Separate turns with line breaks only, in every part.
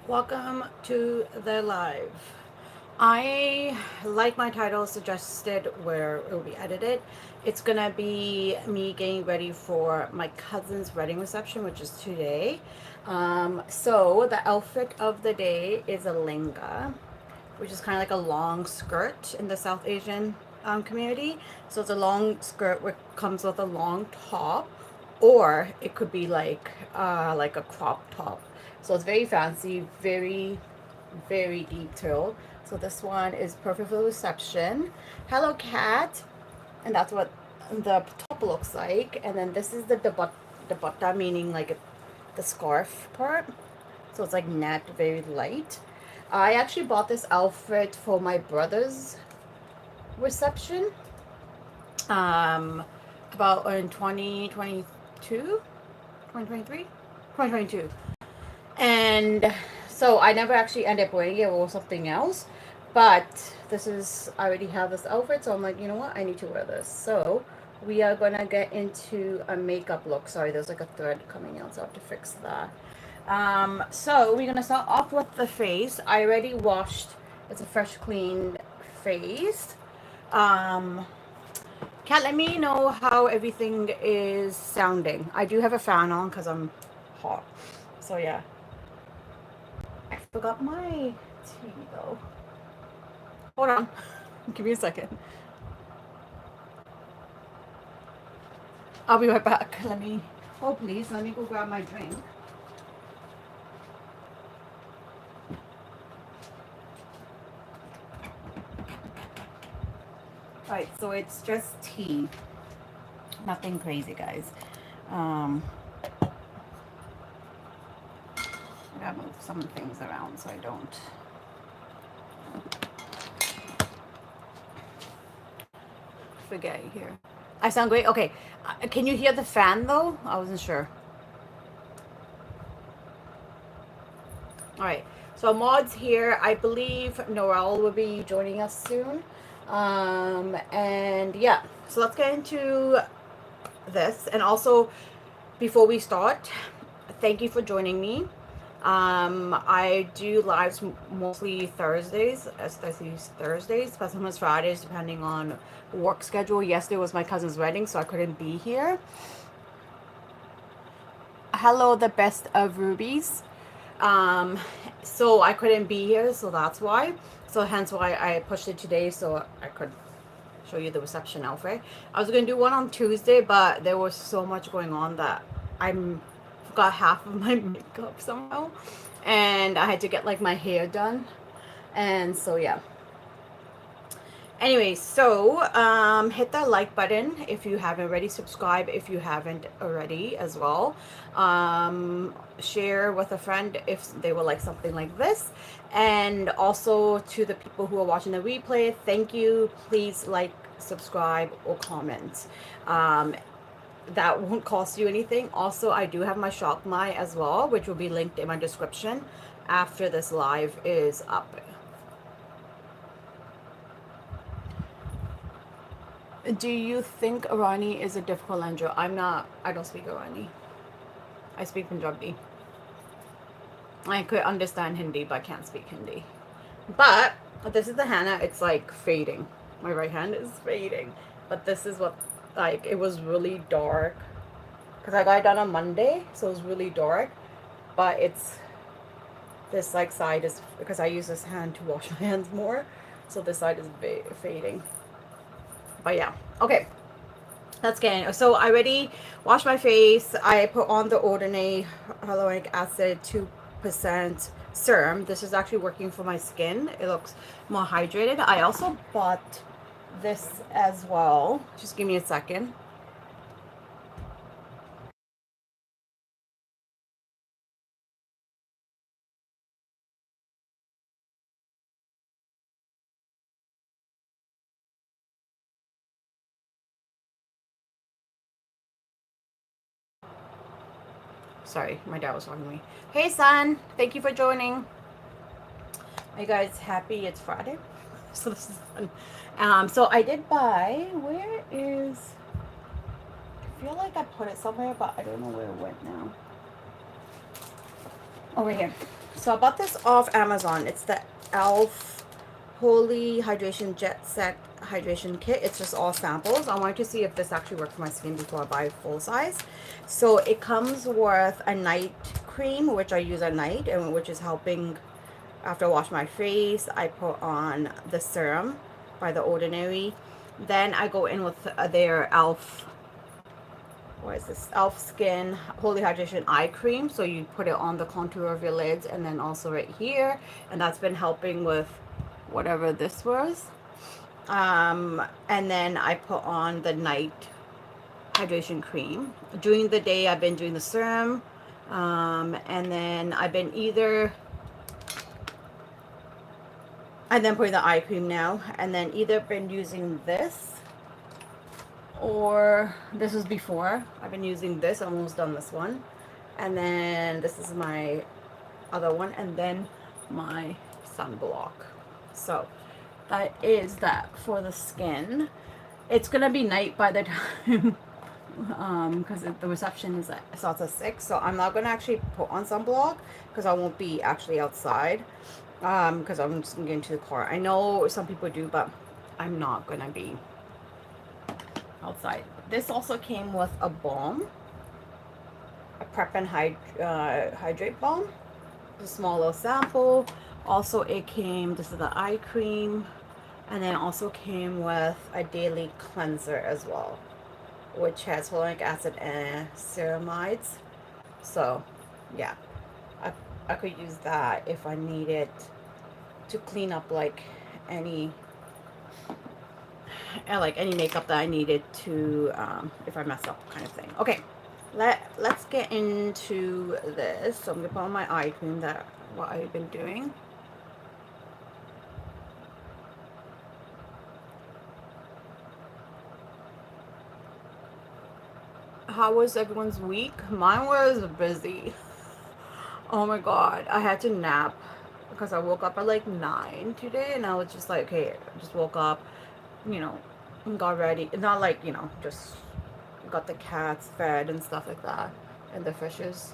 Welcome to the live. I, like my title suggested, where it will be edited. It's gonna be me getting ready for my cousin's wedding reception, which is today. So the outfit of the day is a lenga, which is kind of like a long skirt in the South Asian community. So it's a long skirt which comes with a long top, or it could be like a crop top. So it's very fancy, very detailed. So this one is perfect for the reception. Hello, cat, and that's what the top looks like. And then this is the dupatta, meaning like the scarf part. So it's like net, very light. I actually bought this outfit for my brother's reception. Um, about in 2022, 2023, 2022. And so I never actually ended up wearing it or something else. But this is, I already have this outfit, so I'm like, you know what? I need to wear this. So we are gonna get into a makeup look. Sorry, there's like a thread coming out, so I have to fix that. So we're gonna start off with the face. I already washed. It's a fresh, clean face. Um, Kat, let me know how everything is sounding. I do have a fan on because I'm hot. So yeah. I forgot my tea though. Hold on. Give me a second. I'll be right back. Let me. Oh, please. Let me go grab my drink. Alright, so it's just tea. Nothing crazy, guys. Um, I gotta move some things around so I don't. Forget here. I sound great? Okay. Can you hear the fan though? I wasn't sure. Alright. So Maud's here. I believe Noelle will be joining us soon. And yeah. So let's get into this. And also, before we start, thank you for joining me. I do lives mostly Thursdays, especially Thursdays, but sometimes Fridays, depending on work schedule. Yesterday was my cousin's wedding, so I couldn't be here. Hello, the best of rubies. Um, so I couldn't be here, so that's why. So hence why I pushed it today, so I could show you the reception outfit. I was gonna do one on Tuesday, but there was so much going on that I'm forgot half of my makeup somehow, and I had to get like my hair done, and so yeah. Anyway, so hit that like button if you haven't already. Subscribe if you haven't already as well. Share with a friend if they would like something like this. And also to the people who are watching the replay, thank you. Please like, subscribe, or comment. That won't cost you anything. Also, I do have my Shopify as well, which will be linked in my description after this live is up. Do you think Irani is a difficult language? I'm not. I don't speak Irani. I speak Punjabi. I could understand Hindi, but I can't speak Hindi. But this is the henna. It's like fading. My right hand is fading. But this is what, like, it was really dark. Because I got it done on Monday, so it was really dark. But it's, this like side is, because I use this hand to wash my hands more. So this side is fading. But yeah. Okay. Let's get in. So I already washed my face. I put on the Ordinary Hyaluronic Acid 2% serum. This is actually working for my skin. It looks more hydrated. I also bought this as well. Just give me a second. Sorry, my dad was talking to me. Hey, son. Thank you for joining. Are you guys happy it's Friday? So this is fun. So I did buy, where is, I feel like I put it somewhere, but I don't know where it went now. Over here. So I bought this off Amazon. It's the Elf Holy Hydration Jet Set Hydration Kit. It's just all samples. I wanted to see if this actually worked for my skin before I buy full size. So it comes with a night cream, which I use at night, and which is helping after I wash my face. I put on the serum by The Ordinary. Then I go in with their Elf, what is this, Elf Skin Holy Hydration Eye Cream. So you put it on the contour of your lids and then also right here. And that's been helping with whatever this was. And then I put on the night hydration cream. During the day, I've been doing the serum. And then I've been putting the eye cream now. And then either been using this, or this was before. I've been using this. I'm almost done this one. And then this is my other one. And then my sunblock. So that is that for the skin. It's gonna be night by the time because the reception is starts at 6, so I'm not gonna actually put on sunblock because I won't be actually outside, because I'm just gonna get into the car. I know some people do, but I'm not gonna be outside. This also came with a balm, a prep and hydrate balm, a small little sample. Also it came, this is the eye cream, and then also came with a daily cleanser as well, which has hyaluronic acid and ceramides. So yeah, I could use that if I needed to clean up like any makeup that I needed to, if I mess up, kind of thing. Okay, let's get into this. So I'm gonna put on my eye cream, that what I've been doing. How was everyone's week? Mine was busy. Oh my god, I had to nap because I woke up at like 9 today, and I was just like, okay, I just woke up, you know, and got ready. Not like, just got the cats fed and stuff like that, and the fishes.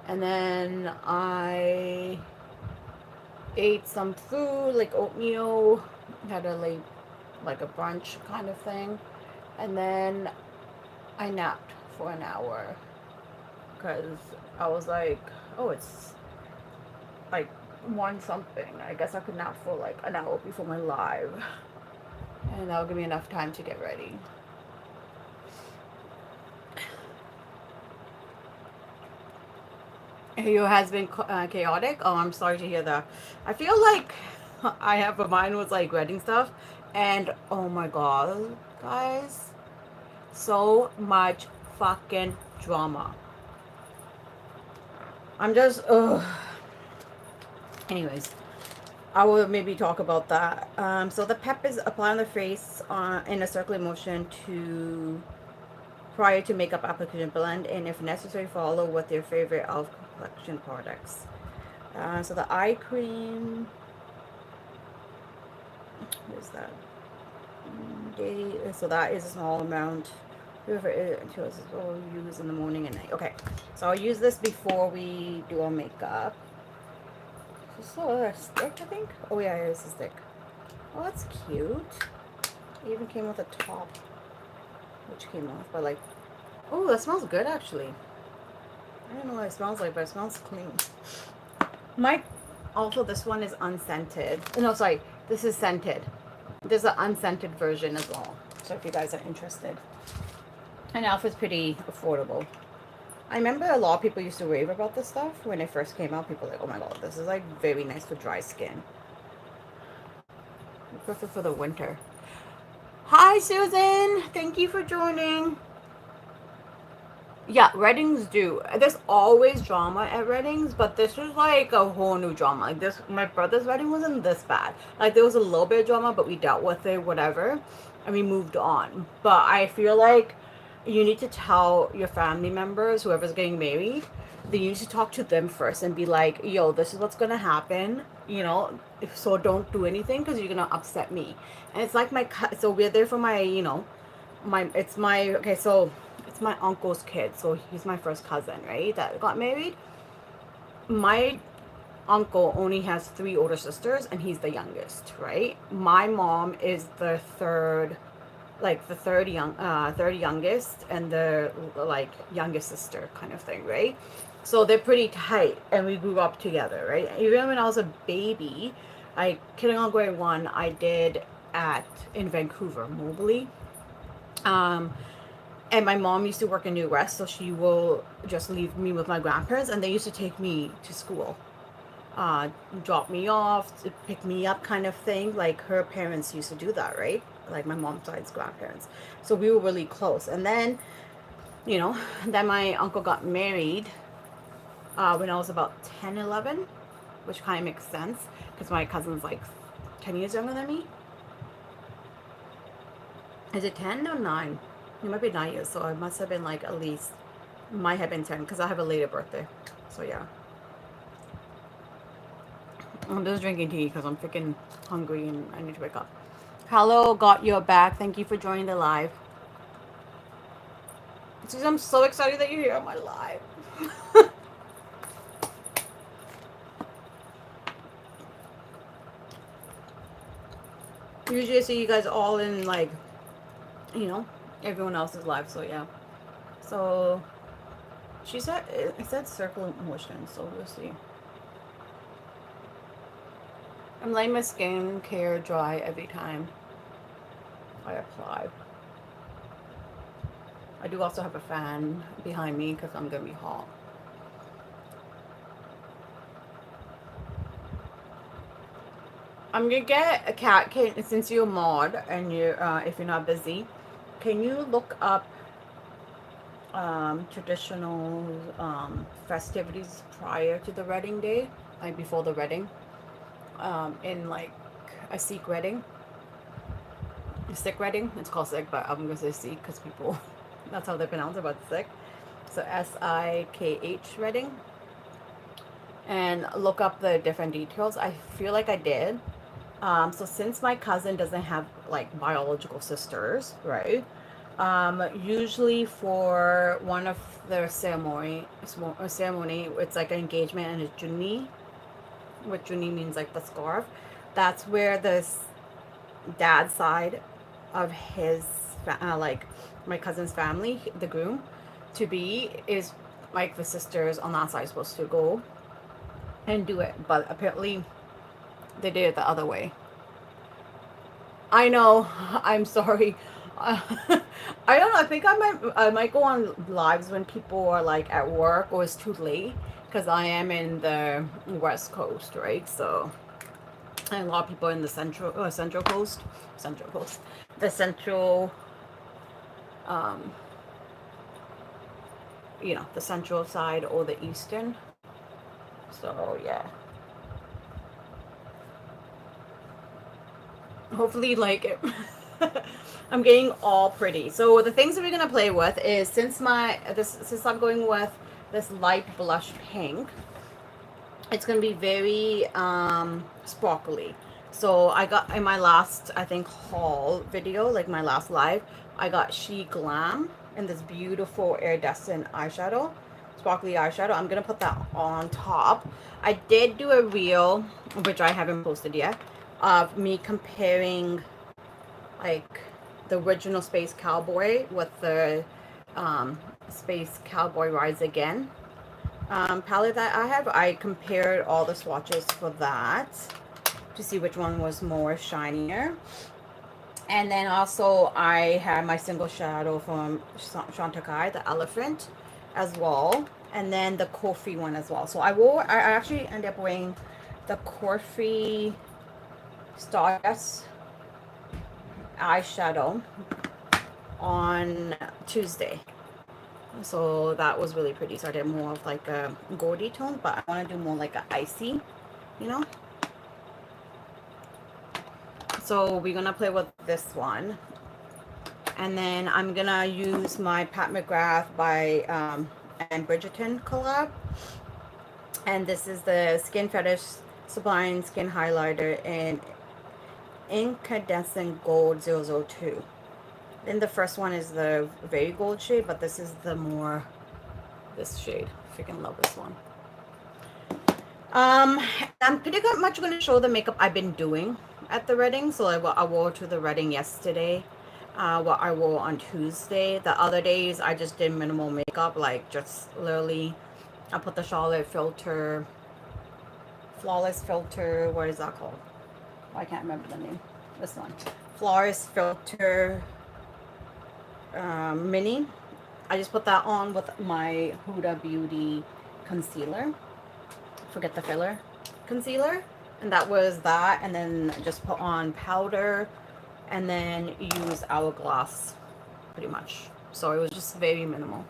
And then I ate some food, like oatmeal, had a like a brunch kind of thing. And then I napped for an hour because I was like, oh, it's like 1 something. I guess I could nap for like an hour before my live, and that'll give me enough time to get ready. Your has been chaotic. Oh, I'm sorry to hear that. I feel like I have a mind with like wedding stuff, and oh my god, guys, so much fucking drama. I'm just, ugh. Anyways, I will maybe talk about that. So the pep is apply on the face in a circular motion prior to makeup application. Blend and if necessary follow with your favorite e.l.f. collection products. So the eye cream, what is that? So that is a small amount. Whoever it will use in the morning and night. Okay, so I'll use this before we do our makeup. So a stick, I think. Oh yeah, here's a stick. Oh, that's cute. It even came with a top, which came off. But like, oh, that smells good actually. I don't know what it smells like, but it smells clean. Also, this one is unscented. No, sorry, this is scented. There's an unscented version as well. So if you guys are interested. And e.l.f. is pretty affordable. I remember a lot of people used to rave about this stuff when it first came out. People were like, oh my god, this is like very nice for dry skin. Perfect for the winter. Hi, Susan. Thank you for joining. Yeah, weddings do. There's always drama at weddings, but this was like a whole new drama. Like this, my brother's wedding wasn't this bad. Like there was a little bit of drama, but we dealt with it, whatever, and we moved on. But I feel like you need to tell your family members, whoever's getting married, that you need to talk to them first and be like, yo, this is what's gonna happen, so don't do anything because you're gonna upset me. And it's like so we're there for my, it's my uncle's kid, so he's my first cousin, right, that got married. My uncle only has 3 older sisters and he's the youngest, right? My mom is the third, like the third youngest and the like youngest sister kind of thing, right? So they're pretty tight and we grew up together, right? Even when I was a baby, I kindergarten grade 1, I did at in Vancouver, Mobley. Um, and my mom used to work in New West, so she will just leave me with my grandparents, and they used to take me to school, uh, drop me off, to pick me up, kind of thing. Like her parents used to do that, right? Like my mom's side's grandparents. So we were really close. And then, you know, then my uncle got married when I was about 10, 11, which kind of makes sense because my cousin's like 10 years younger than me. Is it 10 or 9? It might be 9 years, so I must have been like at least, might have been 10 because I have a later birthday. So yeah. I'm just drinking tea because I'm freaking hungry and I need to wake up. Hello, got your back. Thank you for joining the live. I'm so excited that you're here on my live. Usually I see you guys all in like, you know, everyone else's live, so yeah. So she said it said circle motion, so we'll see. I'm letting my skin care dry every time I apply. I do also have a fan behind me because I'm gonna be hot. I'm gonna get a cat. Since you're a mod and you, if you're not busy, can you look up traditional festivities prior to the wedding day, like before the wedding, in like a Sikh wedding, a Sikh wedding. It's called Sikh, but I'm gonna say Sikh because people, that's how they pronounce it, but Sikh. So SIKH wedding, and look up the different details. I feel like I did. So since my cousin doesn't have like biological sisters, right? Usually for one of the ceremony, it's like an engagement and a junni, what junni means like the scarf. That's where the dad side of his, like my cousin's family, the groom to be, is like the sisters on that side supposed to go and do it. But apparently they did it the other way. I know. I'm sorry. I don't know. I think I might go on lives when people are like at work or it's too late because I am in the West Coast, right? So, and a lot of people in the Central Coast, the Central, um, the Central side or the Eastern. So yeah. Hopefully like it. I'm getting all pretty. So the things that we're gonna play with is since I'm going with this light blush pink, it's gonna be very sparkly. So I got in my last, I think, haul video, like my last live, I got She Glam in this beautiful iridescent eyeshadow, sparkly eyeshadow. I'm gonna put that on top. I did do a reel, which I haven't posted yet, of me comparing like the original Space Cowboy with the Space Cowboy Rise Again palette that I have. I compared all the swatches for that to see which one was more shinier. And then also I had my single shadow from Chantecaille, the elephant, as well. And then the Coffee one as well. So I actually ended up wearing the Coffee Stardust eyeshadow on Tuesday. So that was really pretty. So I did more of like a goldy tone, but I want to do more like a icy, you know. So we're gonna play with this one, and then I'm gonna use my Pat McGrath by and Bridgerton collab, and this is the Skin Fetish Sublime Skin Highlighter in Incandescent Gold 002. Then the first one is the very gold shade, but this is the more, this shade. Freaking love this one. Um, I'm pretty much going to show the makeup I've been doing at the wedding. So I wore to the wedding yesterday. What I wore on Tuesday. The other days I just did minimal makeup, like just literally I put the Charlotte filter, flawless filter. What is that called? Oh, I can't remember the name. This one, flawless filter mini. I just put that on with my Huda Beauty concealer. Forget the filler concealer, and that was that. And then just put on powder and then use Hourglass pretty much. So it was just very minimal.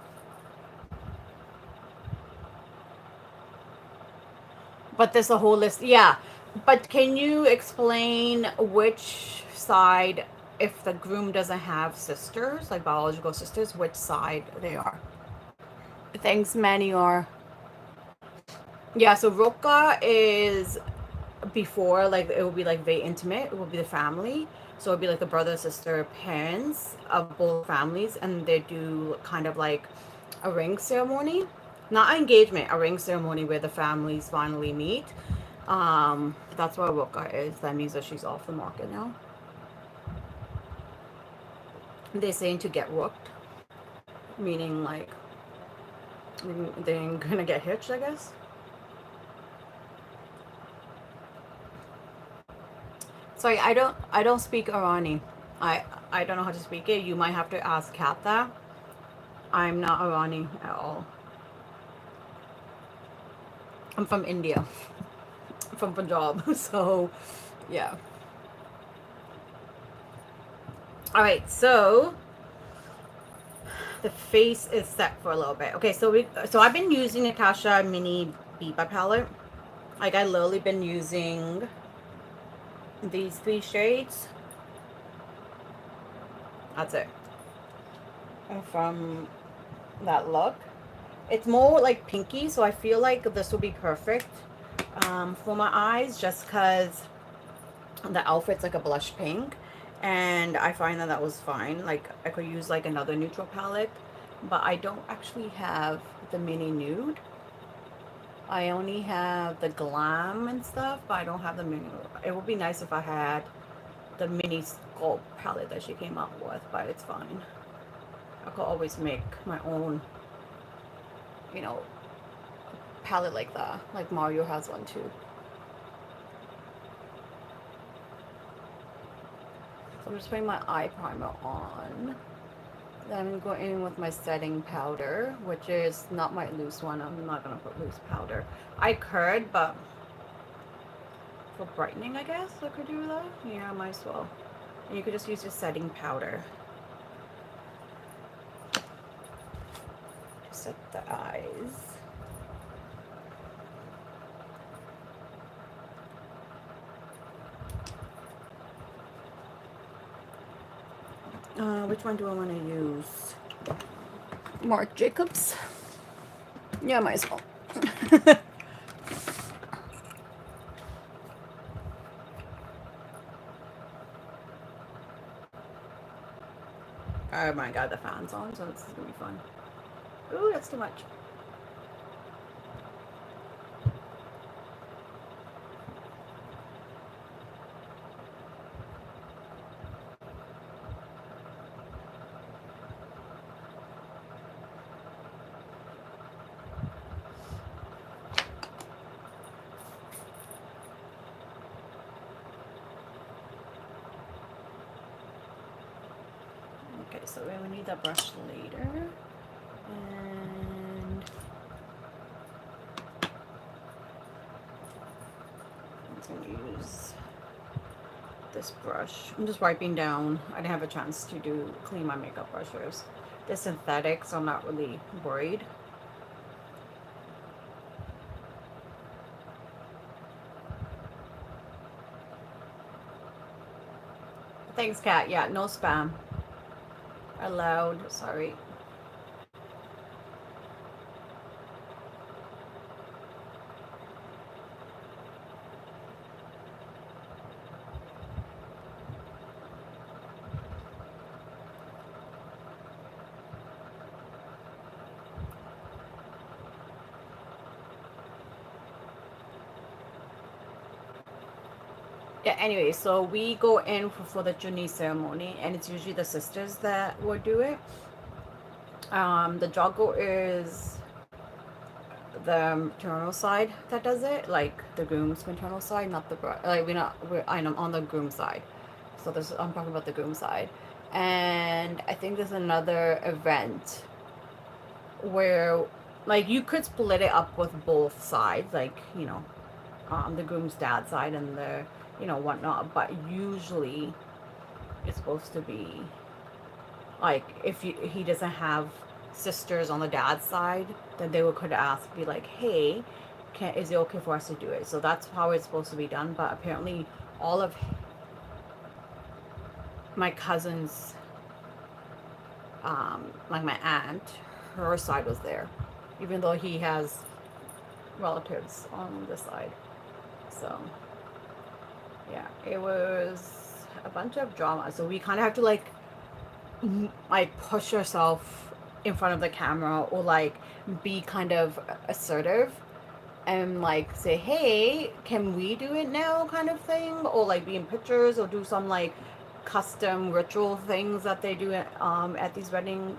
But there's a whole list. Yeah. But can you explain which side, if the groom doesn't have sisters, like biological sisters, which side they are? Thanks, Manior. Yeah, so Roka is before, like, it will be like very intimate. It will be the family. So it would be like the brother, sister, parents of both families, and they do kind of like a ring ceremony. Not an engagement, a ring ceremony where the families finally meet. That's what Roka is. That means that she's off the market now. They're saying to get rooked, meaning like they're gonna get hitched, I guess. Sorry, I don't speak Irani. I don't know how to speak it. You might have to ask Kat that. I'm not Irani at all. I'm from India. From Punjab. So, yeah. All right, so the face is set for a little bit. Okay, so I've been using Natasha Mini Biba palette. Like I literally been using these three shades. That's it. And from that look, it's more like pinky, so I feel like this will be perfect for my eyes, just because the outfit's like a blush pink, and I find that that was fine. Like I could use like another neutral palette, but I don't actually have the mini nude. I only have the glam and stuff, but I don't have the mini. It would be nice if I had the mini sculpt palette that she came out with, but it's fine. I could always make my own, you know, palette like that. Like Mario has one too. So I'm just putting my eye primer on. Then I'm going in with my setting powder, which is not my loose one. I'm not going to put loose powder. I could, but for brightening, I guess I could do that. Yeah, might as well. And you could just use your setting powder to set the eyes. Which one do I want to use? Marc Jacobs. Yeah, might as well. Oh my god, the fan's on, so this is gonna be fun. Ooh, that's too much. Okay, so we will need the brush later. And I'm gonna use this brush. I'm just wiping down. I didn't have a chance to clean my makeup brushes. They're synthetic, so I'm not really worried. Thanks, Kat. Yeah, no spam allowed. Sorry. Yeah, anyway, so we go in for the Juni ceremony, and it's usually the sisters that would do it. The Jago is the maternal side that does it, like the groom's maternal side, not the bride. Like I'm on the groom side, so this I'm talking about the groom side, and I think there's another event where, like, you could split it up with both sides, like, the groom's dad side and the whatnot, but usually it's supposed to be like, if he doesn't have sisters on the dad's side, then they could ask, be like, hey, is it okay for us to do it? So that's how it's supposed to be done. But apparently all of my cousins, like my aunt, her side was there, even though he has relatives on this side. So yeah, it was a bunch of drama. So we kind of have to like push yourself in front of the camera, or like be kind of assertive and like say, hey, can we do it now, kind of thing, or like be in pictures, or do some like custom ritual things that they do at these wedding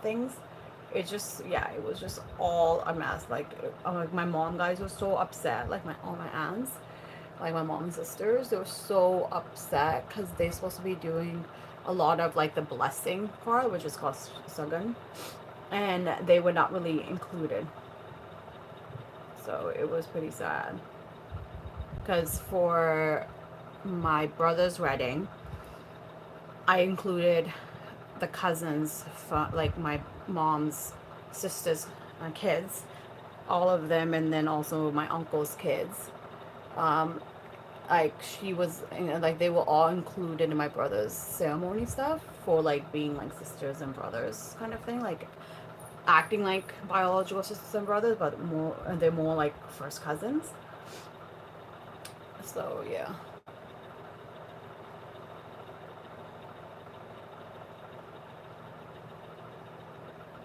things. It's just, yeah, it was just all a mess. Like my mom guys were so upset, like all my aunts, like my mom's sisters, they were so upset because they're supposed to be doing a lot of like the blessing part, which is called sagun, and they were not really included. So it was pretty sad. Because for my brother's wedding, I included the cousins, like my mom's sisters' kids, all of them, and then also my uncle's kids. Um, like she was, like they were all included in my brother's ceremony stuff for like being like sisters and brothers kind of thing, like acting like biological sisters and brothers, but they're more like first cousins. So yeah.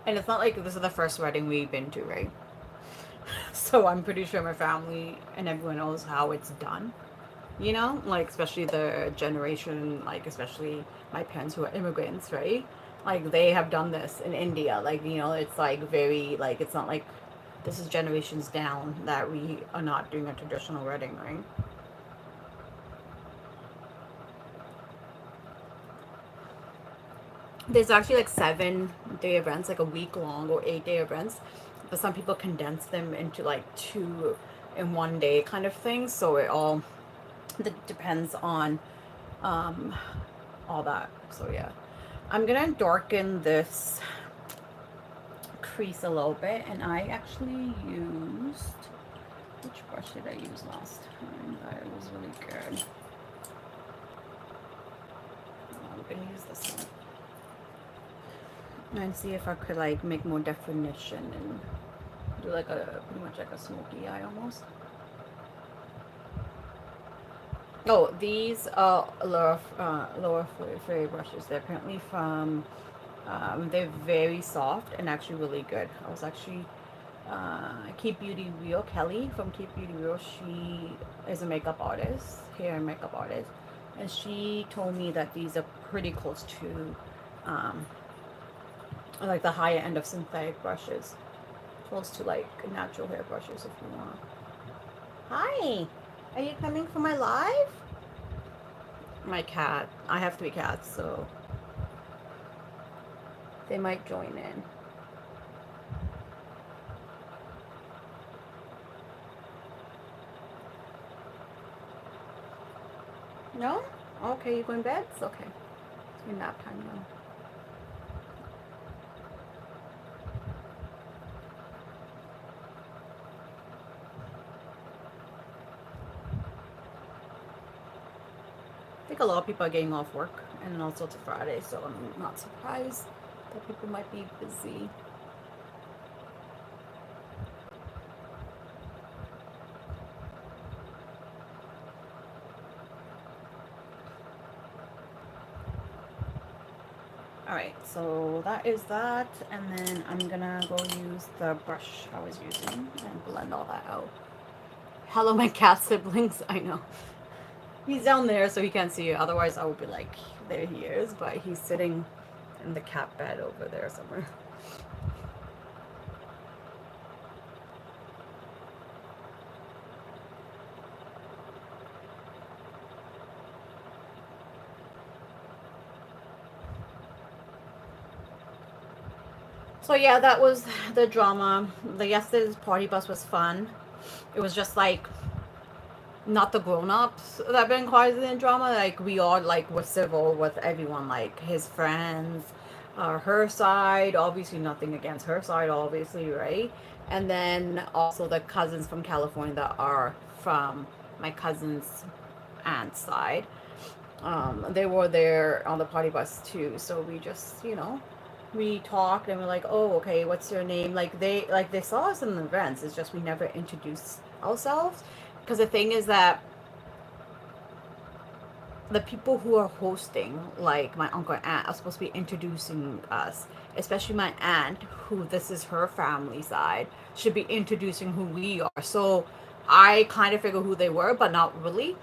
And it's not like this is the first wedding we've been to, right? So I'm pretty sure my family and everyone knows how it's done. Like especially the generation, like especially my parents who are immigrants, right? Like they have done this in India. Like, it's like very, like, it's not like this is generations down that we are not doing a traditional wedding, right? There's actually like 7-day events, like a week long or 8-day events, but some people condense them into like 2 in one day kind of thing. So it all depends on um, all that. So yeah, I'm gonna darken this crease a little bit, and I actually used, which brush did I use last time? That was really good. I'm gonna use this one and see if I could like make more definition and do like pretty much like a smoky eye almost. Oh, these lower FriYAY brushes. They're apparently from. They're very soft and actually really good. I was actually Keep Beauty Real, Kelly from Keep Beauty Real. She is a makeup artist, hair and makeup artist, and she told me that these are pretty close to um, like the higher end of synthetic brushes, close to like natural hair brushes if you want. Hi, are you coming for my live? My cat. I have 3 cats, so they might join in. No? Okay, you going to bed? It's okay. It's your nap time now. I think a lot of people are getting off work, and also it's a Friday, so I'm not surprised that people might be busy. Alright, so that is that, and then I'm gonna go use the brush I was using and blend all that out. Hello, my cat siblings, I know. He's down there, so he can't see you. Otherwise, I would be like, there he is. But he's sitting in the cat bed over there somewhere. So yeah, that was the drama. The yesterday's party bus was fun. It was just like not the grown-ups that been causing the drama. Like we all like were civil with everyone, like his friends, her side. Obviously, nothing against her side, obviously, right? And then also the cousins from California that are from my cousin's aunt's side. They were there on the party bus too. So we just, we talked and we're like, oh, okay, what's your name? Like they saw us in the events. It's just we never introduced ourselves. Because the thing is that the people who are hosting, like my uncle and aunt, are supposed to be introducing us. Especially my aunt, who this is her family side, should be introducing who we are. So I kind of figure who they were, but not really,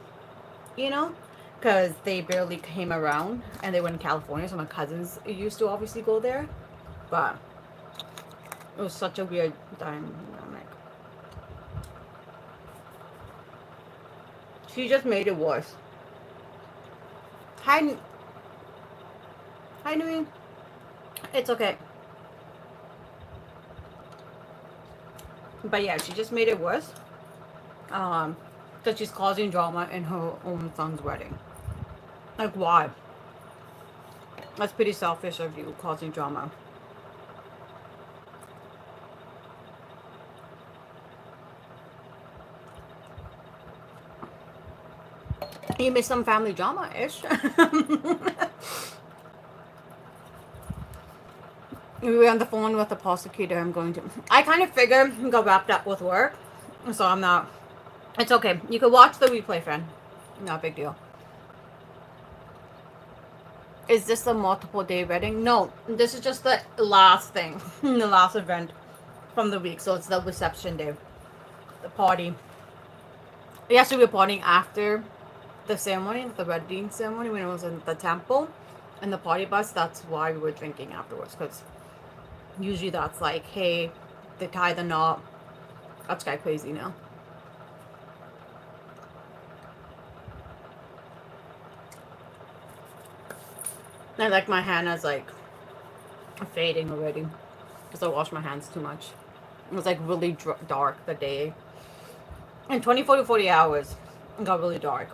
you know? Because they barely came around and they were in California, so my cousins used to obviously go there. But it was such a weird dynamic. She just made it worse. Hi, Nui. It's okay. But yeah, she just made it worse. Because she's causing drama in her own son's wedding. Like, why? That's pretty selfish of you, causing drama. You missed some family drama-ish. We were on the phone with the prosecutor. I kind of figured he got wrapped up with work. So I'm not. It's okay. You can watch the replay, friend. Not a big deal. Is this a multiple day wedding? No, this is just the last thing. The last event from the week. So it's the reception day. The party. Yes, we were partying after the ceremony, the wedding ceremony, when it was in the temple. And the party bus, that's why we were drinking afterwards. Because usually that's like, hey, they tie the knot. That's kind of crazy now. And like my hand is like fading already because I washed my hands too much. It was like really dark the day. In 24 to 40 hours, it got really dark.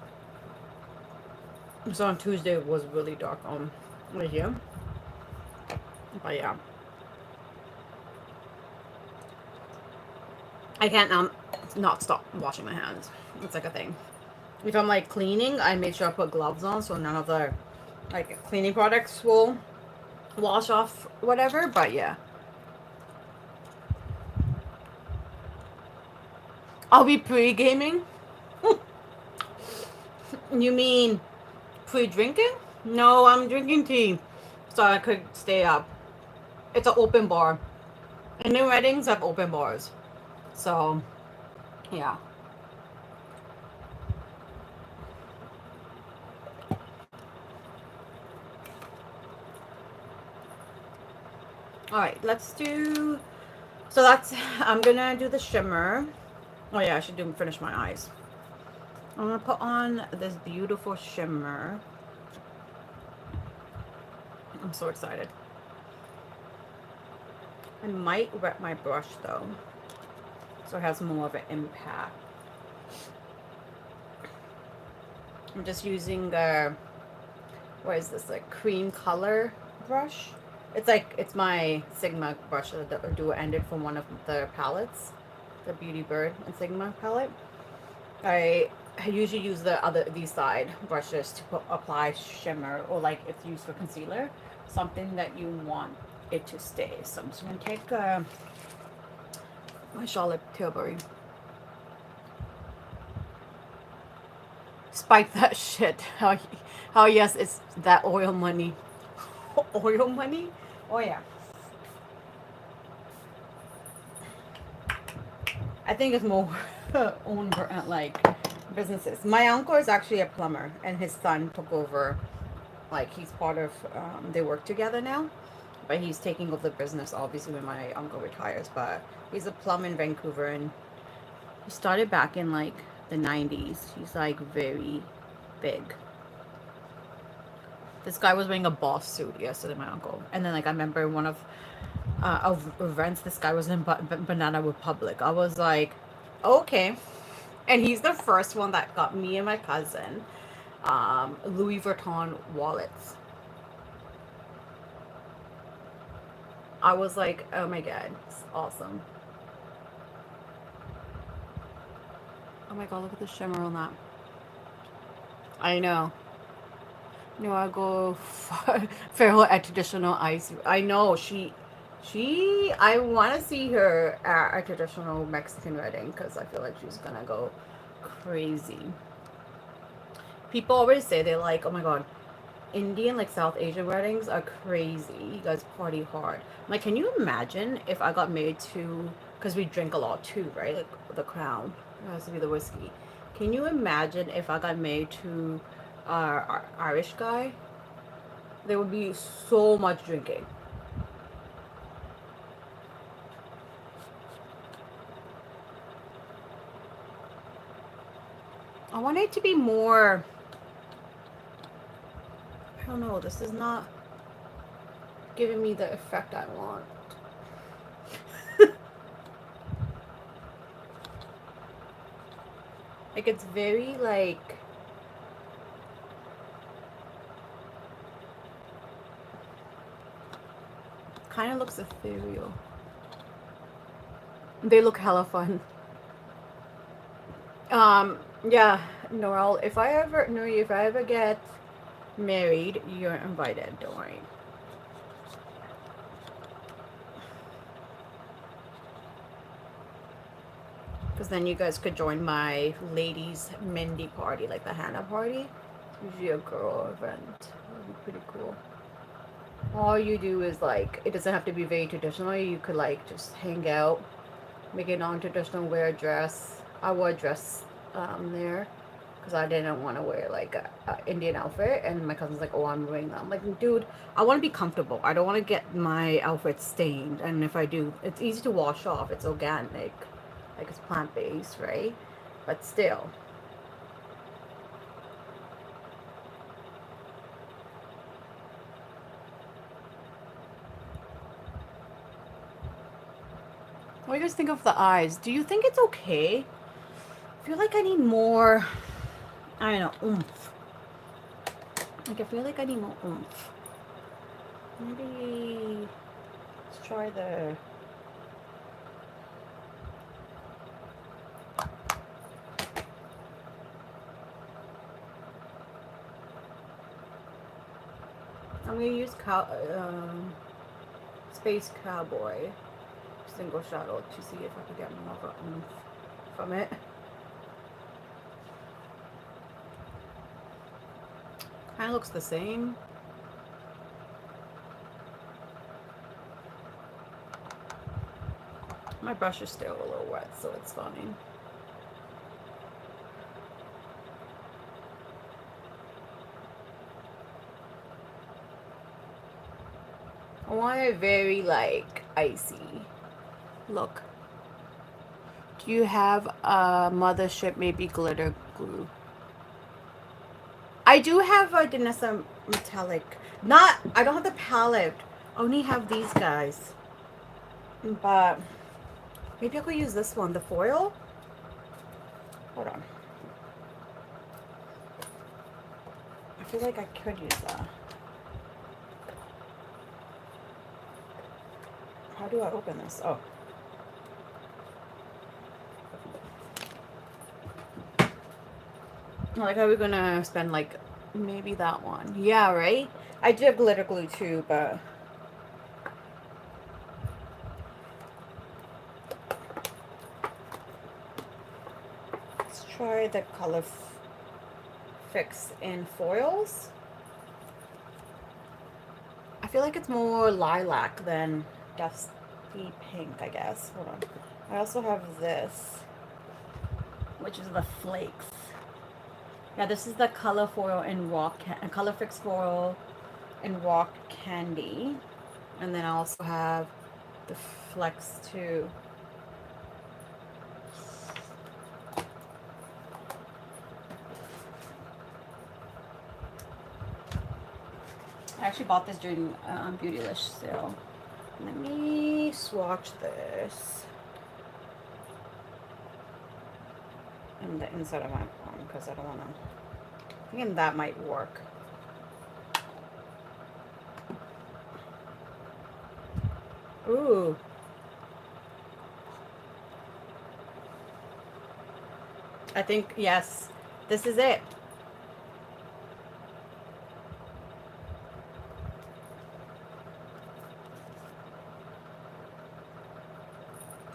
So on Tuesday it was really dark right here. But yeah. I can't not stop washing my hands. It's like a thing. If I'm like cleaning, I make sure I put gloves on so none of the like cleaning products will wash off whatever. But yeah. Are we pre-gaming? You mean pre-drinking? No, I'm drinking tea so I could stay up. It's an open bar. And new weddings have open bars. So, yeah. Alright, let's do... So that's... I'm gonna do the shimmer. Oh yeah, I should finish my eyes. I'm gonna put on this beautiful shimmer. I'm so excited. I might wet my brush though, so it has more of an impact. I'm just using the, what is this, like cream color brush? It's my Sigma brush that I ended from one of the palettes, the Beauty Bird and Sigma palette. I usually use these side brushes to apply shimmer, or like it's used for concealer, something that you want it to stay. So I'm just gonna take my Charlotte Tilbury. Spike that shit. How yes, it's that oil money. Oil money? Oh yeah. I think it's more own like businesses. My uncle is actually a plumber, and his son took over. Like he's part of. They work together now, but he's taking over the business obviously when my uncle retires. But he's a plumber in Vancouver, and he started back in like the 90s. He's like very big. This guy was wearing a boss suit yesterday, my uncle. And then like I remember one of events, this guy was in Banana Republic. I was like, okay. And he's the first one that got me and my cousin Louis Vuitton wallets. I was like, oh my god, it's awesome. Oh my god, look at the shimmer on that. I know. No, I go Feral at traditional ice. I know I want to see her at a traditional Mexican wedding because I feel like she's gonna go crazy. People always say they like, oh my god, Indian, like South Asian weddings are crazy. You guys party hard. Like, can you imagine if I got married to, because we drink a lot too, right? Like the crown, it has to be the whiskey. Can you imagine if I got married to Irish guy? There would be so much drinking. I want it to be more, I don't know, this is not giving me the effect I want. Like, it's very, like, kind of looks ethereal. They look hella fun. Yeah, Noel, if I ever get married, you're invited, don't worry. Because then you guys could join my ladies' Mindy party, like the Hannah party. It's usually a girl event. That'd be pretty cool. All you do is like, it doesn't have to be very traditional. You could like just hang out, make it non-traditional, wear a dress. I wore a dress there because I didn't want to wear like a Indian outfit, and my cousin's like, oh, I'm wearing that. I'm like, dude, I want to be comfortable. I don't want to get my outfit stained, and if I do, it's easy to wash off. It's organic, like it's plant-based, right? But still. What do you guys think of the eyes? Do you think it's okay? I feel like I need more, I don't know, oomph. Like, I feel like I need more oomph. Maybe let's try the... I'm gonna use Space Cowboy single shadow to see if I can get more of a oomph from it. Kind of looks the same. My brush is still a little wet, so it's fine. I want it very like icy look. Do you have a mothership, maybe glitter glue? I do have a Danessa metallic. Not, I don't have the palette. I only have these guys. But maybe I could use this one, the foil. Hold on. I feel like I could use that. How do I open this? Oh. Like, how are we gonna spend, like, maybe that one? Yeah, right? I do have glitter glue too, but... let's try the color fix in foils. I feel like it's more lilac than dusty pink, I guess. Hold on. I also have this, which is the flakes. Yeah, this is the Color Foil and Color Fix Foil and Rock Candy. And then I also have the Flex 2. I actually bought this during Beautylish sale. Let me swatch this. And the inside of my palm because I don't want to. I think that might work. Ooh. I think, yes, this is it.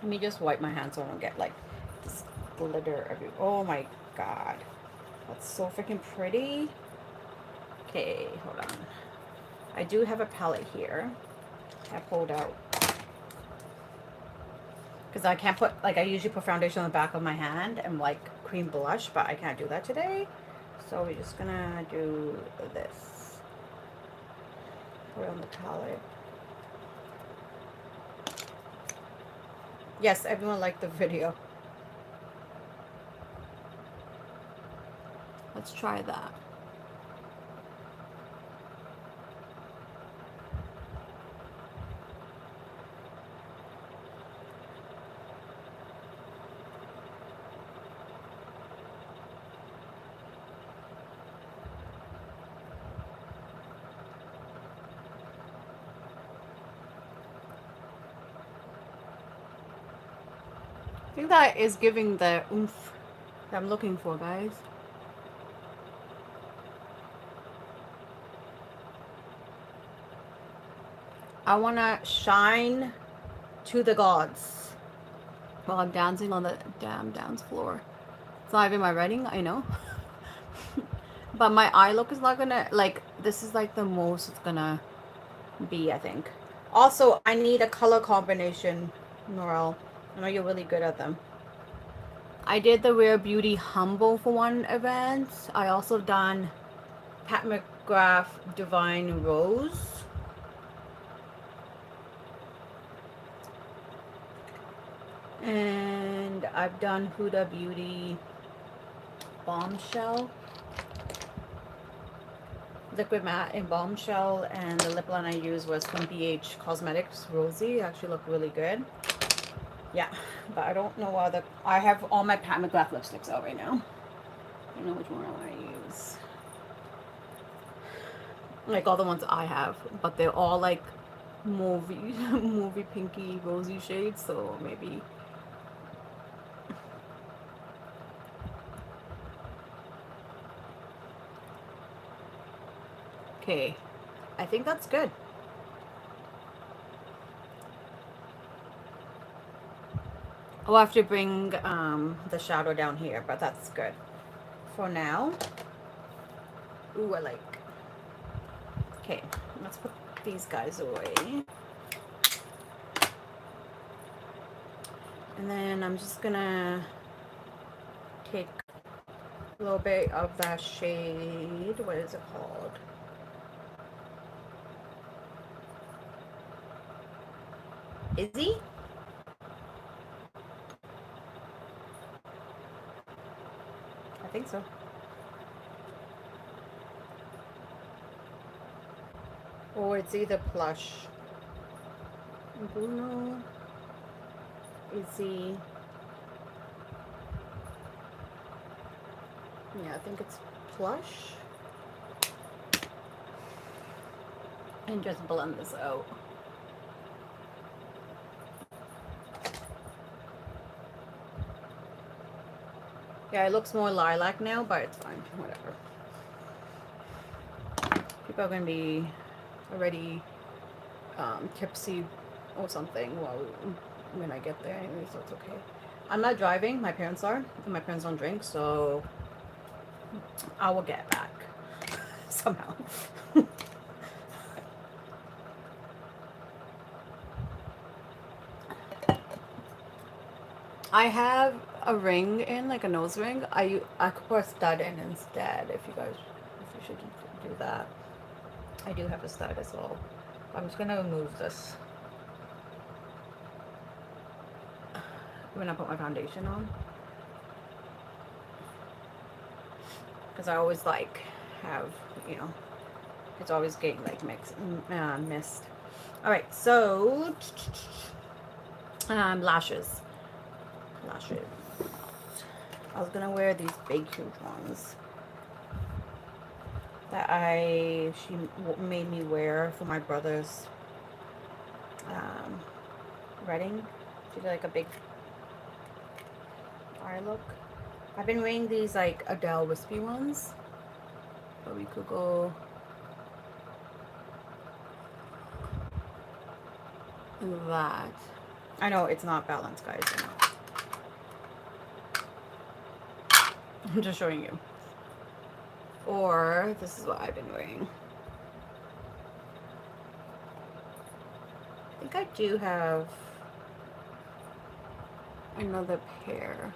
Let me just wipe my hands so I don't get like this glitter everywhere. Oh my god. That's so freaking pretty. Okay, hold on. I do have a palette here. I pulled out. Because I can't put, like I usually put foundation on the back of my hand and like cream blush, but I can't do that today. So we're just gonna do this. Put it on the palette. Yes, everyone liked the video. Let's try that. I think that is giving the oomph that I'm looking for, guys. I want to shine to the gods while I'm dancing on the damn dance floor. It's not even my wedding, I know. But my eye look is not gonna, like, this is like the most it's gonna be, I think. Also, I need a color combination, Norel. I know you're really good at them. I did the Rare Beauty Humble for one event. I also done Pat McGrath Divine Rose. And I've done Huda Beauty Bombshell. Liquid Matte in Bombshell, and the lip line I used was from BH Cosmetics Rosy. It actually looked really good. Yeah, but I don't know why I have all my Pat McGrath lipsticks out right now. I don't know which one I want to use. Like all the ones I have, but they're all like movie pinky rosy shades, so maybe. Okay, I think that's good. I'll have to bring the shadow down here, but that's good for now. Ooh, I like. Okay, let's put these guys away. And then I'm just gonna take a little bit of that shade. What is it called? Izzy? I think so. Or it's either Plush. Bruno. Izzy. Yeah, I think it's Plush. And just blend this out. Yeah, it looks more lilac now, but it's fine. Whatever. People are going to be already tipsy or something when I get there anyway, so it's okay. I'm not driving. My parents are. And my parents don't drink, so I will get back somehow. I have a ring in, like a nose ring, I could put a stud in instead if you should do that. I do have a stud as well. I'm just gonna remove this when I put my foundation on, because I always like have, you know, it's always getting like missed. All right, so lashes. I was gonna wear these big huge ones that she made me wear for my brother's wedding. She did like a big eye look. I've been wearing these like Adele wispy ones, but we could go that. I know it's not balanced, guys. I know. I'm just showing you. Or this is what I've been wearing. I think I do have another pair.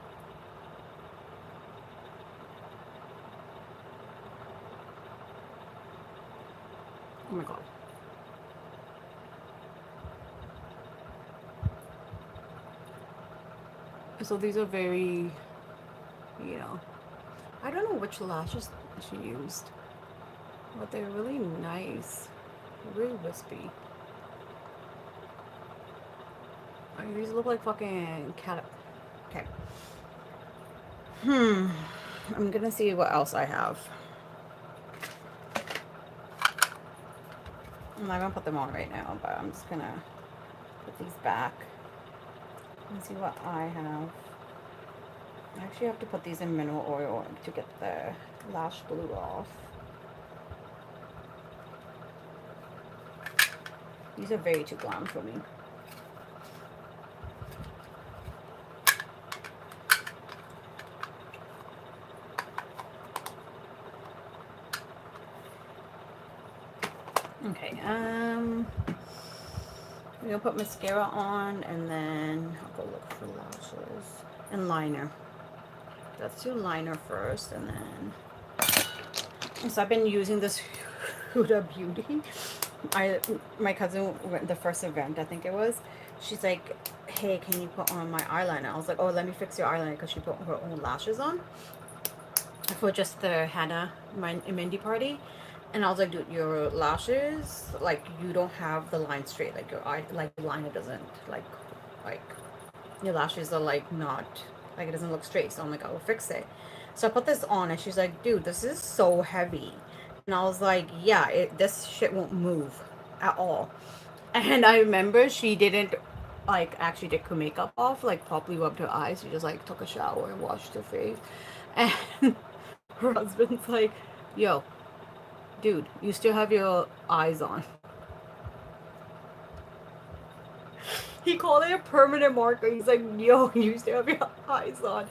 Oh my god. So these are very, you know, I don't know which lashes she used, but they're really nice. They're really wispy. Like, these look like fucking cat. Okay. I'm gonna see what else I have. I'm not gonna put them on right now, but I'm just gonna put these back and see what I have. I actually have to put these in mineral oil to get the lash glue off. These are very too glam for me. Okay, I'm gonna put mascara on and then I'll go look for lashes and liner. Let's do liner first and then. So I've been using this Huda Beauty. My cousin went the first event, I think it was. She's like, hey, can you put on my eyeliner? I was like, oh, let me fix your eyeliner, because she put her own lashes on for just the Hannah Mindy party. And I was like, dude, your lashes, like, you don't have the line straight, like your eye, like liner doesn't, like your lashes are like not, like it doesn't look straight. So I'm like, I will fix it. So I put this on and she's like, dude, this is so heavy. And I was like, yeah, this shit won't move at all. And I remember she didn't like actually take her makeup off, like properly rubbed her eyes. She just like took a shower and washed her face. And her husband's like, yo, dude, you still have your eyes on. He called it a permanent marker. He's like, yo, you still have your eyes on.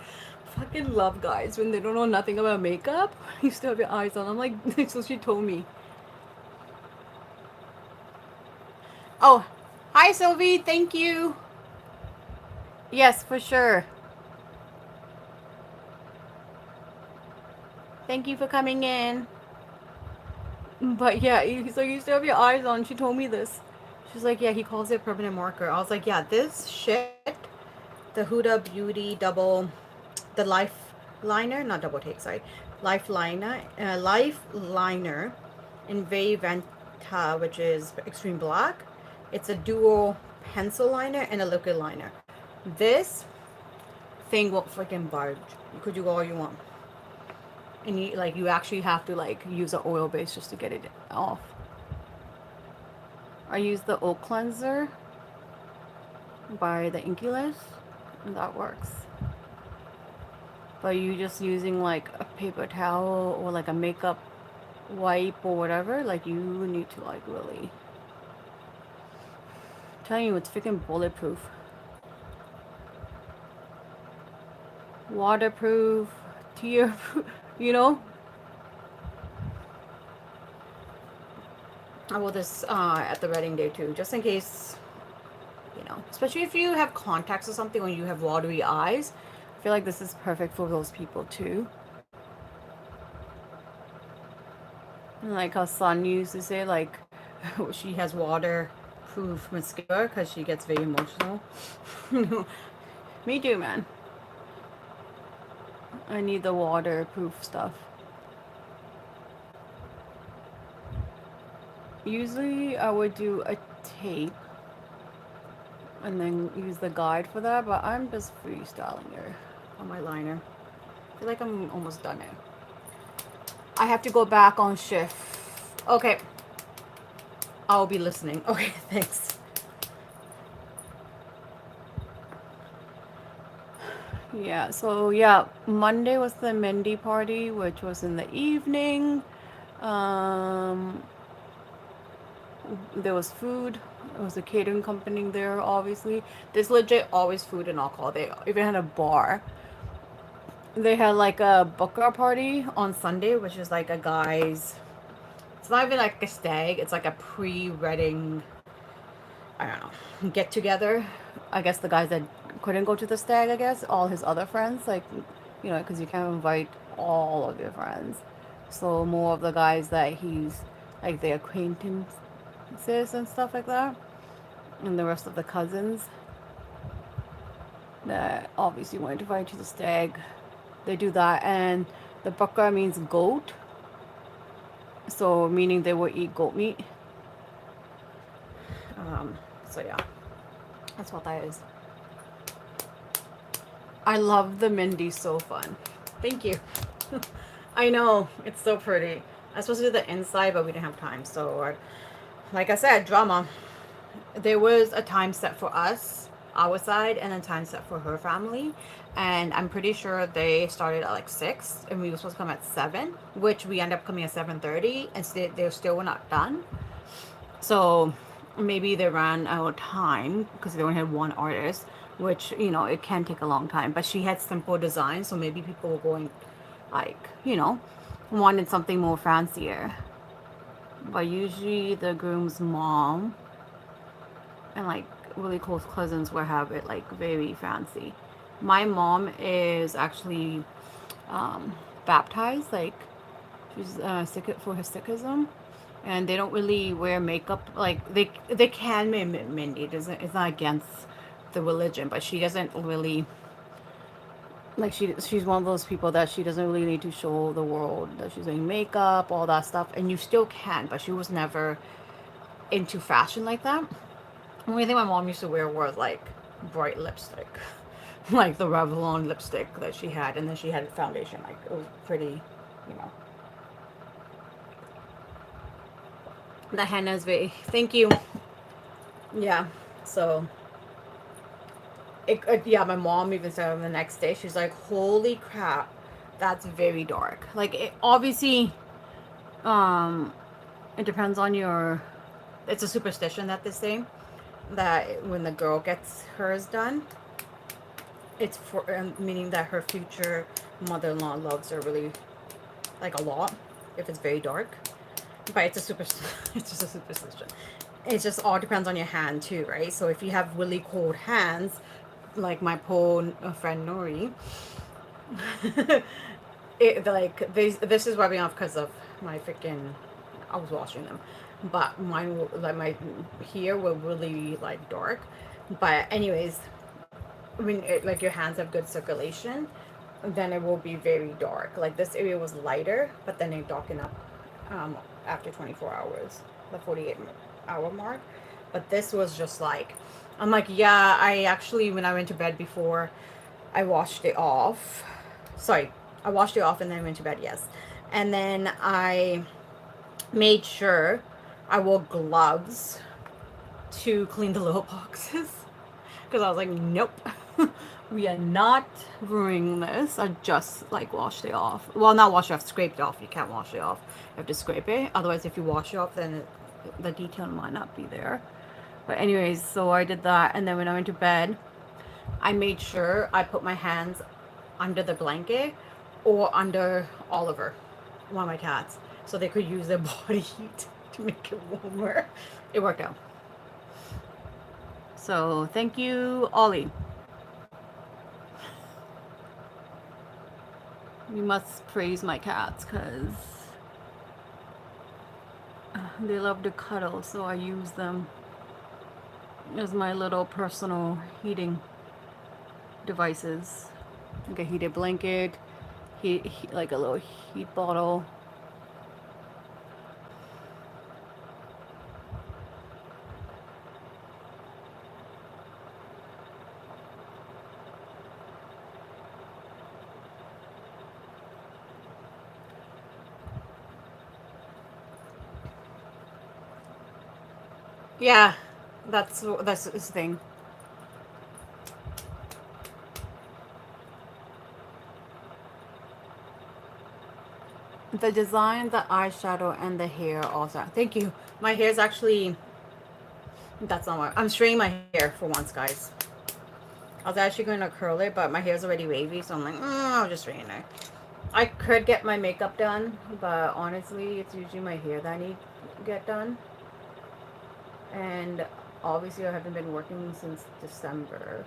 Fucking love guys when they don't know nothing about makeup. You still have your eyes on. I'm like, so she told me. Oh, hi Sylvie, thank you. Yes, for sure. Thank you for coming in. But yeah, he's like, you still have your eyes on. She told me this. She's like, yeah, he calls it permanent marker. I was like, yeah, this shit, the Huda Beauty the Life Liner, not double take, sorry, Life Liner in Vey Venta, which is extreme black. It's a dual pencil liner and a liquid liner. This thing won't freaking budge. You could do all you want. And you actually have to like use an oil base just to get it off. I use the oil cleanser by the Inculus, and that works. But you just using like a paper towel or like a makeup wipe or whatever, like you need to like really, I'm telling you, it's freaking bulletproof, waterproof, tear, you know. I wore this at the wedding day too, just in case, you know, especially if you have contacts or something, or you have watery eyes. feel like this is perfect for those people too. Like how Sun used to say, like, she has waterproof mascara because she gets very emotional. Me too, man. I need the waterproof stuff. Usually I would do a tape and then use the guide for that, but I'm just freestyling here on my liner. I feel like I'm almost done now. I have to go back on shift. Okay. I'll be listening. Okay, thanks. Yeah, so yeah, Monday was the Mindy party, which was in the evening. Um, there was food. It was a catering company there, obviously. There's legit always food and alcohol. They even had a bar. They had like a booker party on Sunday, which is like a guy's. It's not even like a stag. It's like a pre-wedding, I don't know, get together. I guess the guys that couldn't go to the stag, I guess, all his other friends, like, you know, because you can't invite all of your friends. So more of the guys that he's like the acquaintances and stuff like that, and the rest of the cousins that obviously wanted to invite to the stag. They do that, and the baka means goat, so meaning they will eat goat meat. So yeah, that's what that is. I love the Mindy, so fun. Thank you. I know, it's so pretty. I was supposed to do the inside, but we didn't have time. So, like I said, drama. There was a time set for us, our side, and a time set for her family. And I'm pretty sure they started at like 6, and we were supposed to come at 7, which we ended up coming at 7:30, and they still were not done. So maybe they ran out of time because they only had one artist, which, you know, it can take a long time. But she had simple designs, so maybe people were going, like, you know, wanted something more fancier. But usually the groom's mom and like really close cousins will have it like very fancy. My mom is actually baptized, like she's for her Sikhism, and they don't really wear makeup. Like they can Mindy. It doesn't. It's not against the religion, but she doesn't really like she's one of those people that she doesn't really need to show the world that she's doing makeup, all that stuff, and you still can. But she was never into fashion like that. The only thing my mom used to wear was like bright lipstick, like the Revlon lipstick that she had, and then she had foundation. Like it was pretty, you know. The henna is very. Thank you. Yeah. So. Yeah, my mom even said on the next day, she's like, "Holy crap, that's very dark." Like it obviously, um, it depends on your. It's a superstition that they say that when the girl gets hers done, it's for meaning that her future mother-in-law loves her really like a lot if it's very dark. But it's a super it's just a superstition. It just all depends on your hand too, right? So if you have really cold hands, like my poor friend Nori, this is rubbing off because of my freaking. I was washing them, but mine like my here were really like dark. But anyways, when like your hands have good circulation, then it will be very dark. Like this area was lighter, but then it darkened up after 24 hours, the 48-hour mark. But this was just like, I'm like, yeah, I actually, when I went to bed before, I washed it off. Sorry, I washed it off and then went to bed, yes. And then I made sure I wore gloves to clean the little boxes. Because I was like, nope, we are not ruining this. I just like washed it off. Well, not washed it off, scraped it off. You can't wash it off. You have to scrape it. Otherwise, if you wash it off, then the detail might not be there. But anyways, so I did that. And then when I went to bed, I made sure I put my hands under the blanket or under Oliver, one of my cats, so they could use their body heat to make it warmer. It worked out. So thank you, Ollie. You must praise my cats because they love to cuddle, so I use them as my little personal heating devices. Like a heated blanket, like a little heat bottle. Yeah, that's his thing. The design, the eyeshadow, and the hair also. Thank you. My hair's actually, that's not what, I'm straightening my hair for once, guys. I was actually going to curl it, but my hair's already wavy, so I'm like, I'll just straighten it. I could get my makeup done, but honestly, it's usually my hair that I need to get done. And obviously, I haven't been working since December,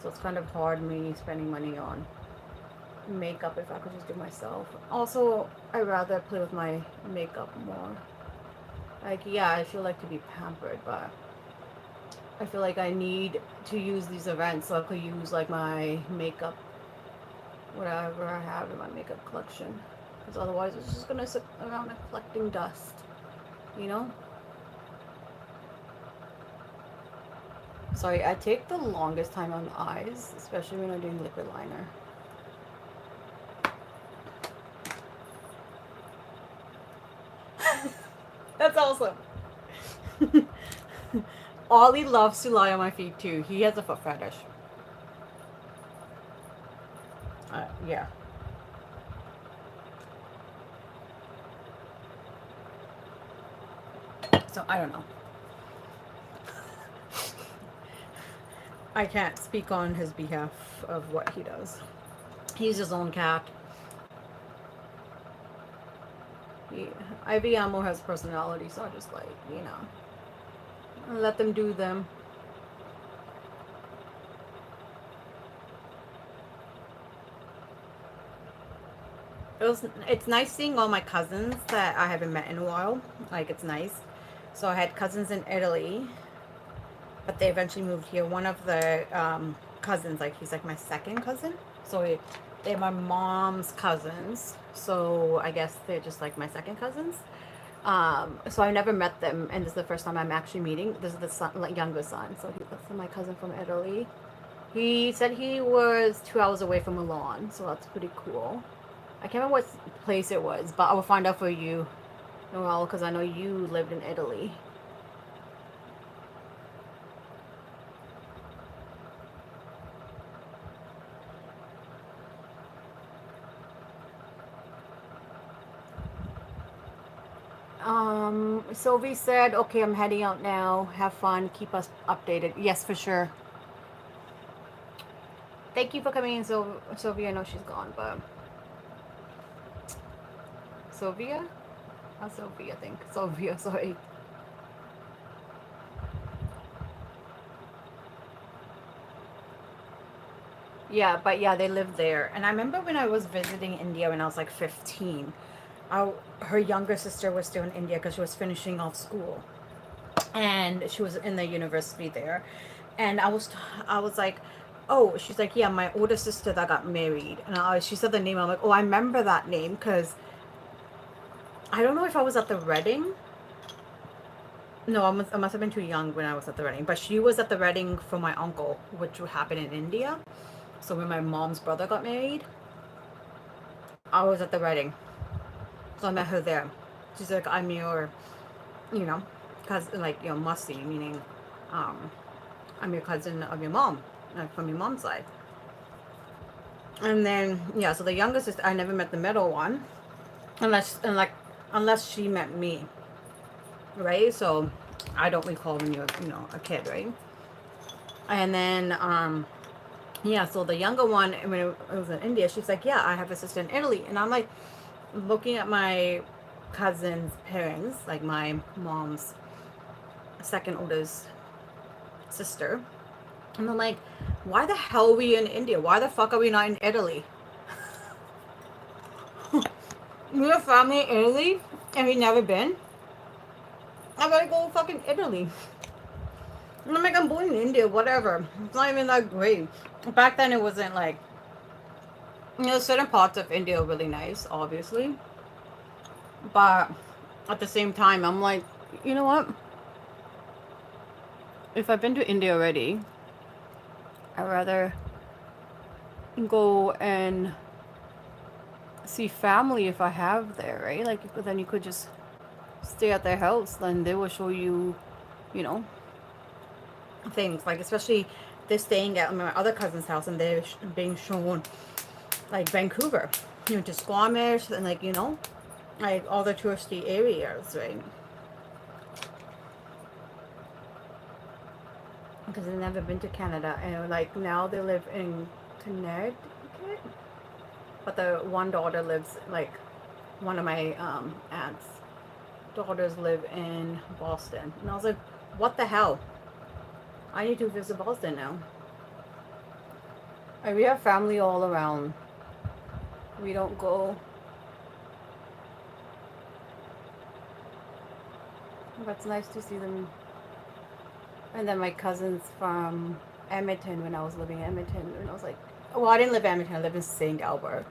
so it's kind of hard me spending money on makeup if I could just do myself. Also, I'd rather play with my makeup more. Like, yeah, I feel like to be pampered, but I feel like I need to use these events so I could use like my makeup, whatever I have in my makeup collection. Because otherwise it's just gonna sit around and collecting dust, you know? Sorry, I take the longest time on the eyes, especially when I'm doing liquid liner. That's awesome. Ollie loves to lie on my feet too. He has a foot fetish. Yeah. So I don't know. I can't speak on his behalf of what he does. He's his own cat. Ivy Amo has personality, so I just like, let them do them. It's nice seeing all my cousins that I haven't met in a while. Like, it's nice. So I had cousins in Italy, but they eventually moved here. One of the cousins, like, he's like my second cousin. So they're my mom's cousins. So I guess they're just like my second cousins. So I never met them, and this is the first time I'm actually meeting. This is the son, like, younger son. So that's my cousin from Italy. He said he was 2 hours away from Milan, so that's pretty cool. I can't remember what place it was, but I will find out for you, Noel, because I know you lived in Italy. Sylvie said, okay, I'm heading out now. Have fun. Keep us updated. Yes, for sure. Thank you for coming in, Sylvia. I know she's gone, but... Sylvia? Not Sylvia, I think. Sylvia, sorry. Yeah, but yeah, they lived there. And I remember when I was visiting India when I was like 15, her younger sister was still in India because she was finishing off school. And she was in the university there. And I was like, oh, she's like, yeah, my older sister that got married. And she said the name. I'm like, oh, I remember that name because I don't know if I was at the wedding. No, I must have been too young when I was at the wedding. But she was at the wedding for my uncle, which would happen in India. So when my mom's brother got married, I was at the wedding. So I met her there. She's like, I'm your, you know, cousin, like, Mussy, meaning, um, I'm your cousin of your mom, like from your mom's side. And then, yeah, so the youngest sister, I never met the middle one, unless she met me, right? So I don't recall when you're, a kid, right? And then, yeah, so the younger one, when it was in India, she's like, yeah, I have a sister in Italy. And I'm like, looking at my cousin's parents, like my mom's second oldest sister, and I'm like, why the hell are we in India? Why the fuck are we not in Italy? We have family in Italy and we've never been. I gotta go fucking Italy. And I'm like, I'm born in India, whatever. It's not even that great. Back then, it wasn't like, certain parts of India are really nice, obviously. But at the same time, I'm like, you know what? If I've been to India already, I'd rather go and see family if I have there, right? Like, then you could just stay at their house, then they will show you, you know, things. Like, especially they're staying at my other cousin's house and they're being shown, like, Vancouver, just Squamish and, like, like, all the touristy areas, right? Because they've never been to Canada. And, like, now they live in Connecticut. But the one daughter lives, like, one of my aunts' daughters live in Boston. And I was like, what the hell? I need to visit Boston now. And we have family all around. We don't go. But it's nice to see them. And then my cousins from Edmonton, when I was living in Edmonton, and I was like, well, I didn't live in Edmonton, I lived in St. Albert.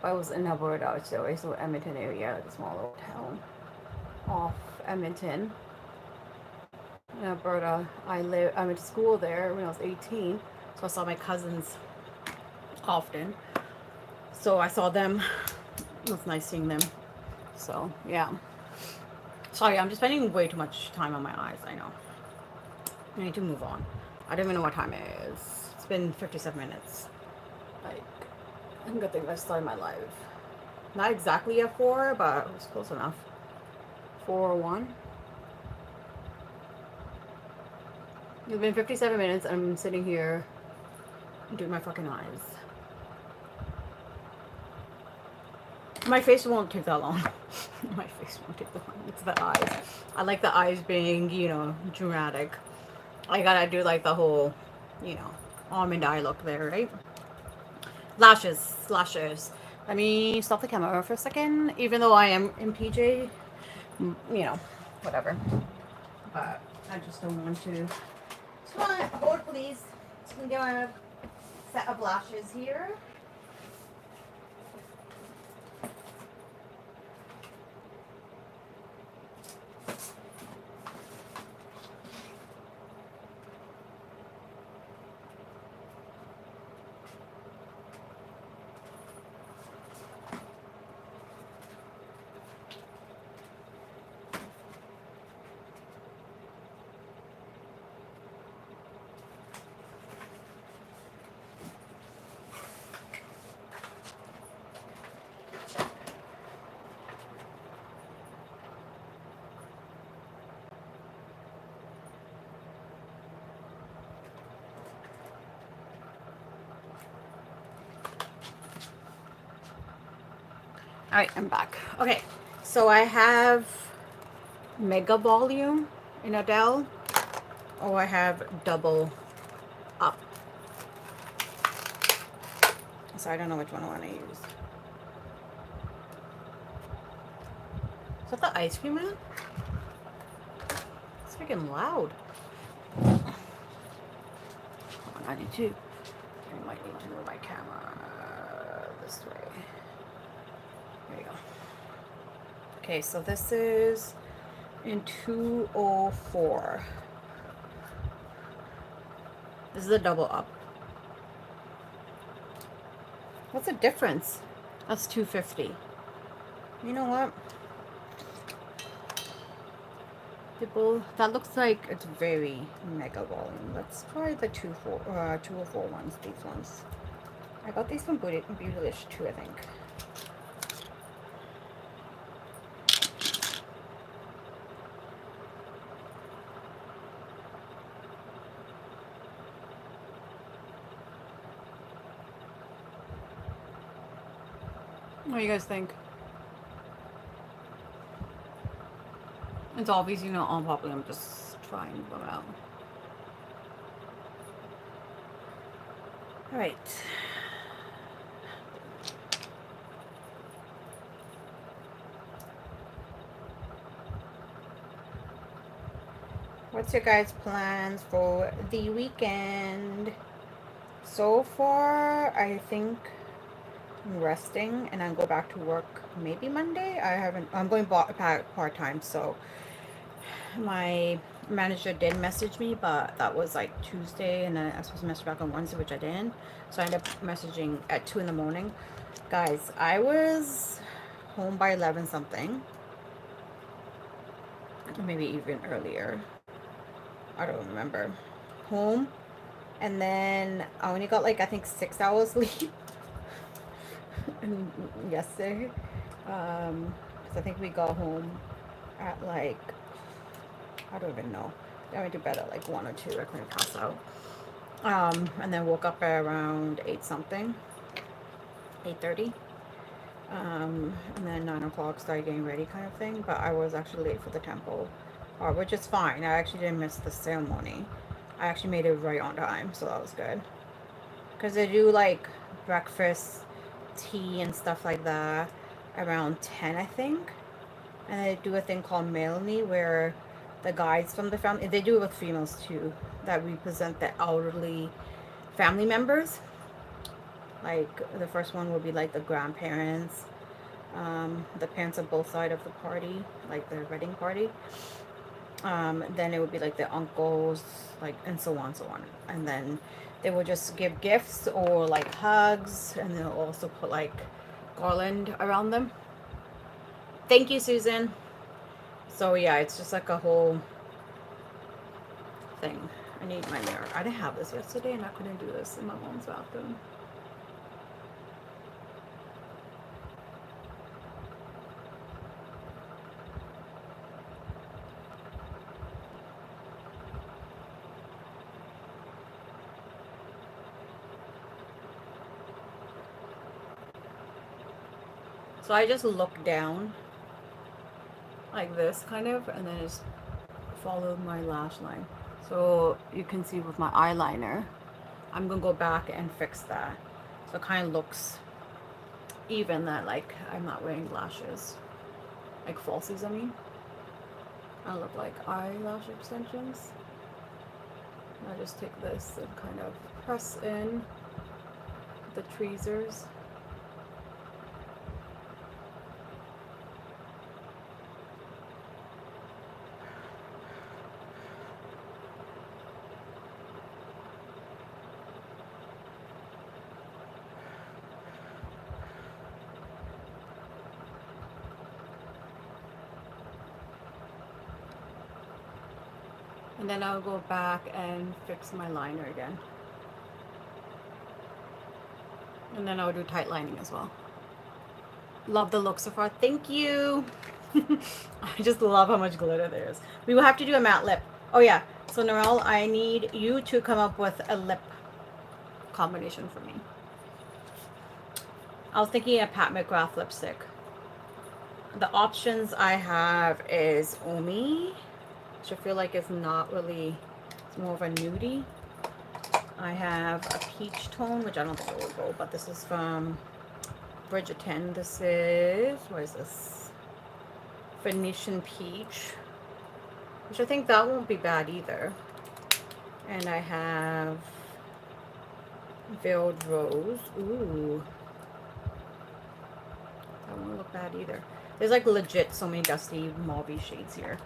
I was in Alberta, so it's the Edmonton area, like a small little town off Edmonton. In Alberta, I went to school there when I was 18, so I saw my cousins often. So I saw them. It was nice seeing them. So yeah. Sorry, I'm just spending way too much time on my eyes. I know. I need to move on. I don't even know what time it is. It's been 57 minutes. Like, I'm good thing I started my live. Not exactly at 4, but it was close enough. 4:01. It's been 57 minutes and I'm sitting here doing my fucking eyes. My face won't take that long. My face won't take that long. It's the eyes. I like the eyes being, dramatic. I gotta do like the whole, almond eye look there, right? Lashes. Let me stop the camera for a second. Even though I am in PJ, whatever. But I just don't want to. Just want hold, please. Just gonna get a set of lashes here. All right, I'm back. Okay, so I have Mega Volume in Adele, or I have Double Up. So I don't know which one I want to use. Is that the ice cream man? It's freaking loud. I need to. I might need to move my camera this way. There you go. Okay, so this is in 204. This is a double up. What's the difference? That's 250. You know what? That looks like it's very mega volume. Let's try the 204 ones, these ones. I got these from Beautylish too, I think. What do you guys think? It's obviously not all popular. I'm just trying them out. Alright. What's your guys' plans for the weekend? So far, I think I'm resting and then go back to work maybe Monday. I haven't, I'm going part-time, so my manager did message me, but that was like Tuesday, and then I was supposed to message back on Wednesday, which I didn't. So I ended up messaging at 2 in the morning. Guys, I was home by 11 something, maybe even earlier. I don't remember. Home, and then I only got like I think 6 hours sleep yesterday. Because I think we got home at like, I don't even know. I went to bed at like 1 or 2. I couldn't pass out. And then woke up at around 8 something, 8:30. And then 9 o'clock started getting ready kind of thing. But I was actually late for the temple, which is fine. I actually didn't miss the ceremony. I actually made it right on time, so that was good. Because they do like breakfast, tea, and stuff like that around 10, I think. And they do a thing called Melanie where the guys from the family, they do it with females too, that represent the elderly family members. Like the first one would be like the grandparents, the parents of both sides of the party, like the wedding party. Then it would be like the uncles, like, and so on, so on. And then they will just give gifts or like hugs, and they'll also put like garland around them. Thank you, Susan. So yeah, it's just like a whole thing. I need my mirror. I didn't have this yesterday, and I couldn't do this in my mom's bathroom. So I just look down like this kind of, and then just follow my lash line. So you can see with my eyeliner, I'm gonna go back and fix that. So it kind of looks even, that like I'm not wearing lashes, like falsies. I mean, I look like eyelash extensions. I just take this and kind of press in the tweezers. And then I'll go back and fix my liner again. And then I'll do tight lining as well. Love the look so far. Thank you. I just love how much glitter there is. We will have to do a matte lip. Oh yeah. So Narelle, I need you to come up with a lip combination for me. I was thinking a Pat McGrath lipstick. The options I have is Omi, which I feel like is not really, it's more of a nudie. I have a peach tone, which I don't think it will go, but this is from Bridgerton. This is, what is this? Venetian peach, which I think that won't be bad either. And I have veiled rose. Ooh, that won't look bad either. There's like legit so many dusty mauve shades here.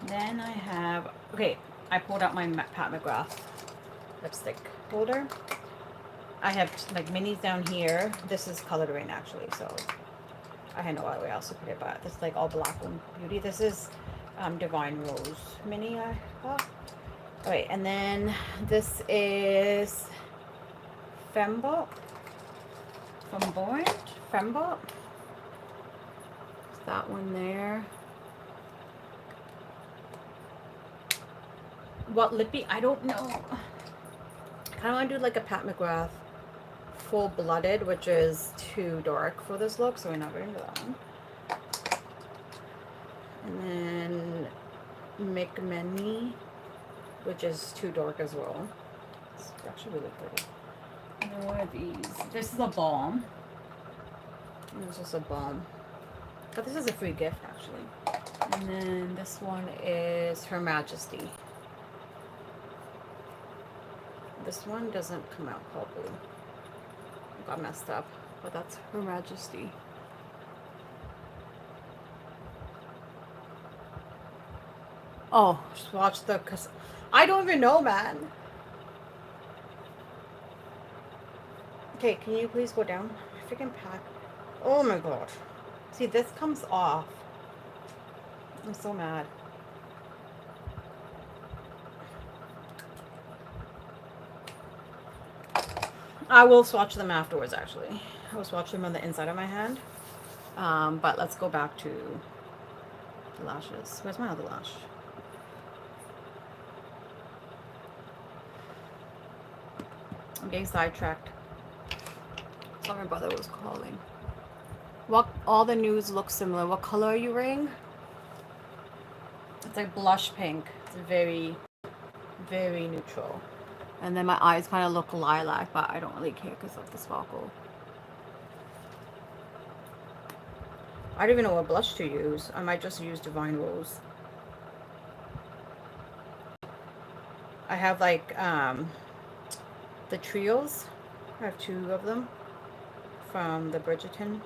Then I have, okay, I pulled out my Pat McGrath lipstick holder. I have like minis down here. This is colored rain actually, so I had no other way else to put it, but this is like all black and beauty. This is Divine Rose mini I got. Okay, and then this is Fembot. Fembot. That one there. What lippy? I don't know. I kind of want to do like a Pat McGrath full blooded, which is too dark for this look, so we're not going to do that one. And then McMenny, which is too dark as well. It's actually really pretty. And then one of these. This is a balm. It's just a balm. But this is a free gift actually. And then this one is Her Majesty. This one doesn't come out properly. It got messed up, but that's Her Majesty. Oh, just watch the, cause I don't even know, man. Okay, can you please go down? Freaking pack. Oh my god. See, this comes off. I'm so mad. I will swatch them afterwards, actually. I will swatch them on the inside of my hand. But let's go back to the lashes. Where's my other lash? I'm getting sidetracked. Sorry, my brother was calling. What, all the nudes look similar. What color are you wearing? It's like blush pink. It's very, very neutral. And then my eyes kind of look lilac, but I don't really care because of the sparkle. I don't even know what blush to use. I might just use Divine Rose. I have like the trios. I have 2 of them from the Bridgerton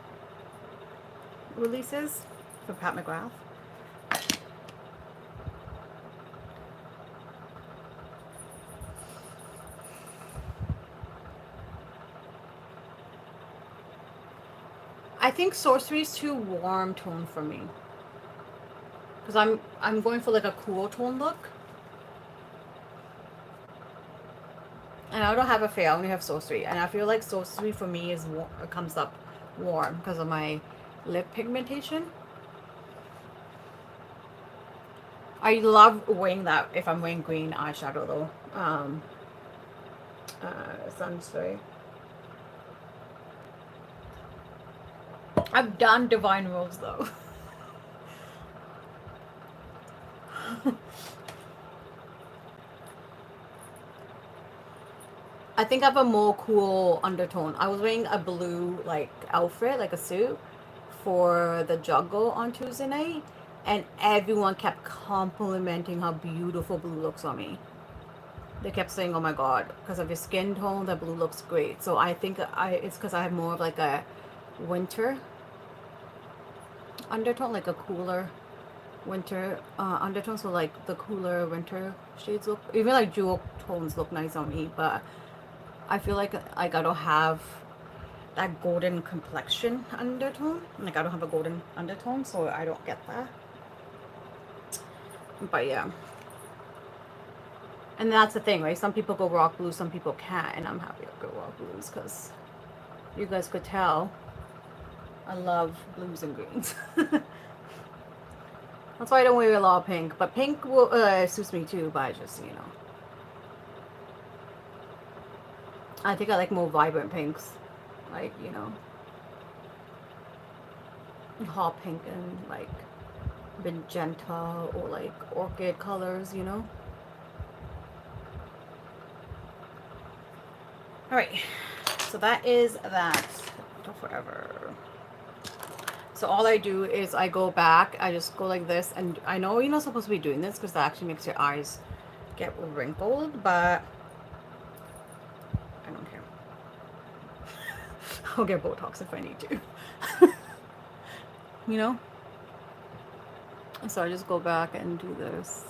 releases from Pat McGrath. I think Sorcery is too warm tone for me, because I'm going for like a cool tone look, and I don't have a Faye. I only have Sorcery, and I feel like Sorcery for me is it comes up warm because of my lip pigmentation. I love wearing that if I'm wearing green eyeshadow though. Sunspray. I've done Divine Rose though. I think I have a more cool undertone. I was wearing a blue like outfit, like a suit, for the juggle on Tuesday night, and everyone kept complimenting how beautiful blue looks on me. They kept saying, "Oh my god, because of your skin tone, the blue looks great." So I think it's because I have more of like a winter undertone, like a cooler winter undertone. So like the cooler winter shades look, even like jewel tones look nice on me. But I feel like I don't have that golden complexion undertone. Like I don't have a golden undertone, so I don't get that. But yeah. And that's the thing, right? Some people go rock blue, some people can't, and I'm happy to go rock blues because you guys could tell I love blues and greens. That's why I don't wear a lot of pink, but pink will suits me too, but I just, you know, I think I like more vibrant pinks, like, you know, hot pink and like magenta or like orchid colors, you know. All right, so that is that. Go forever. So all I do is I go back, I just go like this, and I know you're not supposed to be doing this because that actually makes your eyes get wrinkled, but I don't care. I'll get Botox if I need to. You know? So I just go back and do this.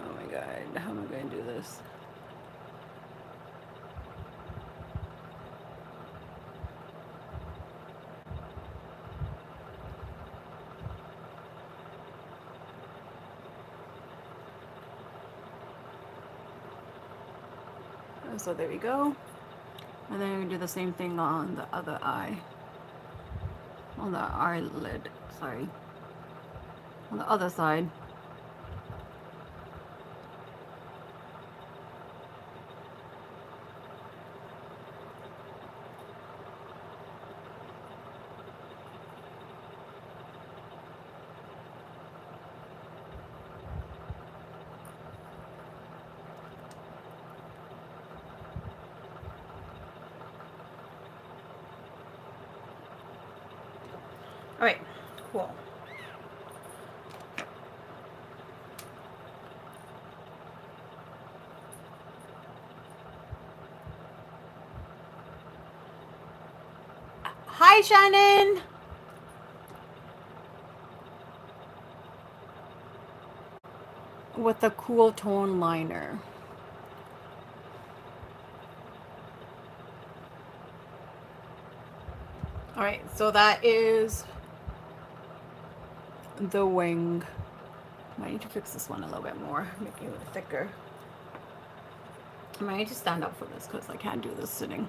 Oh my god, how am I going to do this? So there we go. And then we do the same thing on the other eye. On the eyelid, sorry. On the other side. All right, cool. Hi, Shannon. With a cool tone liner. All right, so that is the wing. I need to fix this one a little bit more, make it a little thicker. I might need to stand up for this because I can't do this sitting.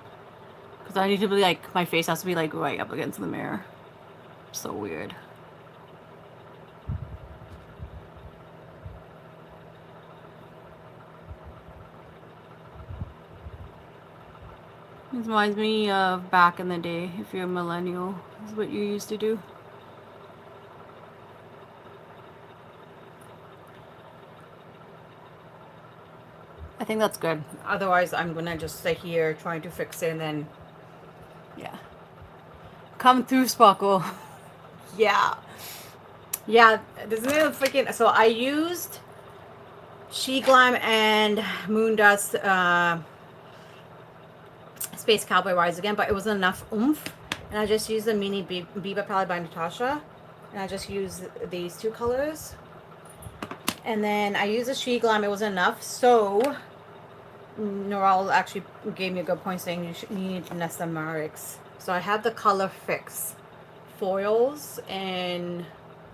Because I need to be like, my face has to be like right up against the mirror. So weird. This reminds me of back in the day, if you're a millennial, this is what you used to do. I think that's good. Otherwise, I'm gonna just sit here trying to fix it and then, yeah. Come through, Sparkle. Yeah. Yeah, this is a freaking, so I used She Glam and Moondust Space Cowboy Rise again, but it wasn't enough oomph. And I just used the mini Biba palette by Natasha. And I just used these two colors. And then I used the She Glam, it wasn't enough. So Noral actually gave me a good point saying you need Nessa Marix. So I have the Color Fix foils and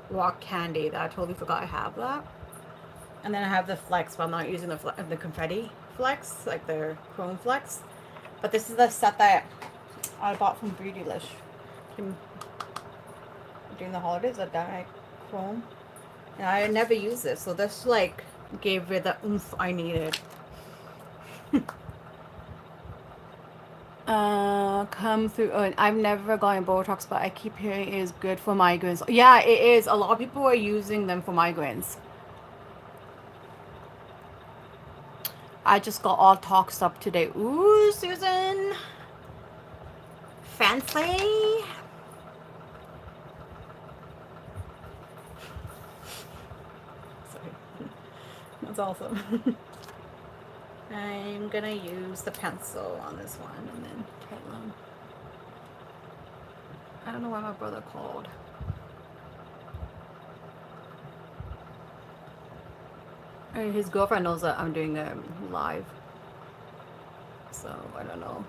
Rock Candy that I totally forgot I have that. And then I have the Flex, but I'm not using the Confetti Flex, like the Chrome Flex. But this is the set that I bought from Beautylish during the holidays, a Diet Chrome. And I never used this, so this like gave it the oomph I needed. Come through. Oh, I've never gotten Botox, but I keep hearing it is good for migraines. Yeah, it is. A lot of people are using them for migraines. I just got all toxed up today. Ooh, Susan. Fancy. Sorry. That's awesome. I'm gonna use the pencil on this one and then try them. I don't know why my brother called. And his girlfriend knows that I'm doing a live. So I don't know.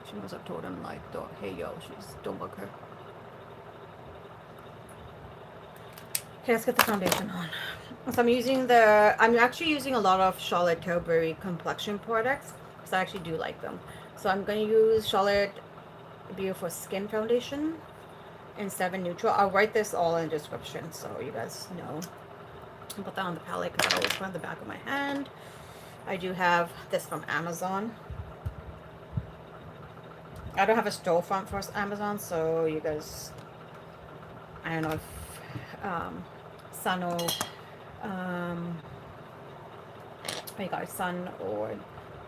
She must have told him like, don't, hey yo, don't book her. Okay, let's get the foundation on. So I'm actually using a lot of Charlotte Tilbury complexion products because I actually do like them. So I'm going to use Charlotte Beautiful Skin Foundation in 7 Neutral. I'll write this all in the description so you guys know. I'll put that on the palette because I always put it on the back of my hand. I do have this from Amazon. I don't have a storefront for Amazon, so you guys, I don't know if Sun or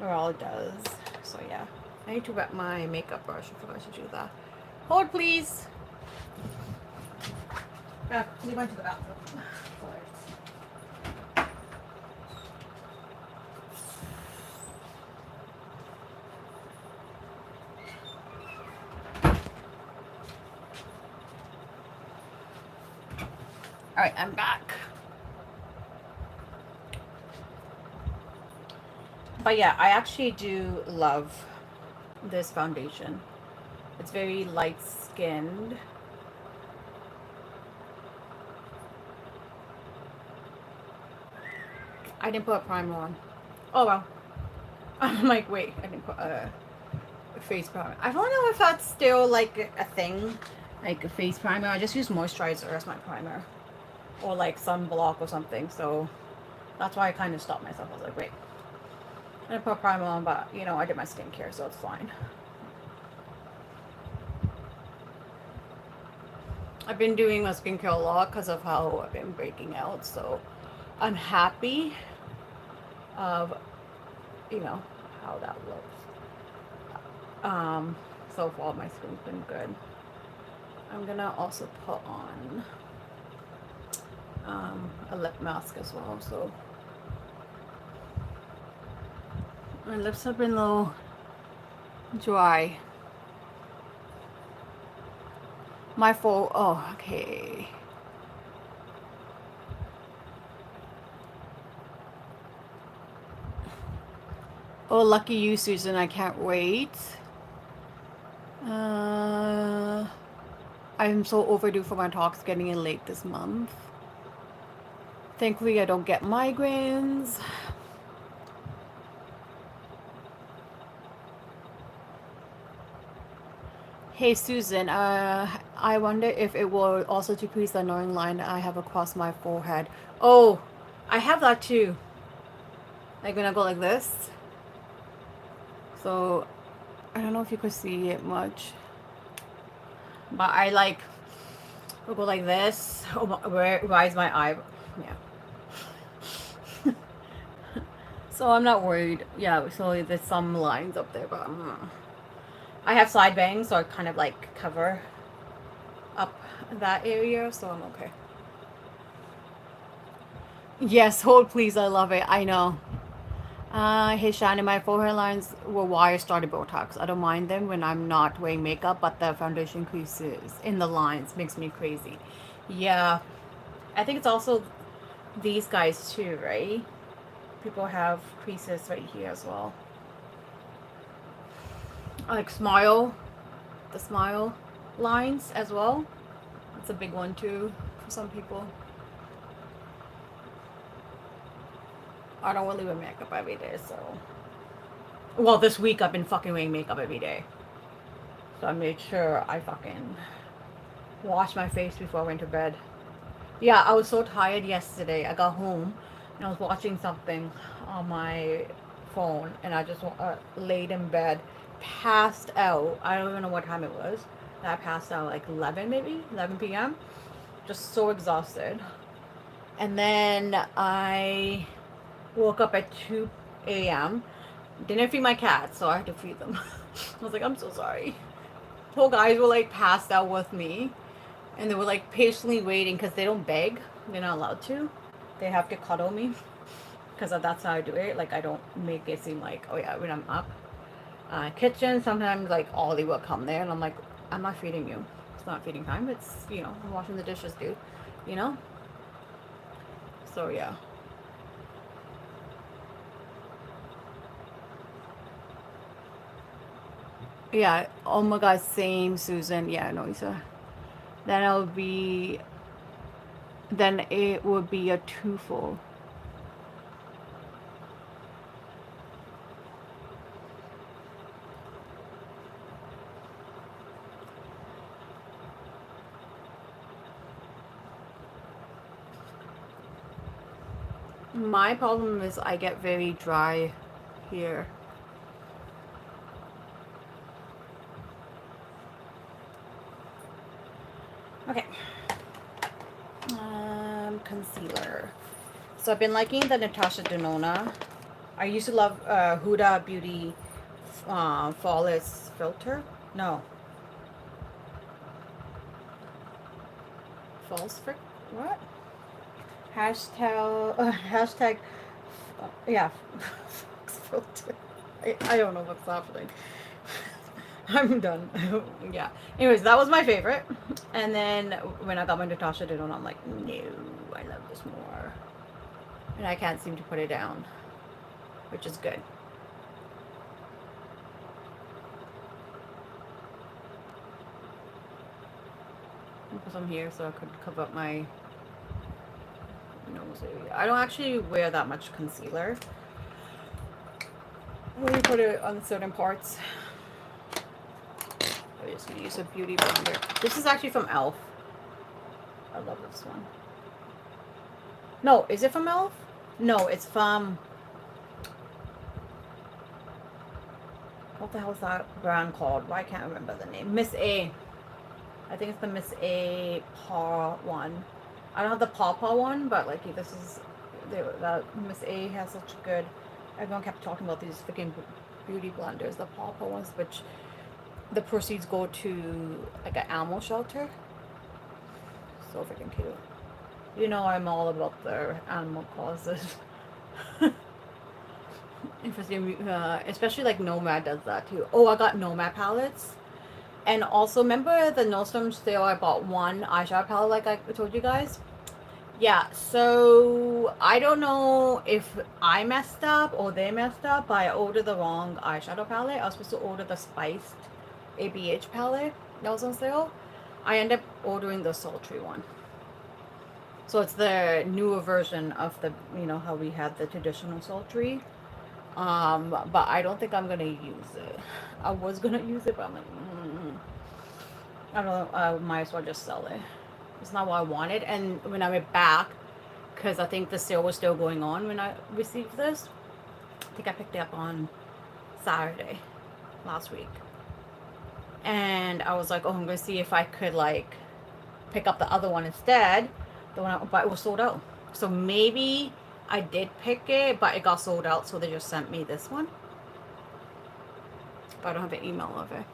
L'Oreal does. So yeah, I need to wet my makeup brush. I forgot to do that. Hold please. We went to the bathroom. All right, I'm back. But yeah, I actually do love this foundation. It's very light skinned. I didn't put a primer on. Oh well. I'm like, wait, I didn't put a face primer. I don't know if that's still like a thing, like a face primer. I just use moisturizer as my primer, or like sunblock or something. So that's why I kind of stopped myself. I was like, wait, I didn't put a primer on, but you know, I did my skincare, so it's fine. I've been doing my skincare a lot because of how I've been breaking out. So I'm happy of, you know, how that looks. So far my skin's been good. I'm gonna also put on a lip mask as well. So my lips have been a little dry. My full, oh, okay. Oh, lucky you, Susan. I can't wait. Uh, I'm so overdue for my talks getting in late this month. Thankfully, I don't get migraines. Hey, Susan. I wonder if it will also decrease the annoying line I have across my forehead. Oh, I have that too. Like when I go like this. So, I don't know if you could see it much. But I like will go like this. Oh, where is my eye? Yeah. So I'm not worried. Yeah, so there's some lines up there, but I have side bangs, so I kind of like cover up that area, so I'm okay. Yes, hold please. I love it. I know. Hey Shannon, my forehead lines were wire started Botox. I don't mind them when I'm not wearing makeup, but the foundation creases in the lines makes me crazy. Yeah, I think it's also these guys too, right? People have creases right here as well. Like smile, the smile lines as well. That's a big one too for some people. I don't really wear makeup every day, so. Well, this week I've been fucking wearing makeup every day. So I made sure I fucking washed my face before I went to bed. Yeah, I was so tired yesterday. I got home and I was watching something on my phone and I just laid in bed, passed out. I don't even know what time it was. I passed out like 11 maybe, 11 p.m. Just so exhausted. And then I woke up at 2 a.m. Didn't feed my cats, so I had to feed them. I was like, I'm so sorry. Poor guys were like passed out with me. And they were like patiently waiting because they don't beg. They're not allowed to. They have to cuddle me because that's how I do it. Like I don't make it seem like, oh yeah, when I'm up. Kitchen, sometimes like Ollie will come there and I'm like, I'm not feeding you. It's not feeding time. It's, you know, I'm washing the dishes, dude. You know? So yeah. Yeah, oh my god, same Susan. Yeah, no, then it'll be, then it would be a twofold. My problem is I get very dry here. Okay. Concealer. So I've been liking the Natasha Denona. I used to love Huda Beauty Flawless Filter. No. False frick? What? Hashtag, hashtag, yeah, filter. I don't know what's happening. I'm done. Yeah. Anyways, that was my favorite. And then when I got my Natasha Denona, I'm like, no, I love this more. And I can't seem to put it down, which is good. I'll put some here so I could cover up my nose area. I don't actually wear that much concealer. I only put it on certain parts. I'm just gonna use a beauty blender. This is actually from Elf. I love this one. No, is it from Elf? No, it's from... What the hell is that brand called? Why can't I remember the name? Miss A. I think it's the Miss A Paw one. I don't have the Paw Paw one, but like this is... that Miss A has such good... Everyone kept talking about these freaking beauty blenders, the Paw Paw ones, which the proceeds go to like an animal shelter. So freaking cute. You know I'm all about the animal causes. Interesting, especially like Nomad does that too. Oh, I got Nomad palettes. And also, remember the No Storm sale? I bought one eyeshadow palette like I told you guys. Yeah, so I don't know if I messed up or they messed up, but I ordered the wrong eyeshadow palette. I was supposed to order the spiced ABH palette that was on sale. I ended up ordering the sultry one. So it's the newer version of the, you know, how we had the traditional sultry. But I don't think I'm gonna use it. I was gonna use it, but I'm like, I don't know. I might as well just sell it. It's not what I wanted. And when I went back, because I think the sale was still going on when I received this, I think I picked it up on Saturday last week. And I was like, oh, I'm gonna see if I could like pick up the other one instead. The one, but it was sold out. So maybe I did pick it, but it got sold out, so they just sent me this one. But I don't have an email of it.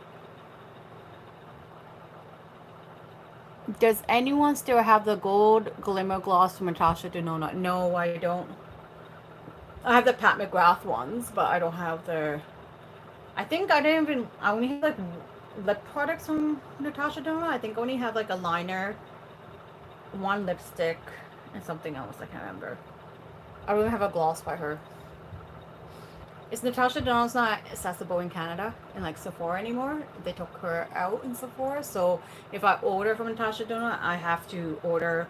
Does anyone still have the gold glimmer gloss from Natasha Denona? No, I don't. I have the Pat McGrath ones, but I don't have the... I think I didn't even... I only have like lip products from Natasha Denona. I think I only have like a liner, one lipstick, and something else. I can't remember. I don't have a gloss by her. Is Natasha Denona's not accessible in Canada in like Sephora anymore? They took her out in Sephora. So if I order from Natasha Denona, I have to order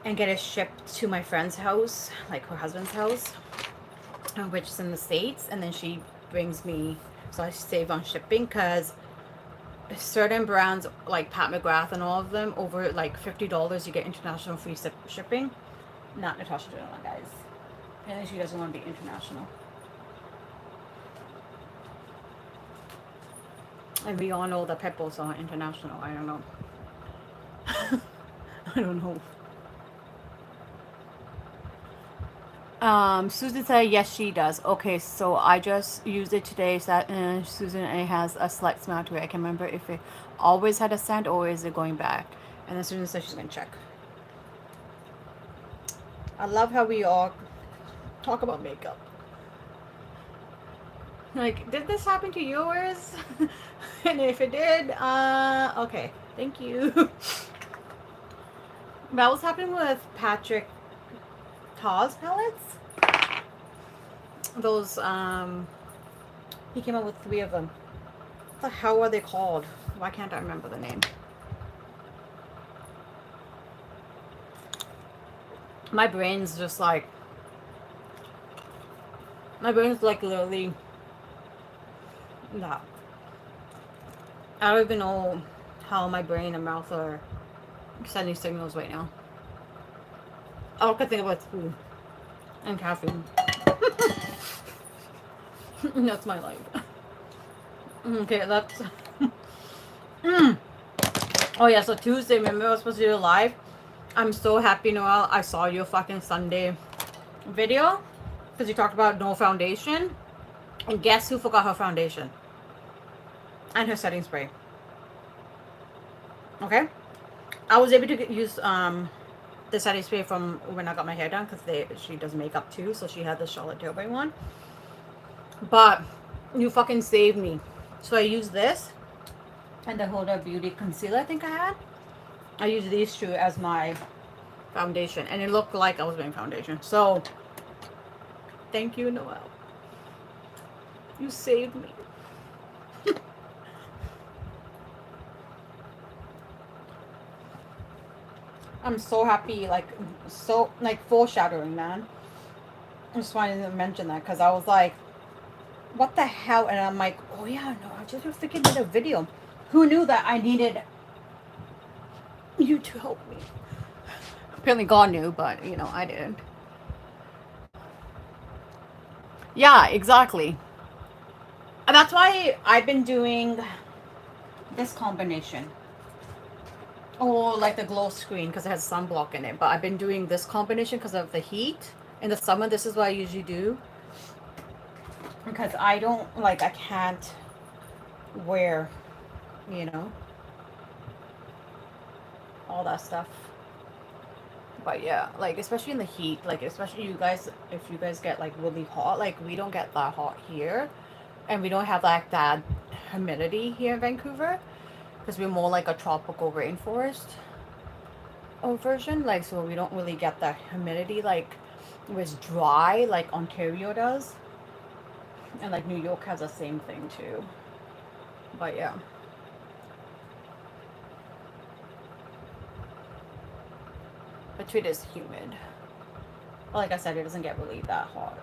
and get it shipped to my friend's house, like her husband's house, which is in the States. And then she brings me, so I save on shipping, because certain brands like Pat McGrath and all of them, over like $50 you get international free shipping. Not Natasha Denona, guys. And she doesn't want to be international. And we all know the Pepples are international. I don't know. I don't know. Susan said yes, she does. Okay, so I just used it today. Susan, it has a slight smell to it. I can remember if it always had a scent or is it going back. And then Susan said she's gonna check. I love how we all talk about makeup. Like, did this happen to yours? And if it did, okay, thank you. That was happening with Patrick Taw's palettes. Those, he came out with 3 of them. What the hell are they called? Why can't I remember the name? My brain's just like, my brain's like literally, no. I don't even know how my brain and mouth are sending signals right now. All I can think about is food and caffeine. That's my life. Okay, let's... Oh yeah, so Tuesday, remember I was supposed to do a live? I'm so happy, Noelle. I saw your fucking Sunday video because you talked about no foundation. And guess who forgot her foundation? And her setting spray. Okay? I was able to use the setting spray from when I got my hair done, because she does makeup too, so she had the Charlotte Tilbury one. But you fucking saved me. So I used this and the Huda Beauty Concealer I think I had. I used these two as my foundation, and it looked like I was wearing foundation. So thank you, Noelle. You saved me. I'm so happy, like, so, like, foreshadowing, man. I just wanted to mention that, because I was like, what the hell? And I'm like, oh yeah, no, I just freaking did a video. Who knew that I needed you to help me? Apparently God knew, but, you know, I didn't. Yeah, exactly. And that's why I've been doing this combination. Oh, like the glow screen, because it has sunblock in it. But I've been doing this combination because of the heat. In the summer, this is what I usually do. Because I don't, like, I can't wear, you know, all that stuff. But yeah, like, especially in the heat, like, especially you guys, if you guys get, like, really hot, like, we don't get that hot here. And we don't have, like, that humidity here in Vancouver, because we're more like a tropical rainforest version, like, so we don't really get that humidity like it was dry like Ontario does, and like New York has the same thing too. But yeah, but it is humid. But like I said, it doesn't get really that hot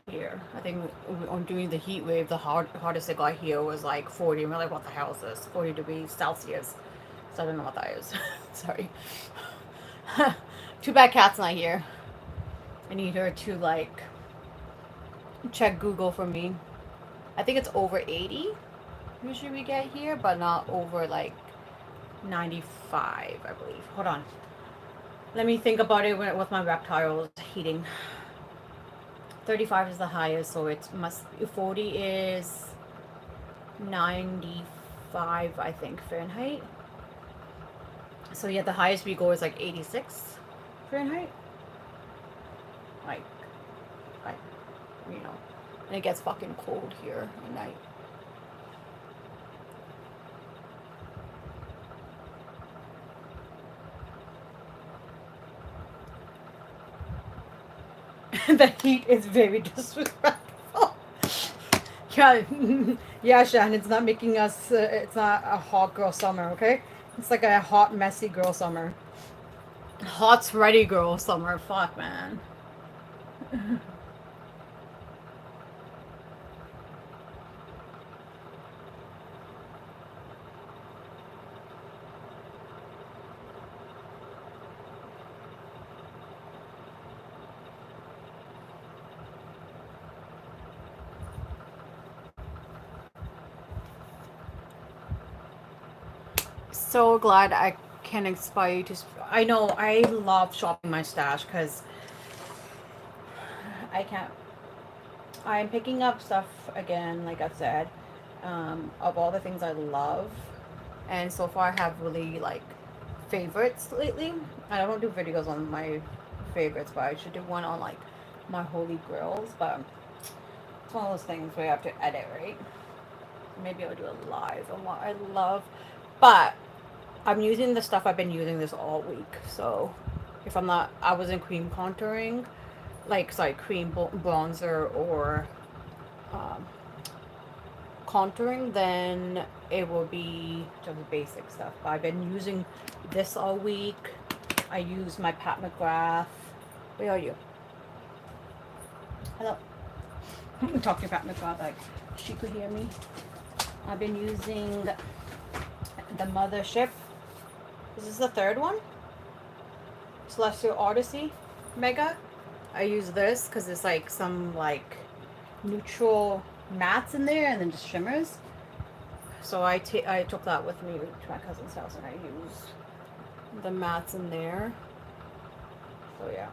here. I think on doing the heat wave, the hottest it got here was like 40, and we're like, what the hell is this? 40 degrees Celsius. So I don't know what that is. Sorry. Too bad Kat's not here. I need her to like check Google for me. I think it's over 80 usually we get here, but not over like 95, I believe. Hold on. Let me think about it with my reptiles heating. 35 is the highest, so it must 40 is 95, I think, Fahrenheit. So yeah, the highest we go is like 86 Fahrenheit. Like, you know, and it gets fucking cold here at night. The heat is very disrespectful. Yeah, yeah, Shan, it's not making us, it's not a hot girl summer, okay? It's like a hot, messy girl summer. Hot, sweaty girl summer. Fuck, man. So glad I can inspire you to. I know I love shopping my stash because I can't. I'm picking up stuff again, like I said, of all the things I love, and so far I have really like favorites lately. I don't do videos on my favorites, but I should do one on like my holy grails. But it's one of those things where you have to edit, right? Maybe I'll do a live on what I love, but I'm using the stuff I've been using this all week. So if I'm not, I wasn't cream contouring, like sorry, cream bronzer or contouring, then it will be just basic stuff. But I've been using this all week. I use my Pat McGrath. Where are you? Hello. I'm talking to Pat McGrath like she could hear me. I've been using the Mothership. Is this the third one? Celestial Odyssey Mega. I use this because it's like some like neutral mattes in there and then just shimmers. So I took that with me to my cousin's house and I used the mattes in there. So yeah.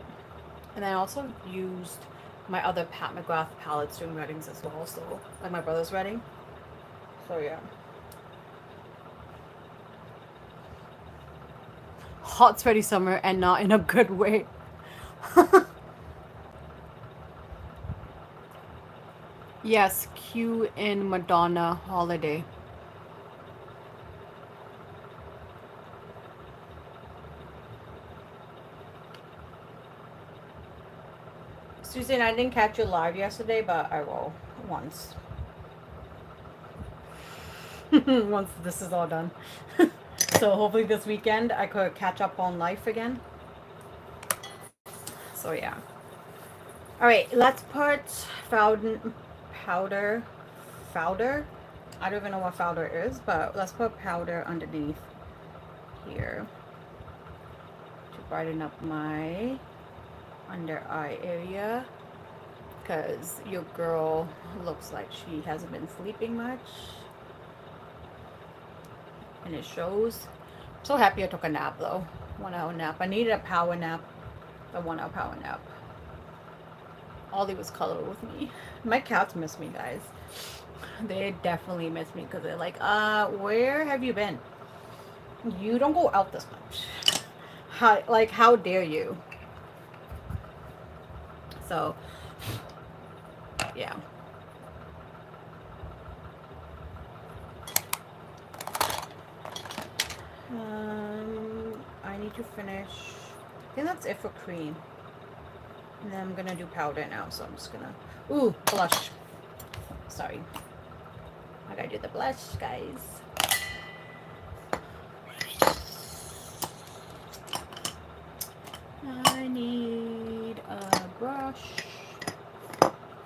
And I also used my other Pat McGrath palettes doing weddings as well. So like my brother's wedding. So yeah. Hot, sweaty summer and not in a good way. Yes, Q in Madonna holiday. Susan, I didn't catch you live yesterday, but I will once. Once this is all done. So hopefully this weekend I could catch up on life again. So yeah. Alright, let's put powder. I don't even know what powder is, but let's put powder underneath here to brighten up my under eye area, because your girl looks like she hasn't been sleeping much and it shows. I'm so happy I took a nap though. 1 hour nap. I needed a power nap. A 1 hour power nap. Ollie was cuddling with me. My cats miss me, guys. They definitely miss me because they're like, where have you been? You don't go out this much. How dare you? So, yeah. I need to finish. I think that's it for cream. And then I'm gonna do powder now, so I'm just gonna. Ooh, blush. Sorry. I gotta do the blush, guys. I need a brush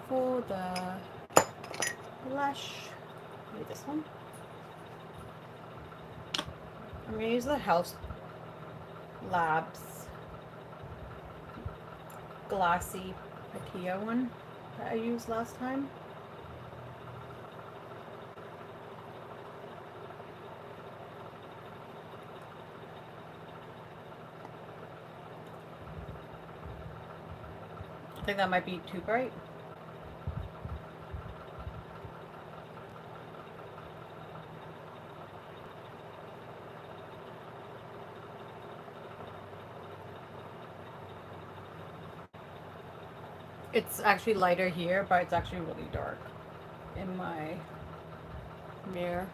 for the blush. Maybe this one. I'm gonna use the Health Labs Glassy Patia one that I used last time. I think that might be too bright. It's actually lighter here, but it's actually really dark in my mirror.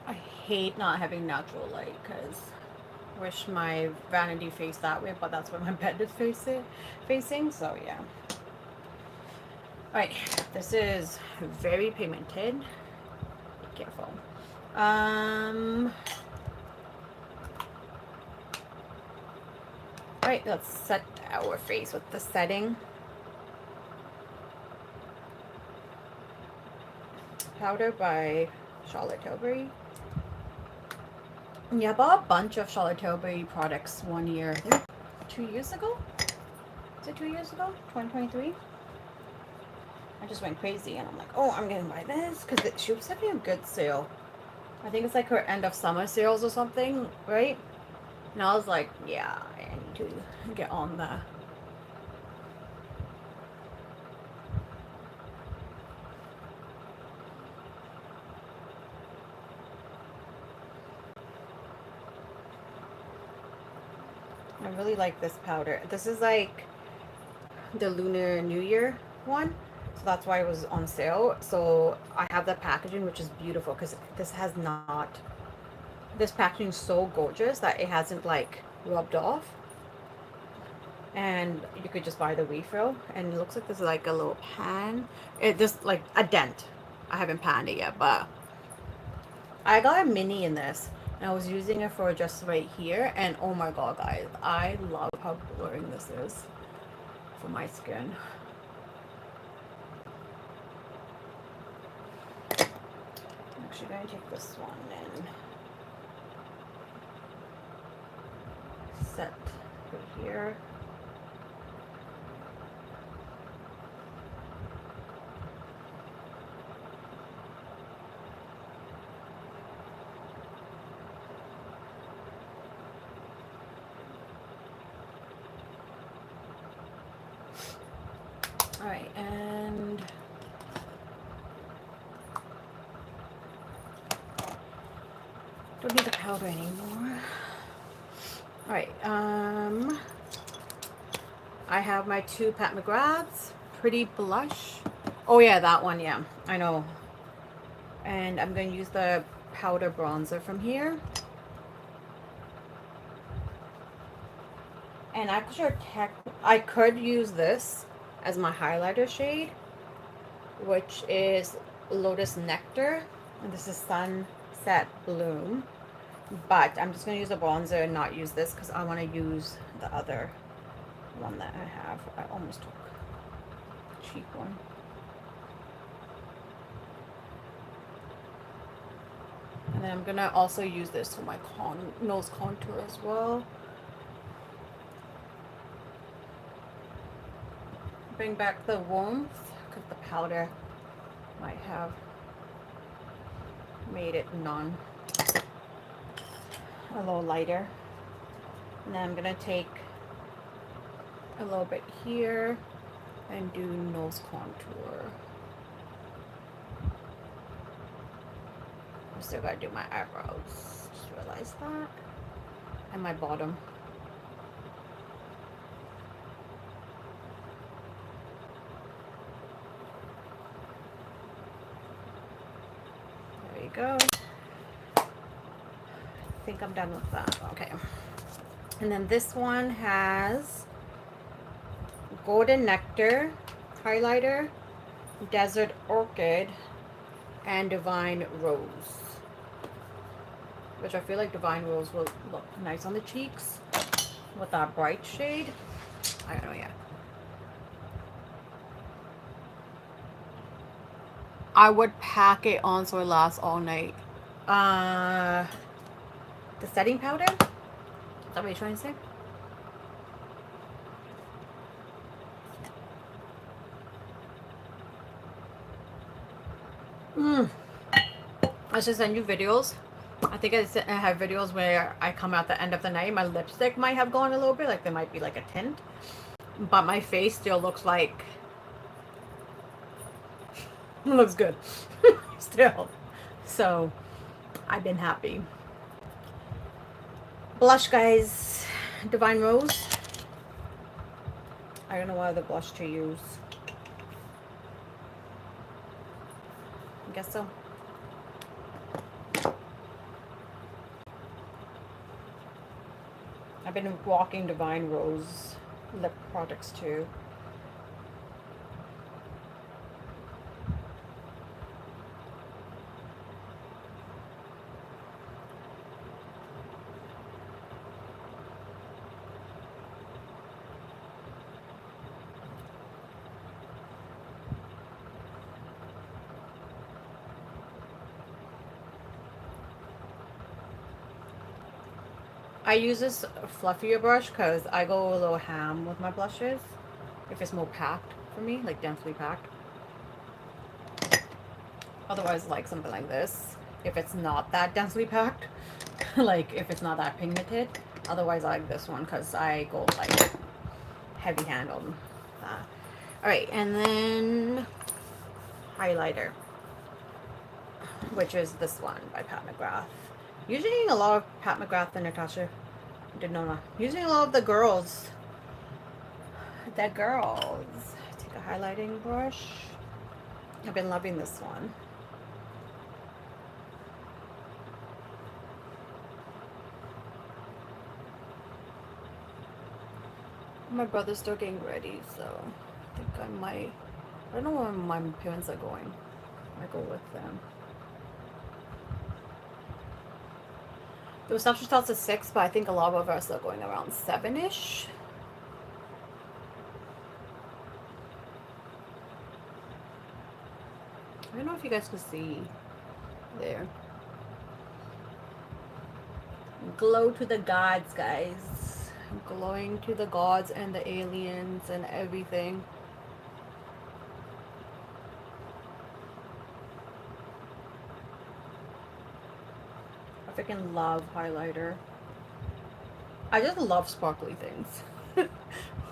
I hate not having natural light because I wish my vanity faced that way, but that's where my bed is facing, so yeah. Alright, this is very pigmented. Be careful. Alright, let's set our face with the setting powder by Charlotte Tilbury. Yeah, I bought a bunch of Charlotte Tilbury products one year. I think 2 years ago? Is it 2 years ago? 2023? I just went crazy and I'm like, oh, I'm gonna buy this because she was having a good sale. I think it's like her end of summer sales or something, right? And I was like, yeah, I need to get on that. I really like this powder. This is like the Lunar New Year one. So that's why it was on sale. So I have the packaging, which is beautiful because this has not... This packaging is so gorgeous that it hasn't like rubbed off. And you could just buy the refill. And it looks like there's like a little pan. It just like a dent. I haven't panned it yet, but I got a mini in this. And I was using it for just right here. And oh my god, guys. I love how blurring this is for my skin. I'm actually going to take this one and set right here. Alright, and don't need the powder anymore. Alright, I have my two Pat McGraths, Pretty Blush. Oh yeah, that one, yeah, I know. And I'm going to use the powder bronzer from here. And actually, I could use this as my highlighter shade, which is Lotus Nectar. And this is Sunset Bloom. But I'm just going to use a bronzer and not use this because I want to use the other one that I have. I almost took the cheap one. And then I'm going to also use this for my nose contour as well. Bring back the warmth because the powder might have made it a little lighter. And then I'm going to take a little bit here and do nose contour. I still got to do my eyebrows. Just realized that. And my bottom. go. I think I'm done with that. Okay. And then this one has Golden Nectar highlighter, Desert Orchid, and Divine Rose. Which I feel like Divine Rose will look nice on the cheeks with that bright shade. I don't know yet. I would pack it on so it lasts all night. The setting powder? Is that what you're trying to say? I should send you videos. I think I have videos where I come at the end of the night. My lipstick might have gone a little bit. Like there might be like a tint. But my face still looks like... it looks good. Still. So, I've been happy. Blush, guys. Divine Rose. I don't know what other blush to use. I guess so. I've been walking Divine Rose lip products too. I use this fluffier brush because I go a little ham with my blushes. If it's more packed for me, like densely packed. Otherwise, like something like this. If it's not that densely packed, like if it's not that pigmented. Otherwise, I like this one because I go like heavy hand on that. Alright, and then highlighter, which is this one by Pat McGrath. Using a lot of Pat McGrath and Natasha Denona. Using a lot of the girls. The girls. Take a highlighting brush. I've been loving this one. My brother's still getting ready, so I think I might... I don't know where my parents are going. I go with them. The reception starts at 6, but I think a lot of us are going around 7-ish. I don't know if you guys can see there. Glow to the gods, guys. Glowing to the gods and the aliens and everything. I freaking love highlighter. I just love sparkly things.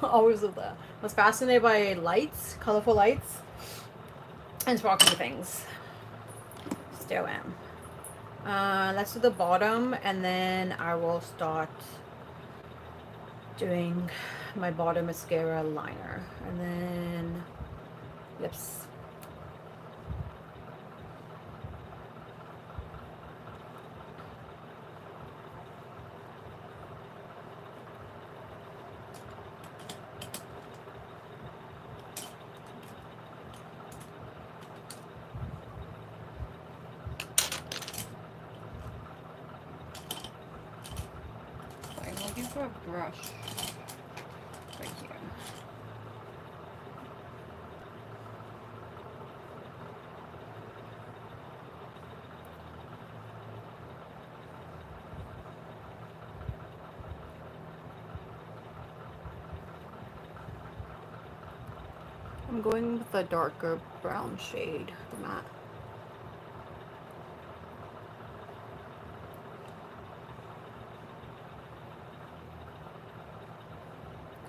Always love that. I was fascinated by lights, colorful lights, and sparkly things. Still am. Let's do the bottom, and then I will start doing my bottom mascara liner, and then lips. For a brush right here. I'm going with a darker brown shade, the matte.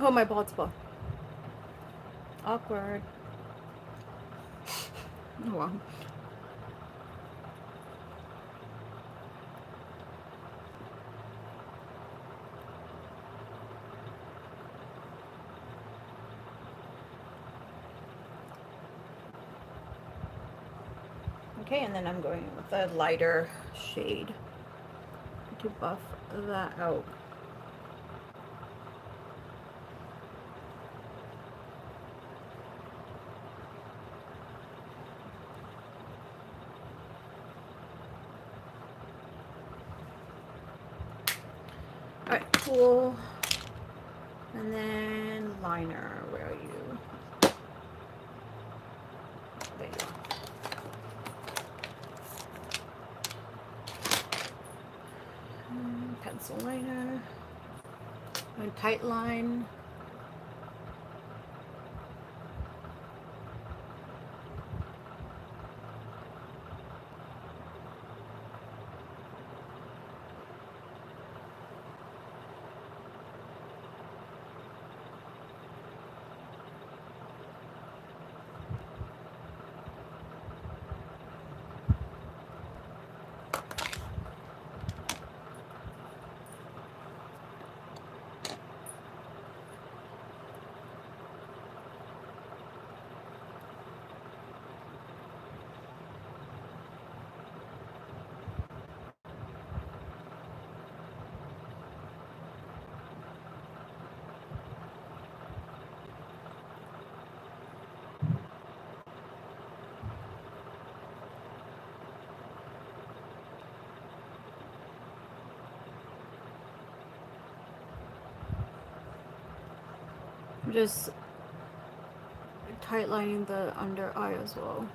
Oh, my bald spot. Awkward. Oh, wow. Okay, and then I'm going with a lighter shade to buff that out. Alright, cool. And then liner, where are you? There you are. Pencil liner. And tight line. Just tight lining the under eye as well.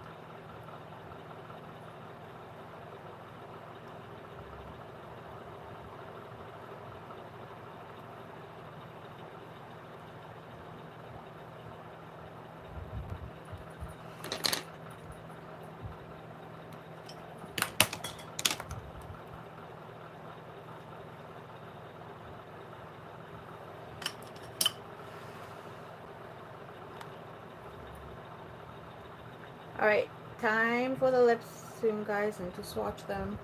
Alright, time for the lips soon, guys, and to swatch them.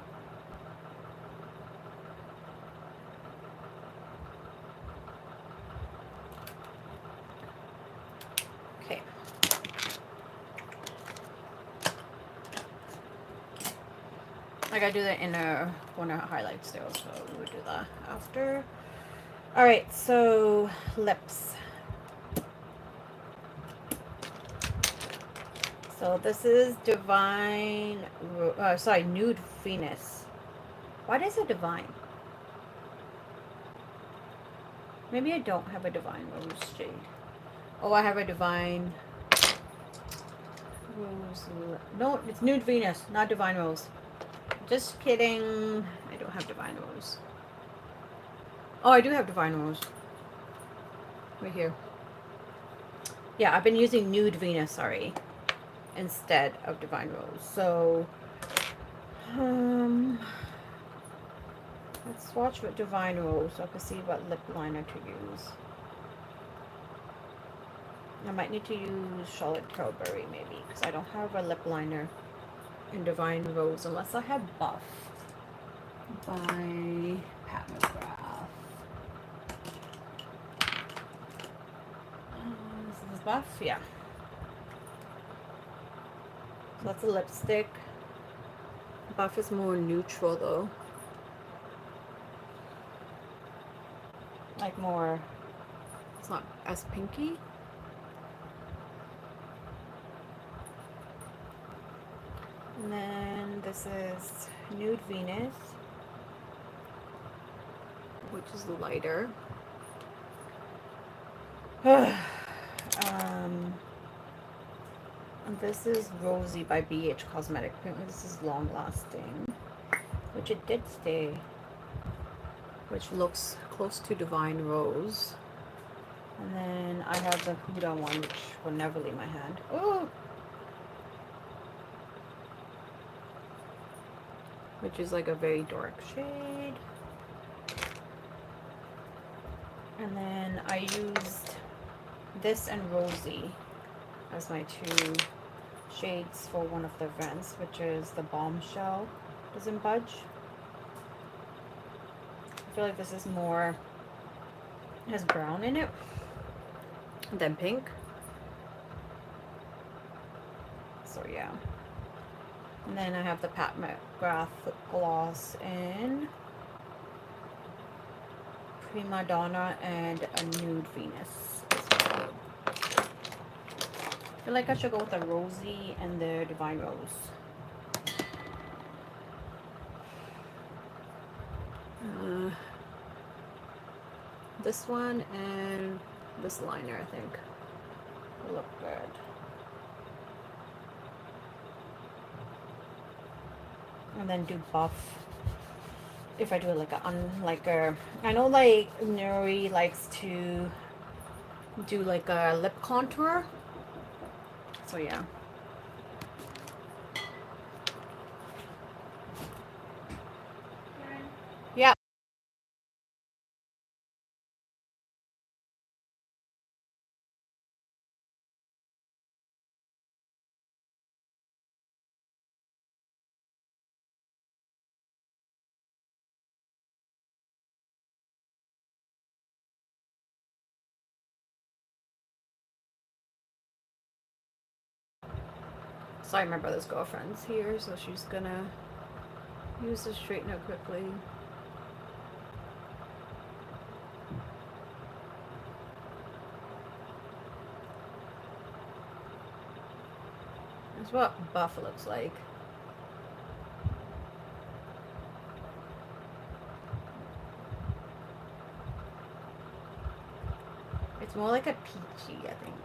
Okay. I gotta do the inner corner highlight still, so we'll do that after. Alright, so lips. So this is Divine, sorry, Nude Venus. Why does it Divine? Maybe I don't have a Divine Rose shade. Oh, I have a Divine Rose. No, it's Nude Venus, not Divine Rose. Just kidding. I don't have Divine Rose. Oh, I do have Divine Rose. Right here. Yeah, I've been using Nude Venus, sorry, instead of Divine Rose. So, let's swatch with Divine Rose so I can see what lip liner to use. I might need to use Charlotte Tilbury maybe, because I don't have a lip liner in Divine Rose unless I have Buff by Pat McGrath. This is Buff, yeah. So that's a lipstick. Buff is more neutral though. Like more, it's not as pinky. And then this is Nude Venus, which is lighter. And this is Rosy by Beige Cosmetic. Apparently this is long lasting, which it did stay, which looks close to Divine Rose. And then I have the Huda one, which will never leave my hand. Oh! Which is like a very dark shade. And then I used this and Rosy as my two shades for one of the events, which is the Bombshell Doesn't Budge. I feel like this is more, it has brown in it than pink. So yeah. And then I have the Pat McGrath lip gloss in Prima Donna and a Nude Venus. I feel like I should go with the Rosy and the Divine Rose. This one and this liner, I think, will look good. And then do buff. If I do like I know like Nuri likes to do like a lip contour. So yeah. Yeah. Sorry, my brother's girlfriend's here, so she's gonna use the straightener quickly. That's what buff looks like. It's more like a peachy, I think.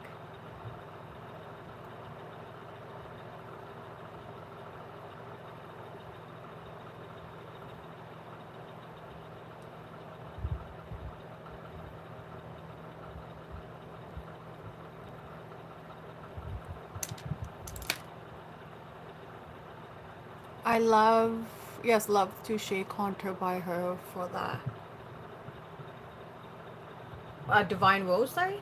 I love, yes, love to shade contour by her for that. Divine Rose, sorry?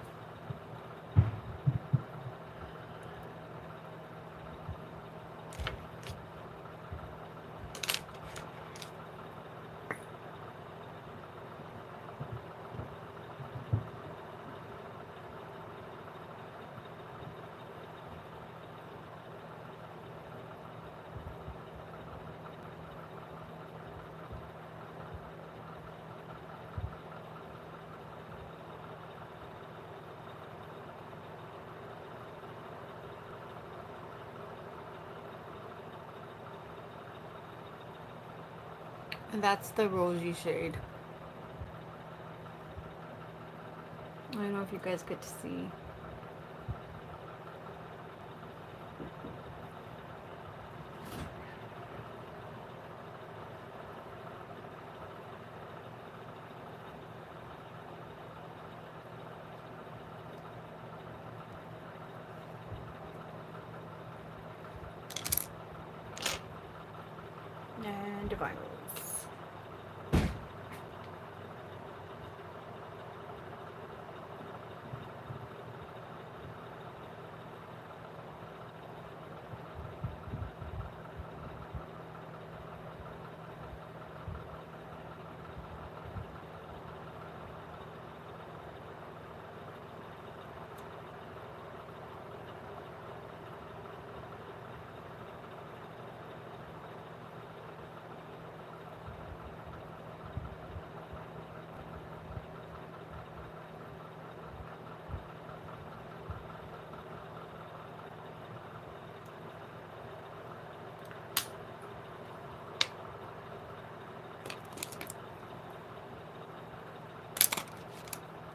And that's the rosy shade. I don't know if you guys get to see. And Divine Rose.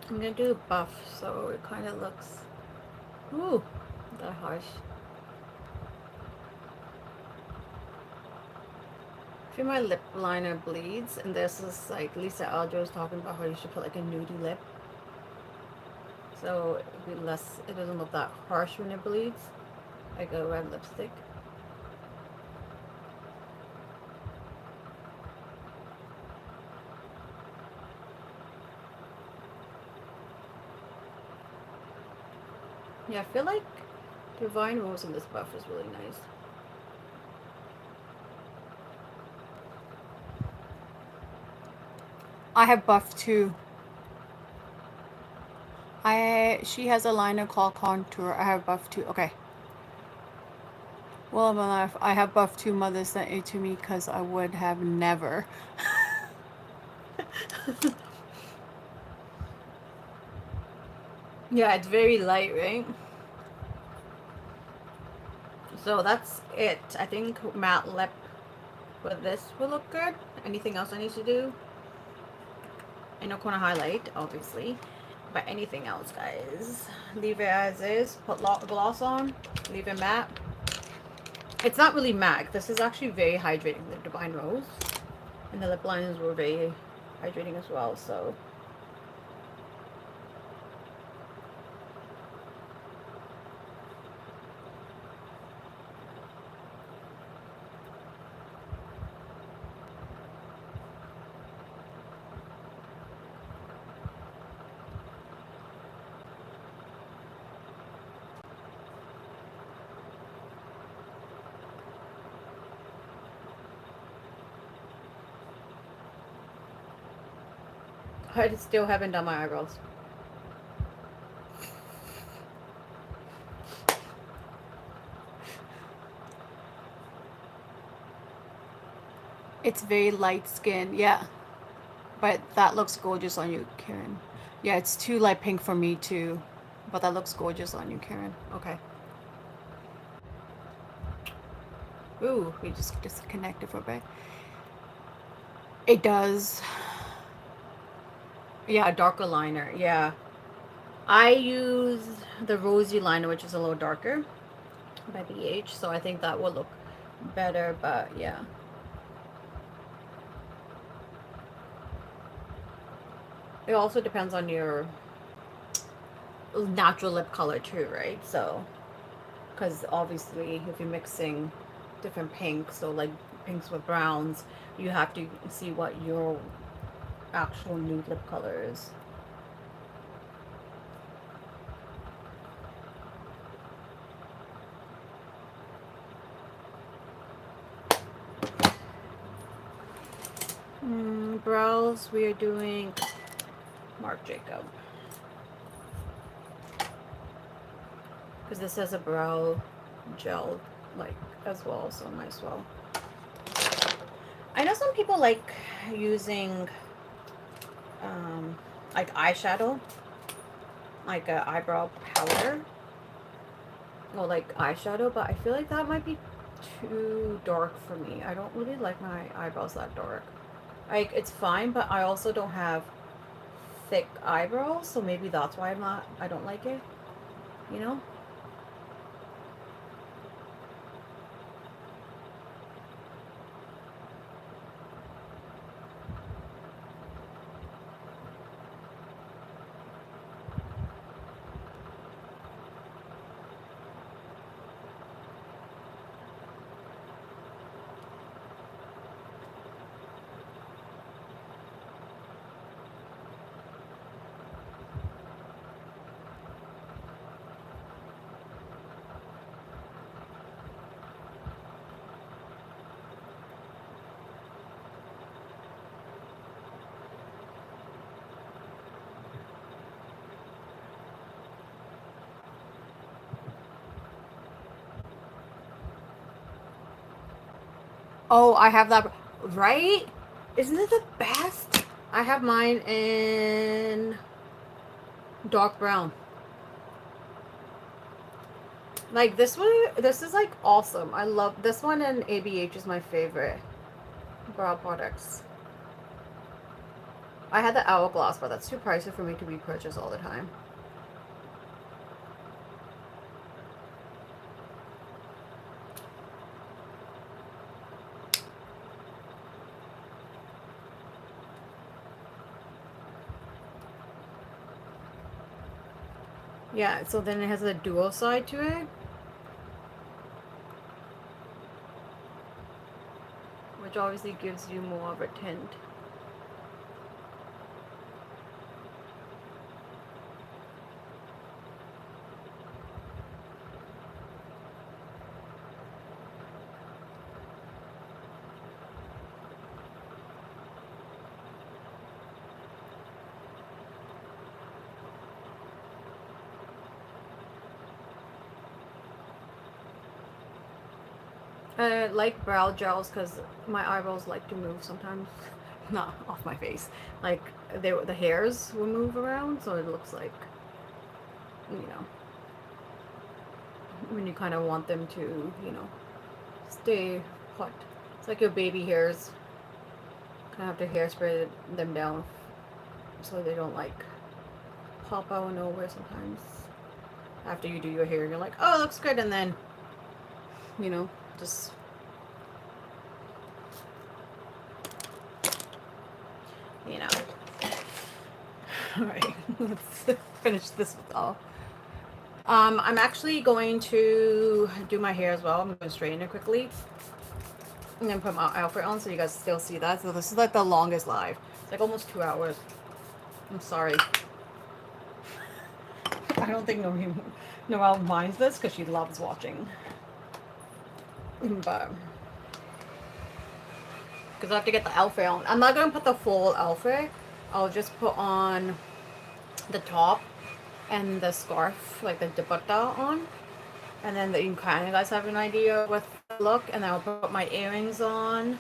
I'm gonna do buff so it kind of looks, ooh, that harsh. I feel my lip liner bleeds, and this is like Lisa Eldridge was talking about how you should put like a nudie lip, so it'll be less. It doesn't look that harsh when it bleeds, like a red lipstick. Yeah, I feel like Divine Rose in this buff is really nice. I have buff too. She has a liner called Contour. I have buff too. Okay.
Well, my life, I have buff two mothers sent it to me because I would have never.
Yeah, it's very light, right? So that's it. I think matte lip with this will look good. Anything else I need to do? I know corner highlight, obviously. But anything else, guys? Leave it as is. Put gloss on. Leave it matte. It's not really matte. This is actually very hydrating, the Divine Rose. And the lip liners were very hydrating as well, so. I still haven't done my eyebrows.
It's very light skin, yeah. But that looks gorgeous on you, Karen. Yeah, it's too light pink for me too. But that looks gorgeous on you, Karen.
Okay.
Ooh, we just disconnected for a bit. It does.
Yeah, a darker liner. Yeah. I use the rosy liner, which is a little darker by BH, so I think that will look better, but yeah. It also depends on your natural lip color too, right? So, because obviously, if you're mixing different pinks, so like pinks with browns, you have to see what your actual nude lip color is. Brows, we are doing Marc Jacob. Because this has a brow gel, like, as well, so might as well. I know some people like using, um, like eyeshadow, like a eyebrow powder, or like eyeshadow, but I feel like that might be too dark for me. I don't really like my eyebrows that dark. Like, it's fine, but I also don't have thick eyebrows, so maybe that's why I don't like it, you know? Oh, I have that, right? Isn't it the best? I have mine in dark brown. Like this one, this is like awesome. I love this one, and ABH is my favorite brow products. I had the Hourglass, but that's too pricey for me to repurchase all the time. Yeah, so then it has a dual side to it, which obviously gives you more of a tint.
I like brow gels because my eyebrows like to move sometimes. Not off my face. Like the hairs will move around, so it looks like, you know, when you kind of want them to, you know, stay put. It's like your baby hairs. Kind of have to hairspray them down so they don't like pop out of nowhere sometimes. After you do your hair, you're like, oh, it looks good, and then, you know, just you know. All right, let's finish this off. I'm actually going to do my hair as well. I'm going to straighten it quickly and then put my outfit on so you guys still see that. So this is like the longest live. It's like almost 2 hours. I'm sorry. I don't think Noelle minds this because she loves watching. But because I have to get the outfit on. I'm not going to put the full outfit. I'll just put on the top and the scarf, like the dupatta on. And then you kind of guys have an idea with the look. And then I'll put my earrings on.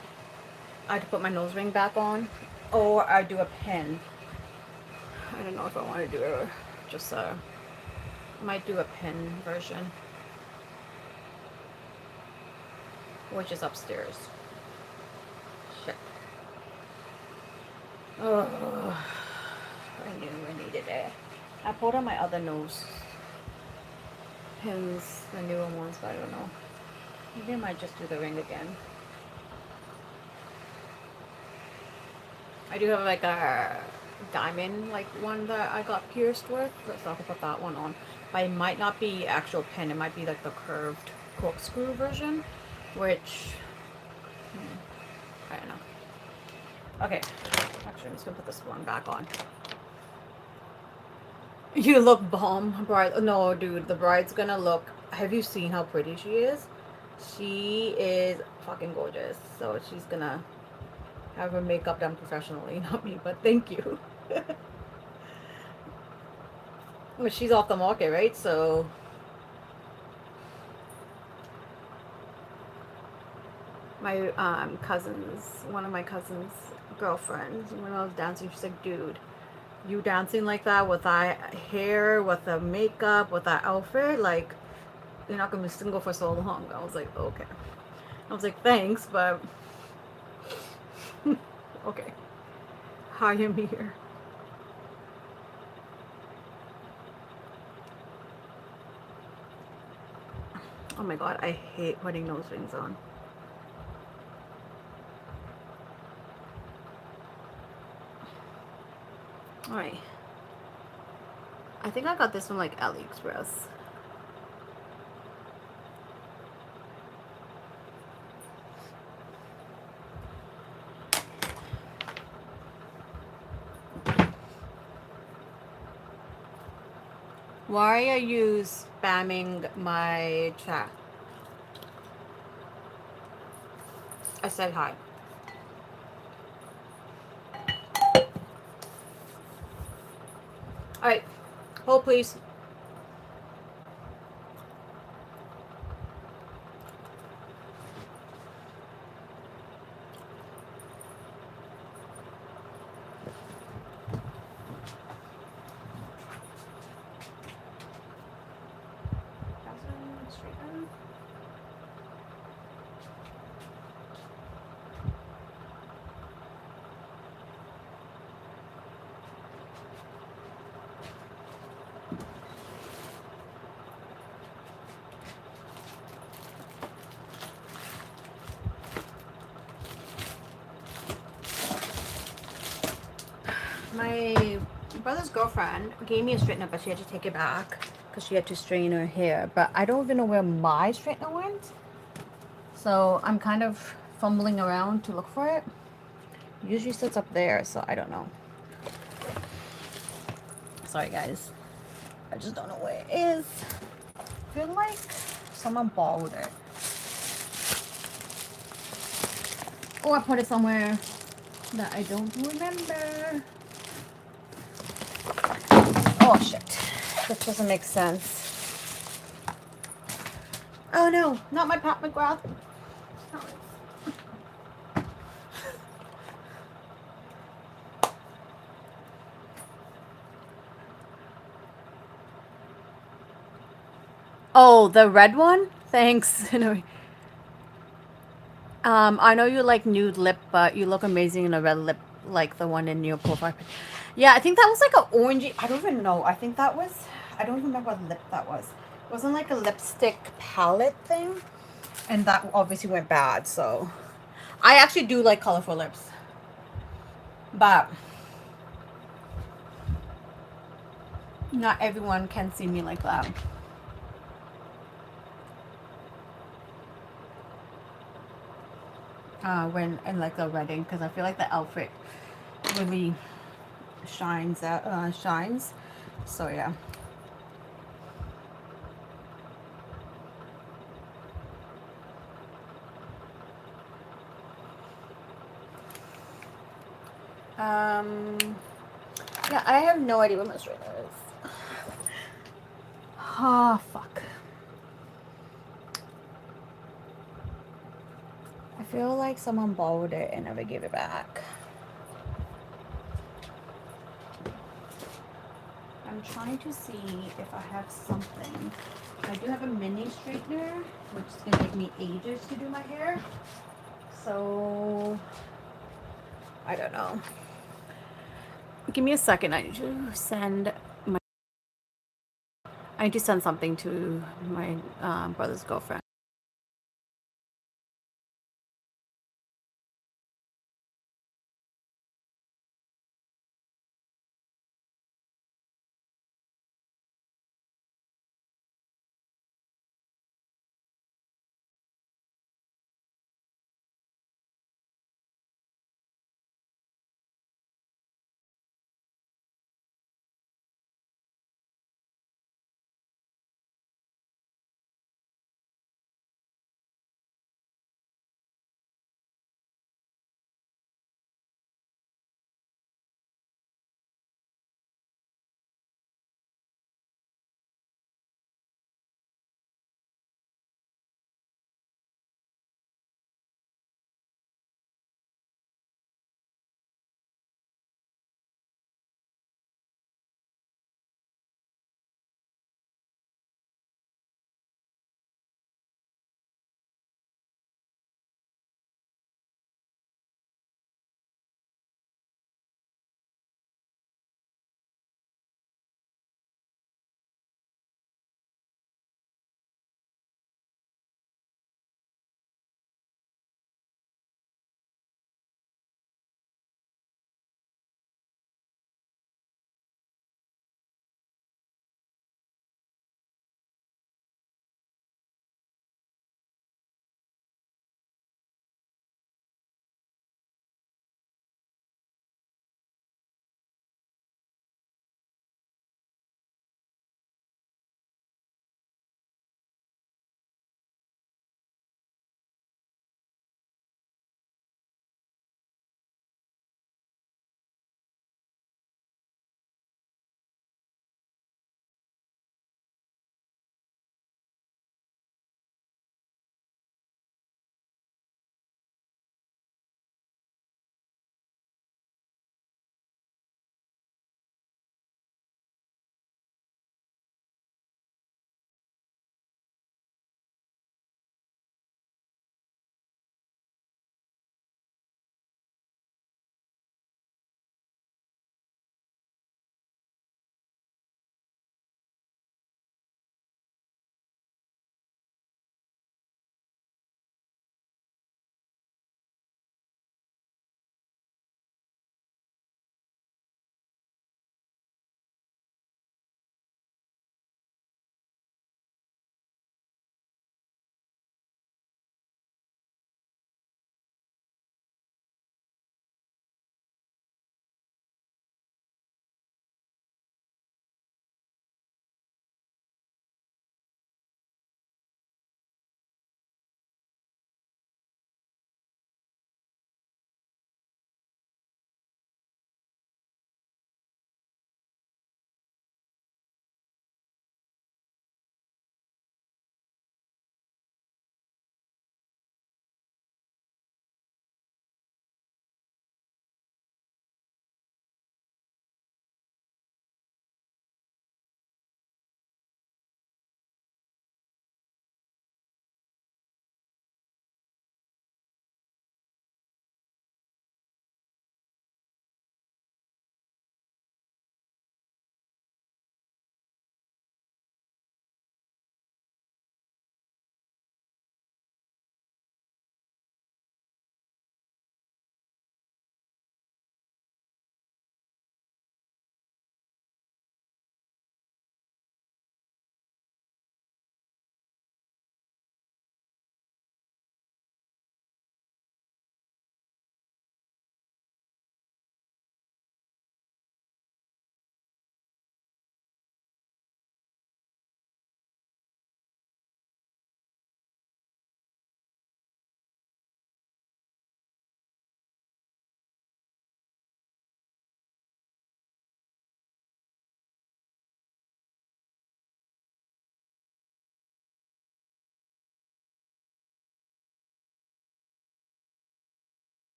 I have to put my nose ring back on. Or I do a pin. I don't know if I want to do it or just I might do a pin version. Which is upstairs. Shit. Oh, I knew I needed it. I pulled on my other nose pins, the newer ones, but I don't know. Maybe I might just do the ring again. I do have like a diamond like one that I got pierced with, so I can put that one on. But it might not be actual pin, it might be like the curved corkscrew version, which I don't know. Okay, actually I'm just gonna put this one back on. You look bomb, bride. No, dude, the bride's gonna look. Have you seen how pretty she is? She is fucking gorgeous. So she's gonna have her makeup done professionally, not me, but thank you. But she's off the market, right? So my cousins, one of my cousins' girlfriends, when I was dancing, she's like, dude, you dancing like that with that hair, with the makeup, with that outfit, like, you're not gonna be single for so long. I was like, okay. I was like, thanks, but okay. Hire me here. Oh my god, I hate putting nose rings on. Alright. I think I got this from like AliExpress. Why are you spamming my chat? I said hi. Alright. Hold please. My brother's girlfriend gave me a straightener, but she had to take it back because she had to straighten her hair. But I don't even know where my straightener went. So I'm kind of fumbling around to look for it. It usually sits up there, so I don't know. Sorry guys. I just don't know where it is. I feel like someone borrowed it. Or I put it somewhere that I don't remember. Oh shit. This doesn't make sense. Oh no, not my Pat McGrath. Oh, the red one? Thanks. I know you like nude lip, but you look amazing in a red lip, like the one in your profile pic. Yeah, I think that was like an orangey. I don't even know. I think that was. I don't remember what lip that was. It wasn't like a lipstick palette thing, and that obviously went bad. So, I actually do like colorful lips, but not everyone can see me like that. When in like a wedding, because I feel like the outfit really shines out. Shines. So yeah. Um, yeah, I have no idea what moisturizer is. Oh, fuck. I feel like someone borrowed it and never gave it back. I'm trying to see if I have something. I do have a mini straightener, which is going to take me ages to do my hair. So, I don't know. Give me a second. I need to send my... I need to send something to my brother's girlfriend.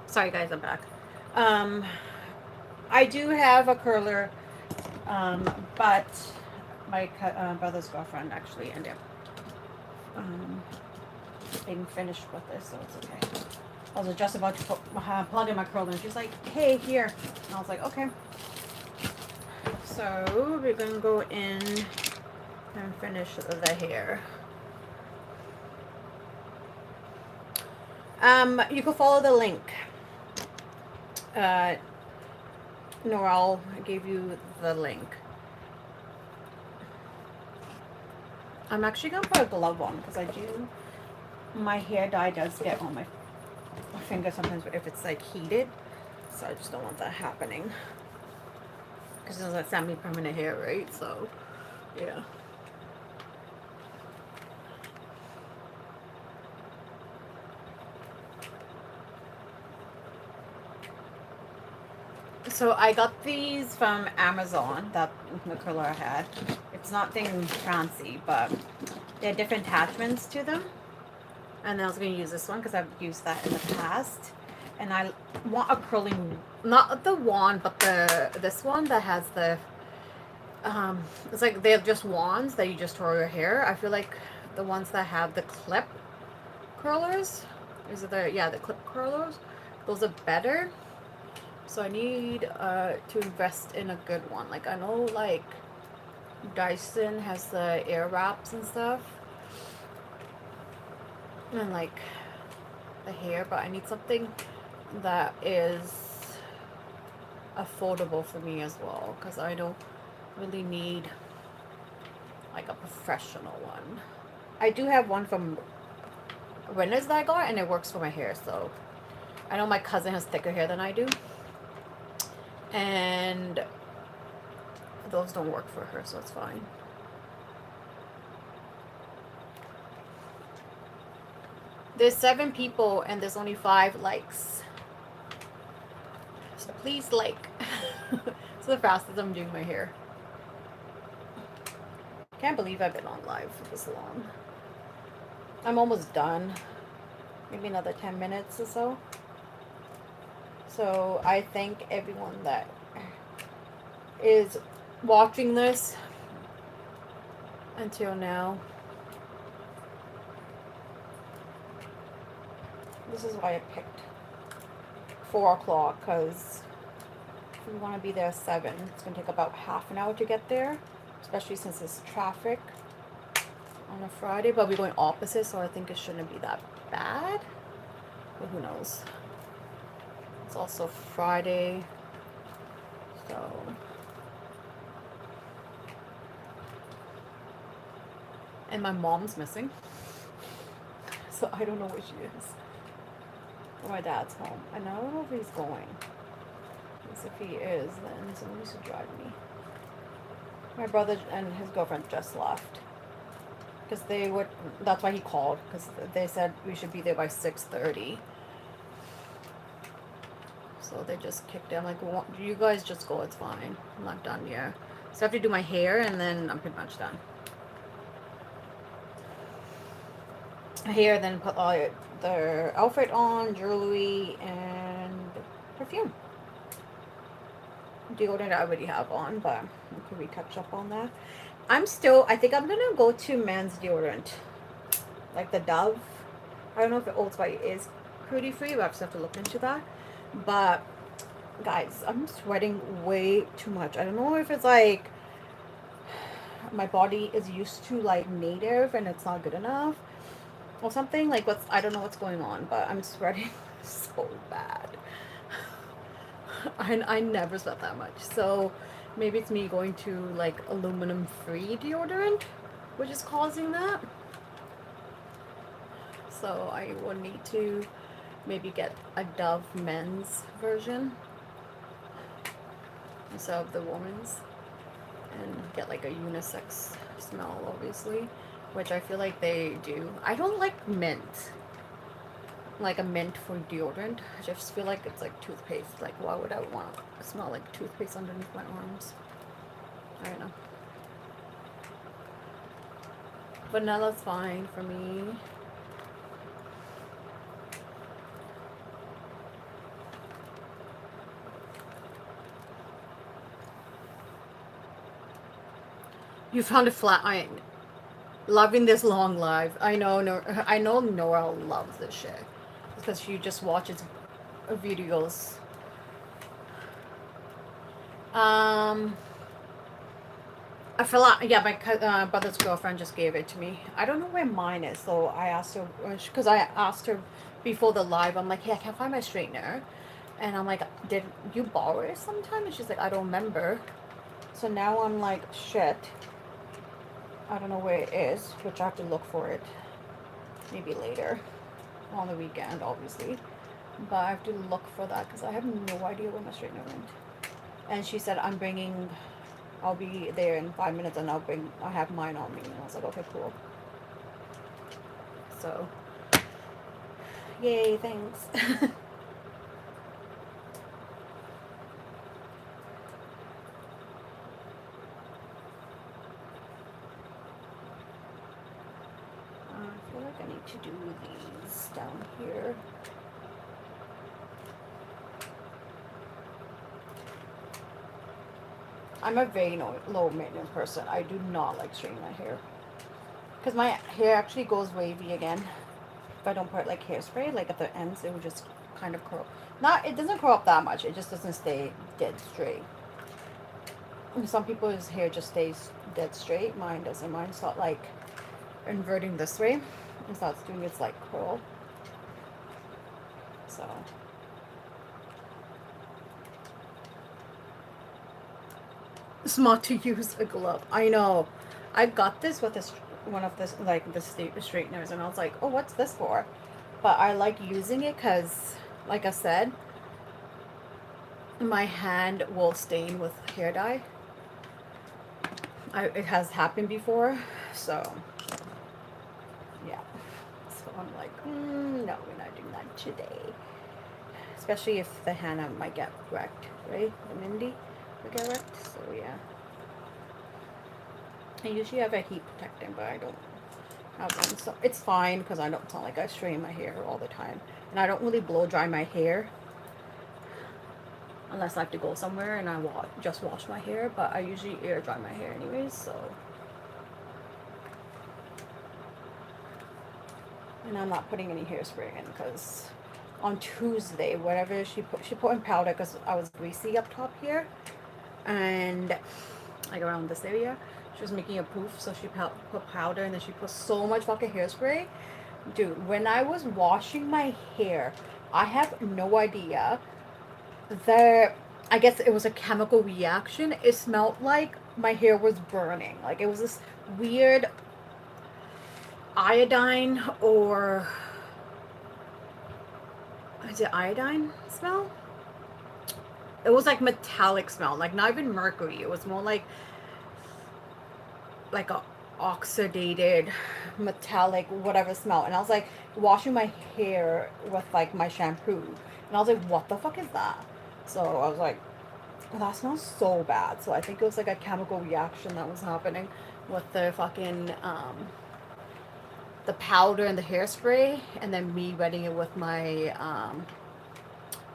Sorry guys, I'm back. I do have a curler, but my brother's girlfriend actually ended up being finished with this, so it's okay. I was just about to plug in my curler, and she's like, "Hey, here," and I was like, "Okay." So we're gonna go in and finish the hair. You can follow the link. Norel gave you the link. I'm actually gonna put a glove on because I do. My hair dye does get on my finger sometimes if it's like heated, so I just don't want that happening. Because it's like semi-permanent hair, right? So, yeah. So I got these from Amazon, that the curler I had. It's nothing fancy, but they have different attachments to them. And I was going to use this one because I've used that in the past. And I want a curling, not the wand, but this one that has the, it's like they're just wands that you just throw your hair. I feel like the ones that have the clip curlers, the clip curlers, those are better. So I need to invest in a good one. Like I know like Dyson has the air wraps and stuff. And like the hair, but I need something that is affordable for me as well, because I don't really need like a professional one. I do have one from Winners that I got, and it works for my hair. So I know my cousin has thicker hair than I do, and those don't work for her, so it's fine. There's 7 people and there's only 5 likes. So please like. It's the fastest I'm doing my hair. Can't believe I've been on live for this long. I'm almost done. Maybe another 10 minutes or so. So I thank everyone that is watching this until now. This is why I picked 4 o'clock, because if we want to be there at 7, it's going to take about half an hour to get there, especially since it's traffic on a Friday, but we're going opposite, so I think it shouldn't be that bad, but who knows. It's also Friday, so and my mom's missing, so I don't know where she is. My dad's home, and I don't know if he's going. Because if he is, then someone needs to drive me. My brother and his girlfriend just left. Because they would, that's why he called, because they said we should be there by 6:30. So they just kicked in. I'm like, well, you guys just go, it's fine. I'm not done yet. So I have to do my hair, and then I'm pretty much done. Hair, then put all their outfit on, jewelry, and perfume. Deodorant I already have on, but we can retouch up on that. I think I'm gonna go to men's deodorant, like the Dove. I don't know if the Old Spice is cruelty free, but I just have to look into that. But guys, I'm sweating way too much. I don't know if it's like my body is used to like native and it's not good enough or something. Like I don't know what's going on, but I'm sweating so bad. I never sweat that much, so maybe it's me going to like aluminum free deodorant which is causing that. So I will need to maybe get a Dove men's version instead of the woman's, and get like a unisex smell, obviously, which I feel like they do. I don't like mint, like a mint for deodorant. I just feel like it's like toothpaste. Like, why would I want to smell like toothpaste underneath my arms? I don't know. Vanilla's fine for me.
You found a flat iron. Loving this long live. I know Nora loves this shit because she just watches videos. I feel like, yeah, my brother's girlfriend just gave it to me. I don't know where mine is, so I asked her, because I asked her before the live, I'm like, hey, I can't find my straightener. And I'm like, did you borrow it sometime? And she's like, I don't remember. So now I'm like, shit. I don't know where it is, which I have to look for it. Maybe later. On the weekend, obviously. But I have to look for that because I have no idea where my straightener went. And she said, I'll be there in 5 minutes and I have mine on me. And I was like, okay, cool. So, yay, thanks. I feel like I need to do these down here. I'm a very low maintenance person. I do not like straightening my hair. Because my hair actually goes wavy again. If I don't put like hairspray, like at the ends, it will just kind of curl. It doesn't curl up that much. It just doesn't stay dead straight. Some people's hair just stays dead straight. Mine doesn't. Mine's not like inverting this way. It starts doing its like curl. So. Smart to use a glove. I know. I got this with one of this like the straighteners, and I was like, oh, what's this for? But I like using it because, like I said, my hand will stain with hair dye. It has happened before, so yeah. So I'm like, no, we're not doing that today. Especially if the Hannah might get wrecked, right? The Mindy will get wrecked, so yeah. I usually have a heat protectant, but I don't have one, so it's fine because I don't, it's not like I straighten my hair all the time. And I don't really blow dry my hair unless I have to go somewhere and I just wash my hair, but I usually air dry my hair anyways, so. And I'm not putting any hairspray in because on Tuesday, whatever she put in powder because I was greasy up top here and like around this area. She was making a poof, so she put powder and then she put so much fucking hairspray. Dude, when I was washing my hair, I have no idea. I guess it was a chemical reaction. It smelled like my hair was burning. Like it was this weird iodine or is it iodine smell? It was like metallic smell, like not even mercury. It was more like a oxidated metallic whatever smell. And I was like washing my hair with like my shampoo and I was like, what the fuck is that? So I was like, oh, that smells so bad. So I think it was like a chemical reaction that was happening with the fucking the powder and the hairspray and then me wetting it with my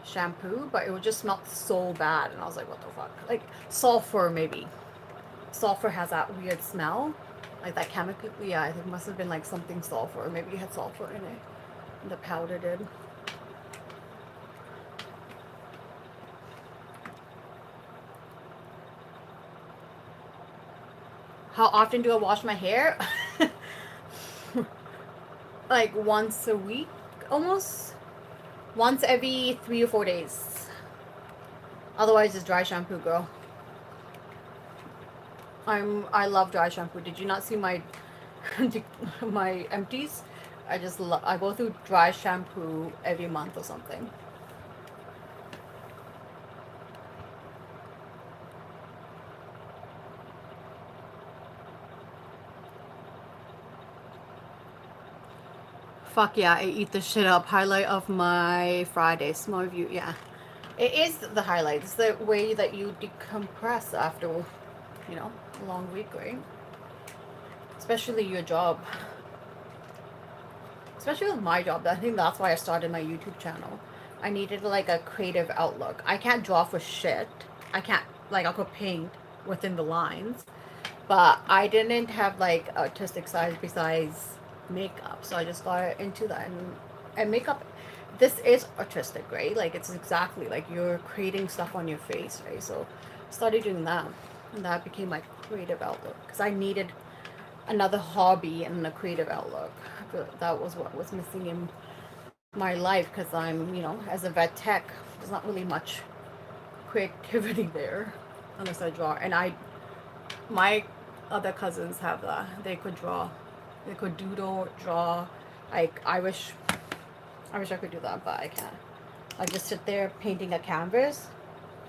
shampoo, but it would just smell so bad and I was like, what the fuck? Like sulfur maybe. Sulfur has that weird smell. Like that chemical, yeah, I think it must have been like something sulfur. Maybe it had sulfur in it. The powder did. How often do I wash my hair? Like once a week, almost. Once every 3 or 4 days. Otherwise, it's dry shampoo, girl. I love dry shampoo. Did you not see my my empties? I go through dry shampoo every month or something. Fuck yeah, I eat this shit up. Highlight of my Friday. Small review, yeah. It is the highlight. It's the way that you decompress after, you know, a long week, right? Especially your job. Especially with my job. I think that's why I started my YouTube channel. I needed like a creative outlook. I can't draw for shit. I can't, like I could paint within the lines. But I didn't have like artistic side besides makeup, so I just got into that. And makeup, this is artistic, right? Like it's exactly like you're creating stuff on your face, right? So started doing that, and that became my creative outlook because I needed another hobby and a creative outlook. I feel that was what was missing in my life because I'm, you know, as a vet tech, there's not really much creativity there unless I draw. And my other cousins have that. They could draw, they could doodle, draw. Like I wish I could do that, but I can't. I just sit there painting a canvas,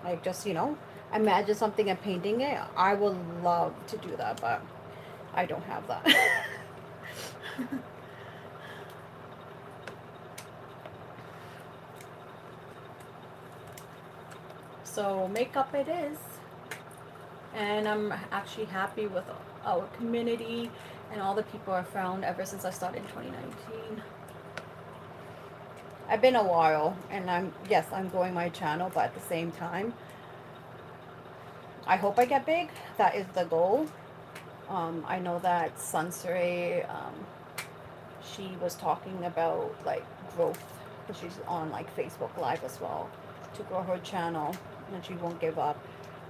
like just, you know, imagine something and painting it. I would love to do that, but I don't have that. So makeup it is, and I'm actually happy with our community and all the people I found ever since I started in 2019. I've been a while, and I'm growing my channel, but at the same time, I hope I get big. That is the goal. I know that Sunsere, she was talking about like growth, because she's on like Facebook Live as well, to grow her channel, and she won't give up.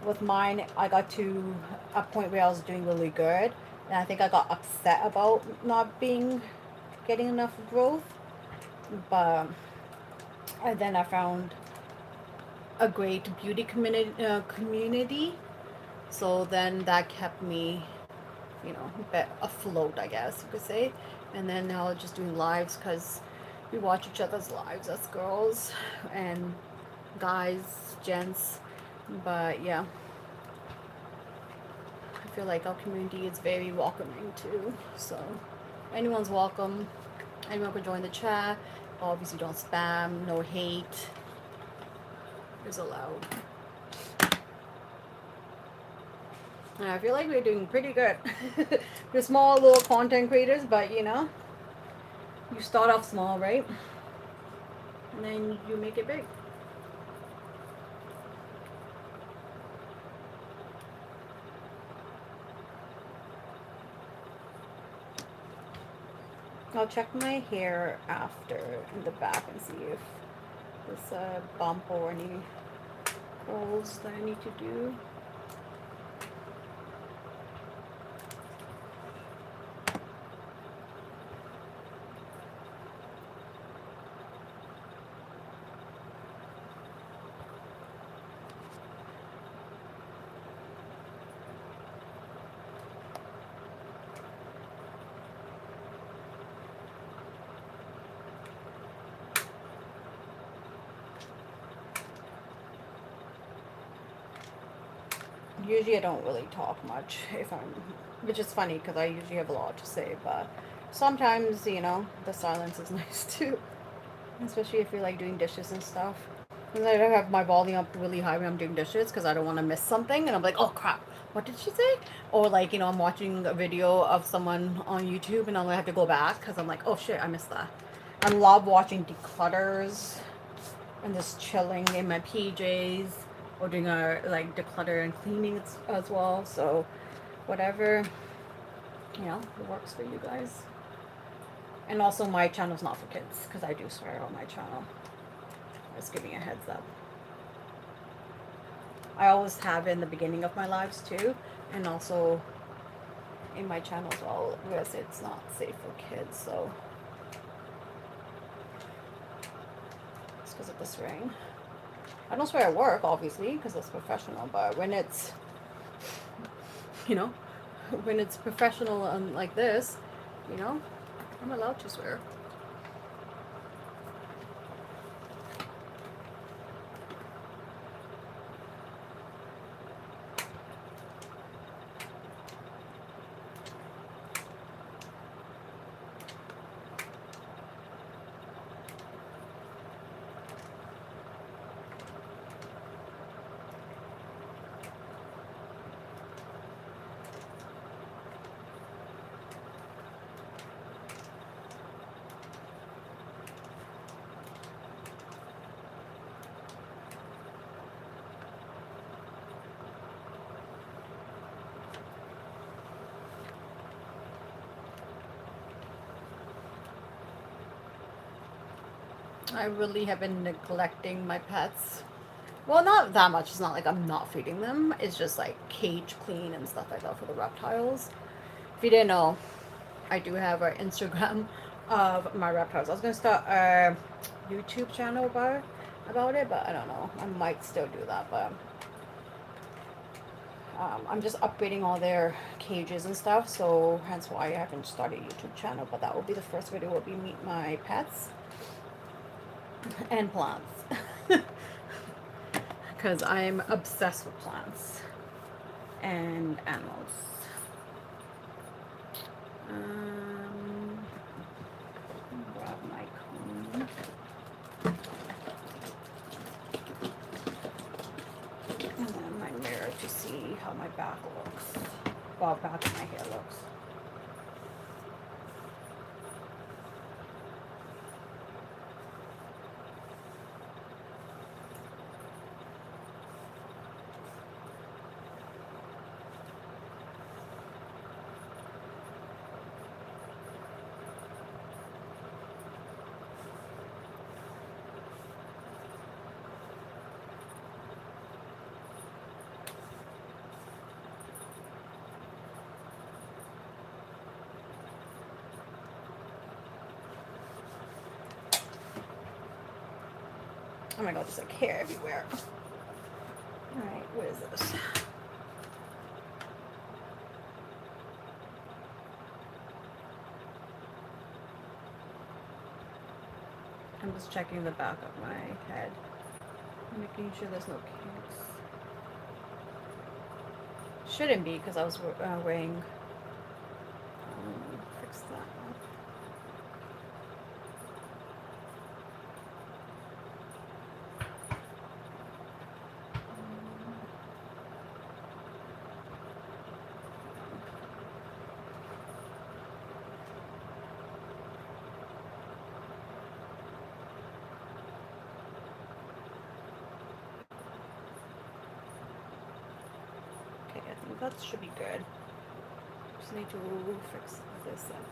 With mine, I got to a point where I was doing really good, and I think I got upset about not getting enough growth. But and then I found a great beauty community. So then that kept me, you know, afloat, I guess you could say. And then now just doing lives because we watch each other's lives as girls and guys, gents. But yeah, I feel like our community is very welcoming too. So anyone's welcome. Anyone can join the chat. Obviously, don't spam. No hate is allowed. And I feel like we're doing pretty good. We're small little content creators, but you know, you start off small, right? And then you make it big. I'll check my hair after in the back and see if there's a bump or any curls that I need to do. Usually I don't really talk much which is funny because I usually have a lot to say, but sometimes, you know, the silence is nice too, especially if you're like doing dishes and stuff. And I have my volume up really high when I'm doing dishes because I don't want to miss something, and I'm like, oh crap, what did she say? Or like, you know, I'm watching a video of someone on YouTube and I'm gonna have to go back because I'm like, oh shit, I missed that. I love watching declutters and just chilling in my PJs or doing a like declutter and cleaning as well. So whatever, you know, it works for you guys. And also my channel's not for kids because I do swear on my channel. Just giving a heads up. I always have in the beginning of my lives too, and also in my channel as well, because it's not safe for kids. So it's because of the swearing. I don't swear at work, obviously, because it's professional. But when it's, you know, when it's professional and like this, you know, I'm allowed to swear. I really have been neglecting my pets. Well, not that much. It's not like I'm not feeding them. It's just like cage clean and stuff like that for the reptiles. If you didn't know, I do have an Instagram of my reptiles. I was gonna start a YouTube channel about it, but I don't know. I might still do that, but I'm just upgrading all their cages and stuff, so hence why I haven't started a YouTube channel. But that will be the first video. Will be meet my pets and plants, because I'm obsessed with plants and animals. Grab my comb. And then my mirror to see how my back looks. Well, back of my hair looks. Oh my god, there's like hair everywhere. Alright, what is this? I'm just checking the back of my head. Making sure there's no kinks. Shouldn't be, because I was wearing... fix that up. I think that should be good. Just need to fix this up.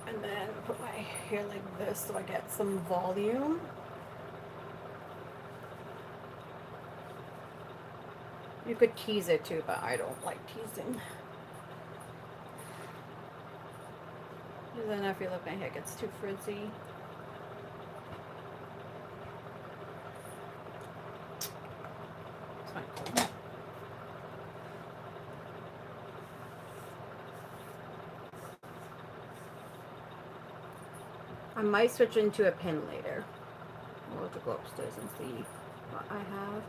And then put my hair like this so I get some volume. You could tease it too, but I don't like teasing. Because then I feel like my hair gets too frizzy. I might switch into a pin later. I'll have to go upstairs and see what I have.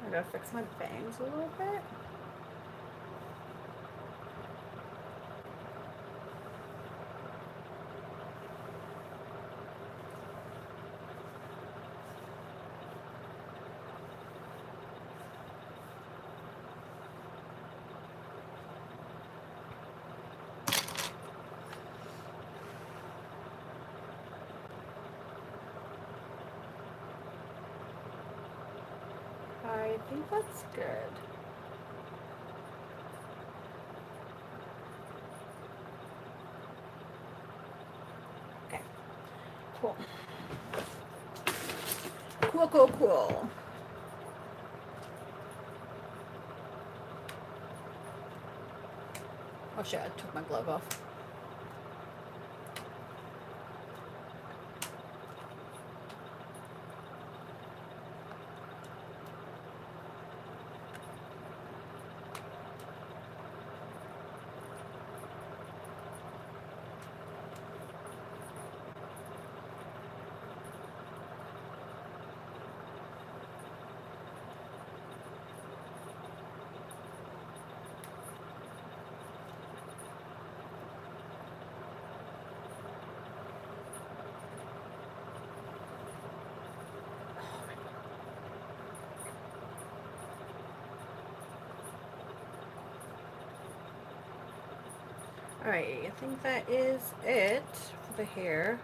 I gotta fix my bangs a little bit. I think that's good. Okay, cool. Cool. Oh shit, I took my glove off. Alright, I think that is it
the hair.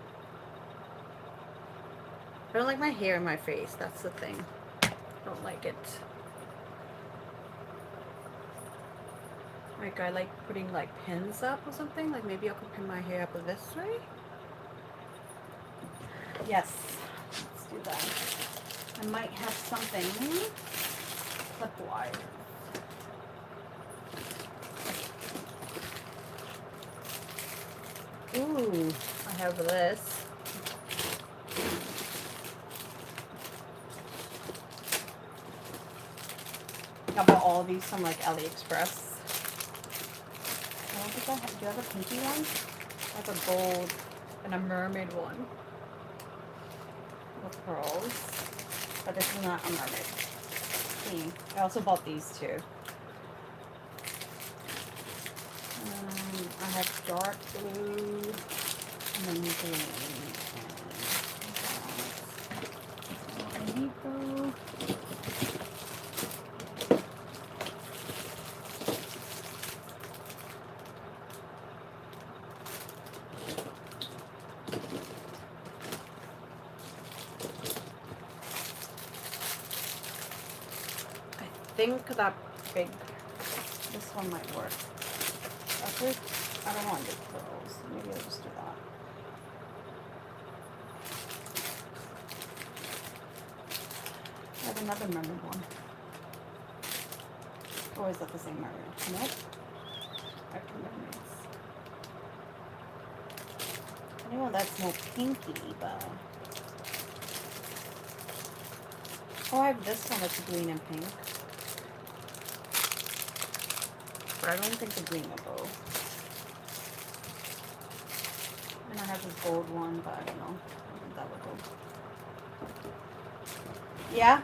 I don't like my hair in my face. That's the thing. I don't like it. Like I like putting like pins up or something. Like maybe I could pin my hair up this way. Yes, let's do that. I might have something clip-wise. Ooh, I have this. I bought all these from like AliExpress. What did I have? Do you have a pinky one? I have a gold and a mermaid one with pearls. But this is not a mermaid. I also bought these too. I have dark blue and then green. And rainbow. I think that big, this one might work. Actually, I don't want to do pearls. Maybe I'll just do that. I have another mermaid one. Or is that the same mermaid? Nope. I have two mermaids. I know that's more pinky, but... Oh, I have this one that's green and pink. But I don't think the green will go. And I have this gold one, but I don't know. I think that would go. Yeah?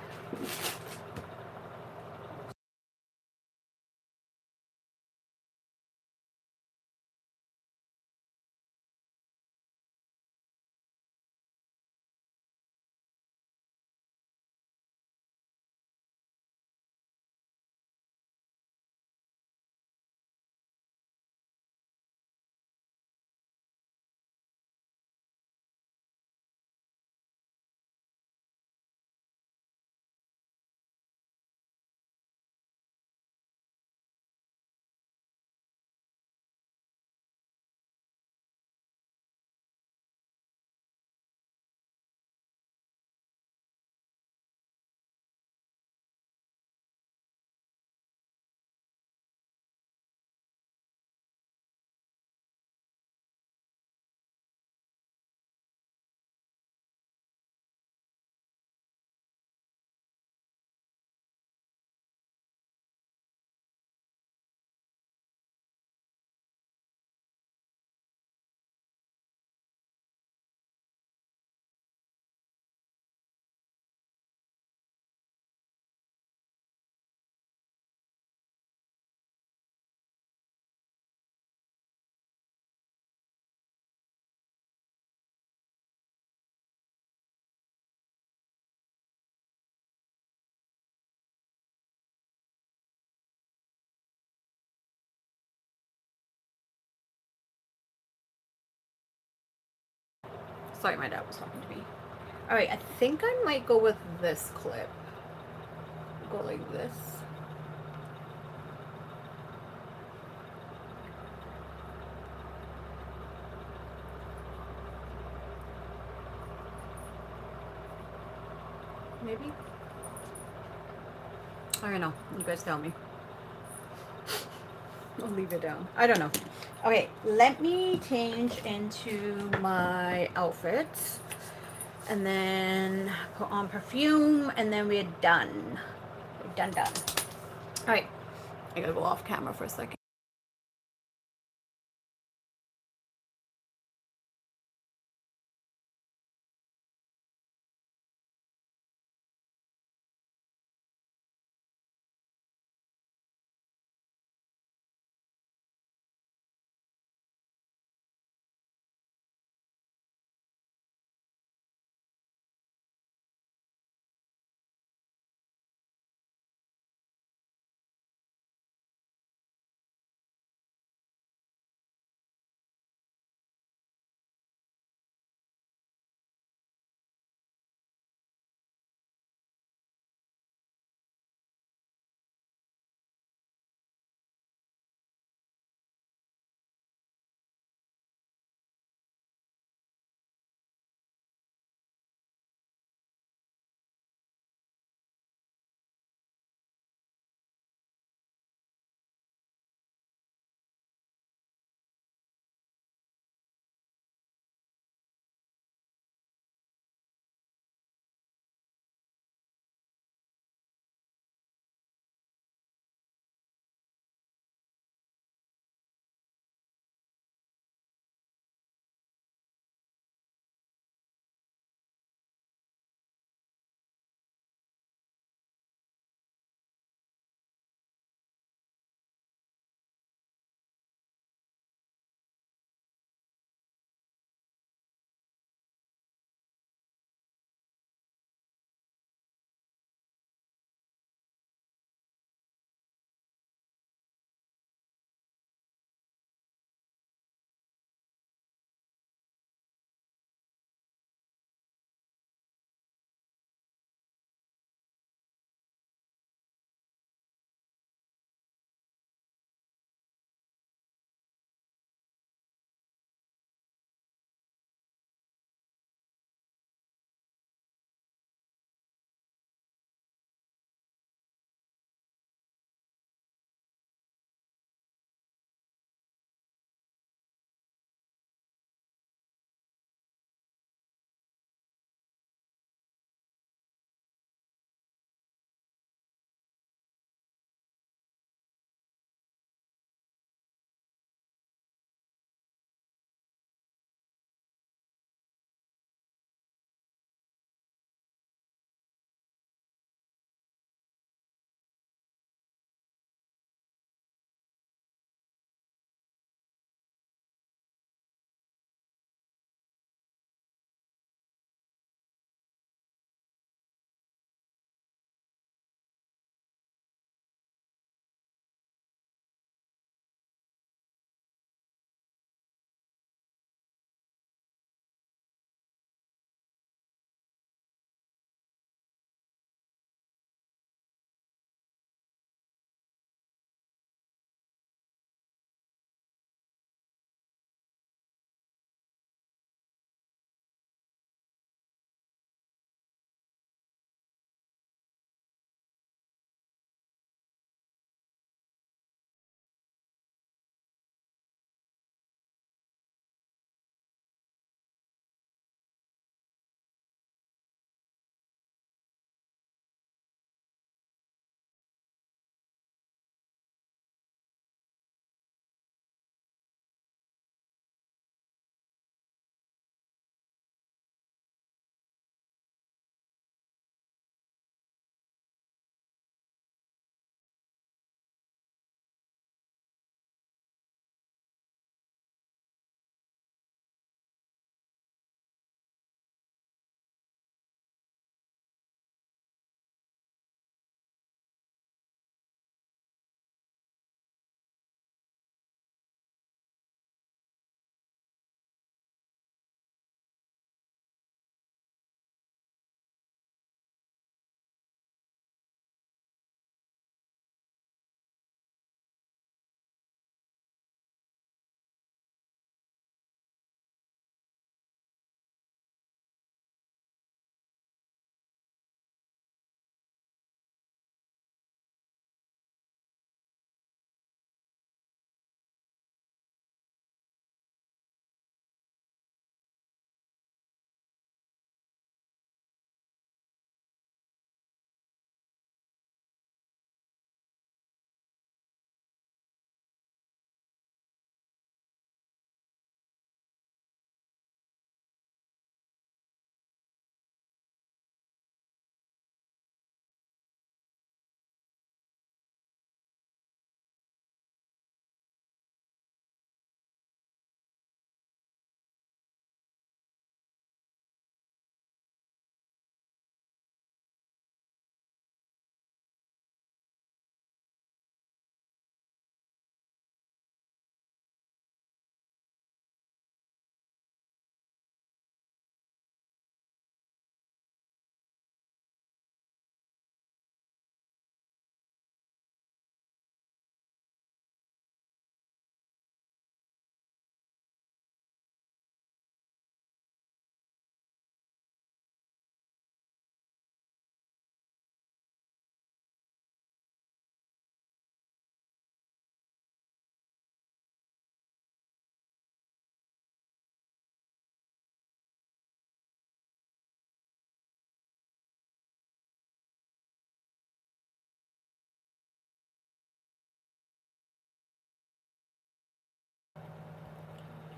Sorry, my dad was talking to me. Alright, I think I might go with this clip. Go like this. Maybe? I don't know. You guys tell me. I'll leave it down. I don't know. Okay, let me change into my outfits and then put on perfume and then we're done. We're done. Alright, I gotta go off camera for a second.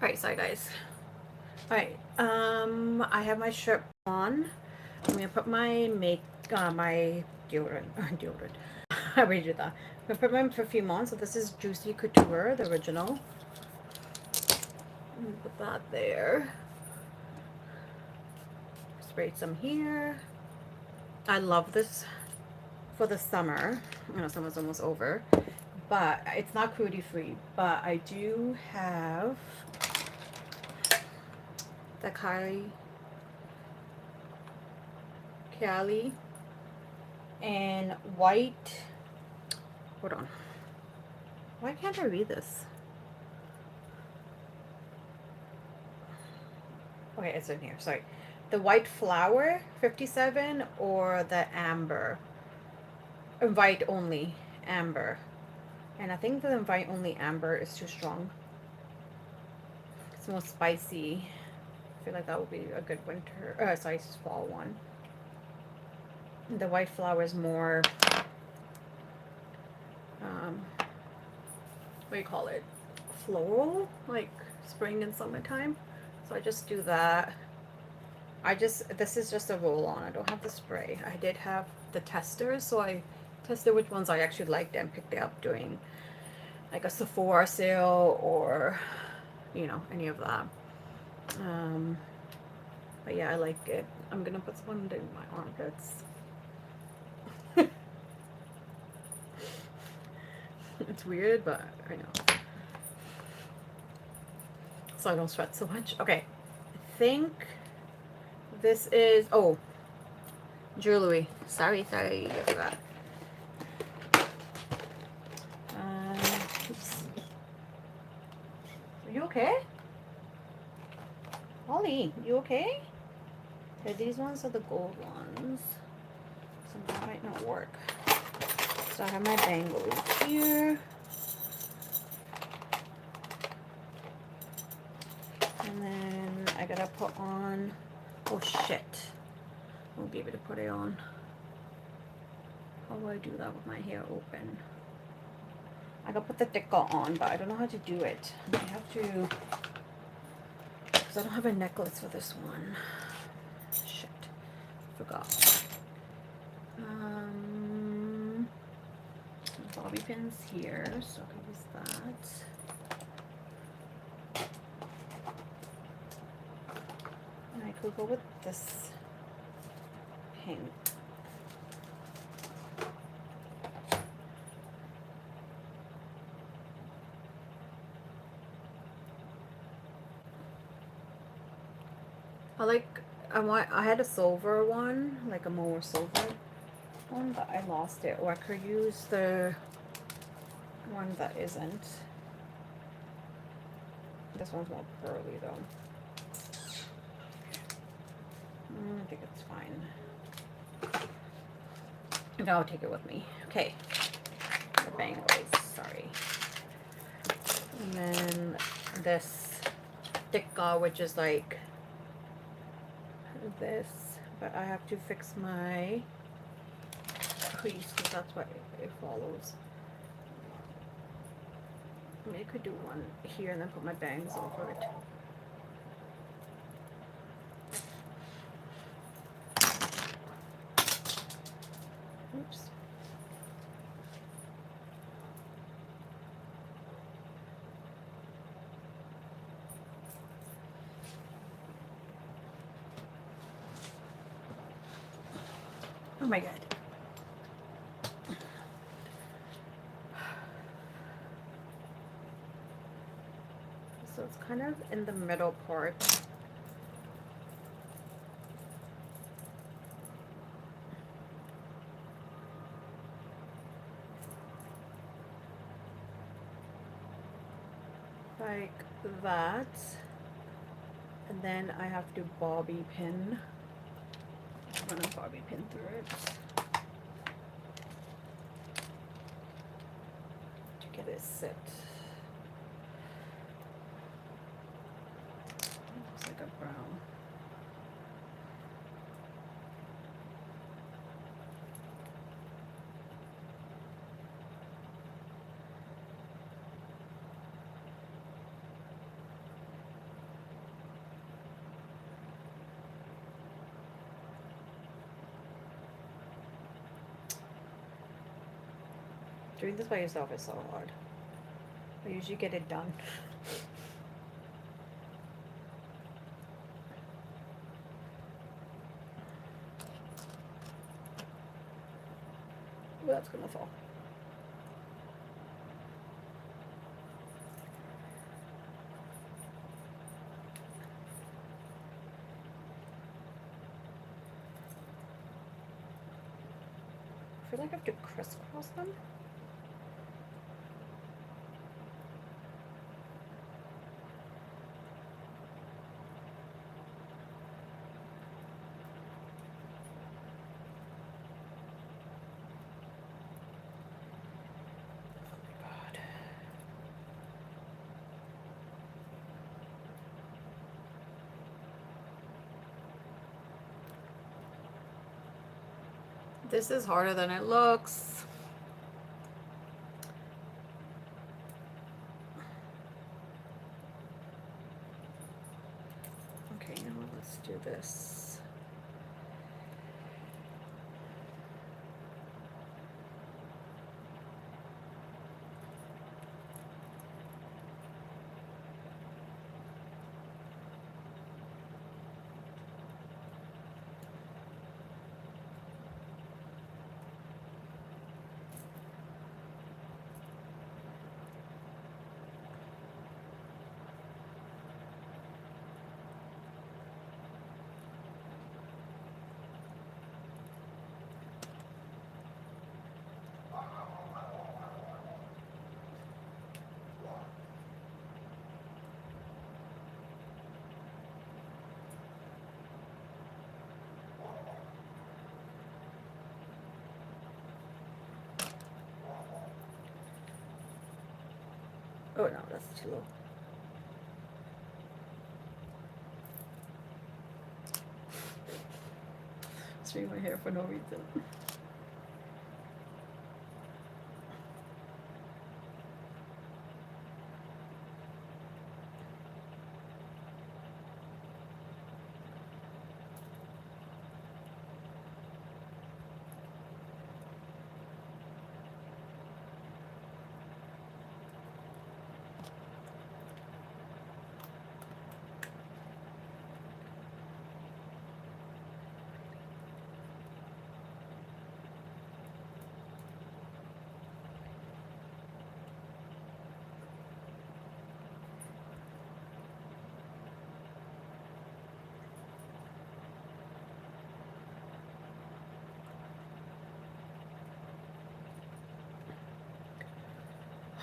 Alright, sorry guys. Alright, I have my shirt on. I'm gonna put my my deodorant. I already did that. I'm gonna put my perfume on. So this is Juicy Couture, the original. Put that there. Sprayed some here. I love this for the summer. I know summer's almost over, but it's not cruelty free. But I do have the Cali and white. Hold on. Why can't I read this? Okay, it's in here. Sorry. The white flower 57 or the amber. Invite only amber. And I think the invite only amber is too strong. It's more spicy. I feel like that would be a good winter, sorry, fall one. The white flower is more, what do you call it? Floral, like spring and summertime. So I just do that. This is just a roll on. I don't have the spray. I did have the testers, so I tested which ones I actually liked and picked it up during like a Sephora sale or, you know, any of that. But yeah, I like it. I'm gonna put some in my armpits. It's weird, but I know. So I don't sweat so much. Okay. I think this is, oh, jewelry. Sorry, I forgot. Oops. Are you okay? Holly, you okay? Okay, these ones are the gold ones. So that might not work. So I have my bangles here. And then I gotta put on, oh shit. I won't be able to put it on. How do I do that with my hair open? I gotta put the ticker on, but I don't know how to do it. I have to, because I don't have a necklace for this one. Shit, forgot. Bobby pins here, so I can use that. And I could go with this pink. I had a silver one, like a more silver one, but I lost it. Or I could use the one that isn't. This one's more pearly though. I think it's fine. And I'll take it with me. Okay. The bangles, sorry. And then this tikka, which is like this, but I have to fix my crease because that's what it follows. I mean, I could do one here and then put my bangs over it. Oops. Oh my god. So it's kind of in the middle part. Like that. And then I have to bobby pin. I'm gonna bobby pin through it to get it set. Looks like a brown. Doing this by yourself is so hard. I usually get it done. Ooh, that's gonna fall. I feel like I have to crisscross them.
This is harder than it looks.
Okay, now let's do this. Oh no, that's too low. Straighten my hair for no reason.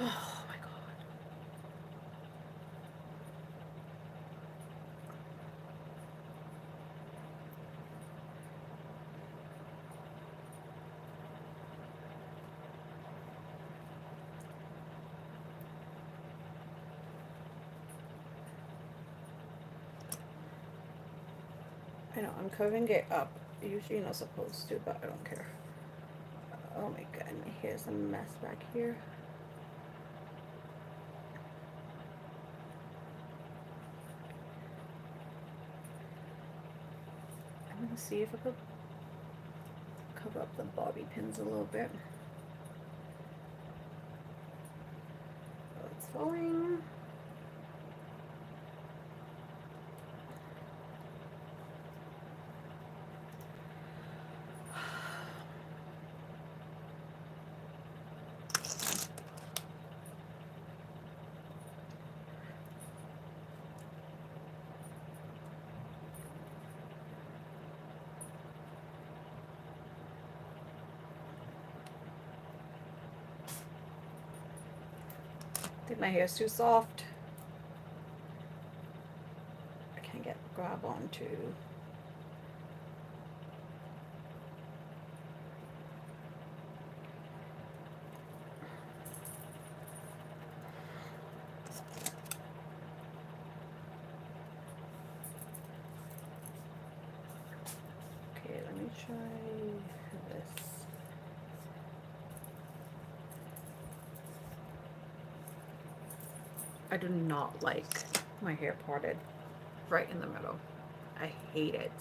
Oh my god. I know, I'm curving it up. Usually you're not supposed to, but I don't care. Oh my god, my hair's a mess back here. I'm gonna see if I could cover up the bobby pins a little bit. Oh, it's falling. I think my hair's too soft. I can't grab onto. Okay, let me try this. I do not like my hair parted right in the middle. I hate it.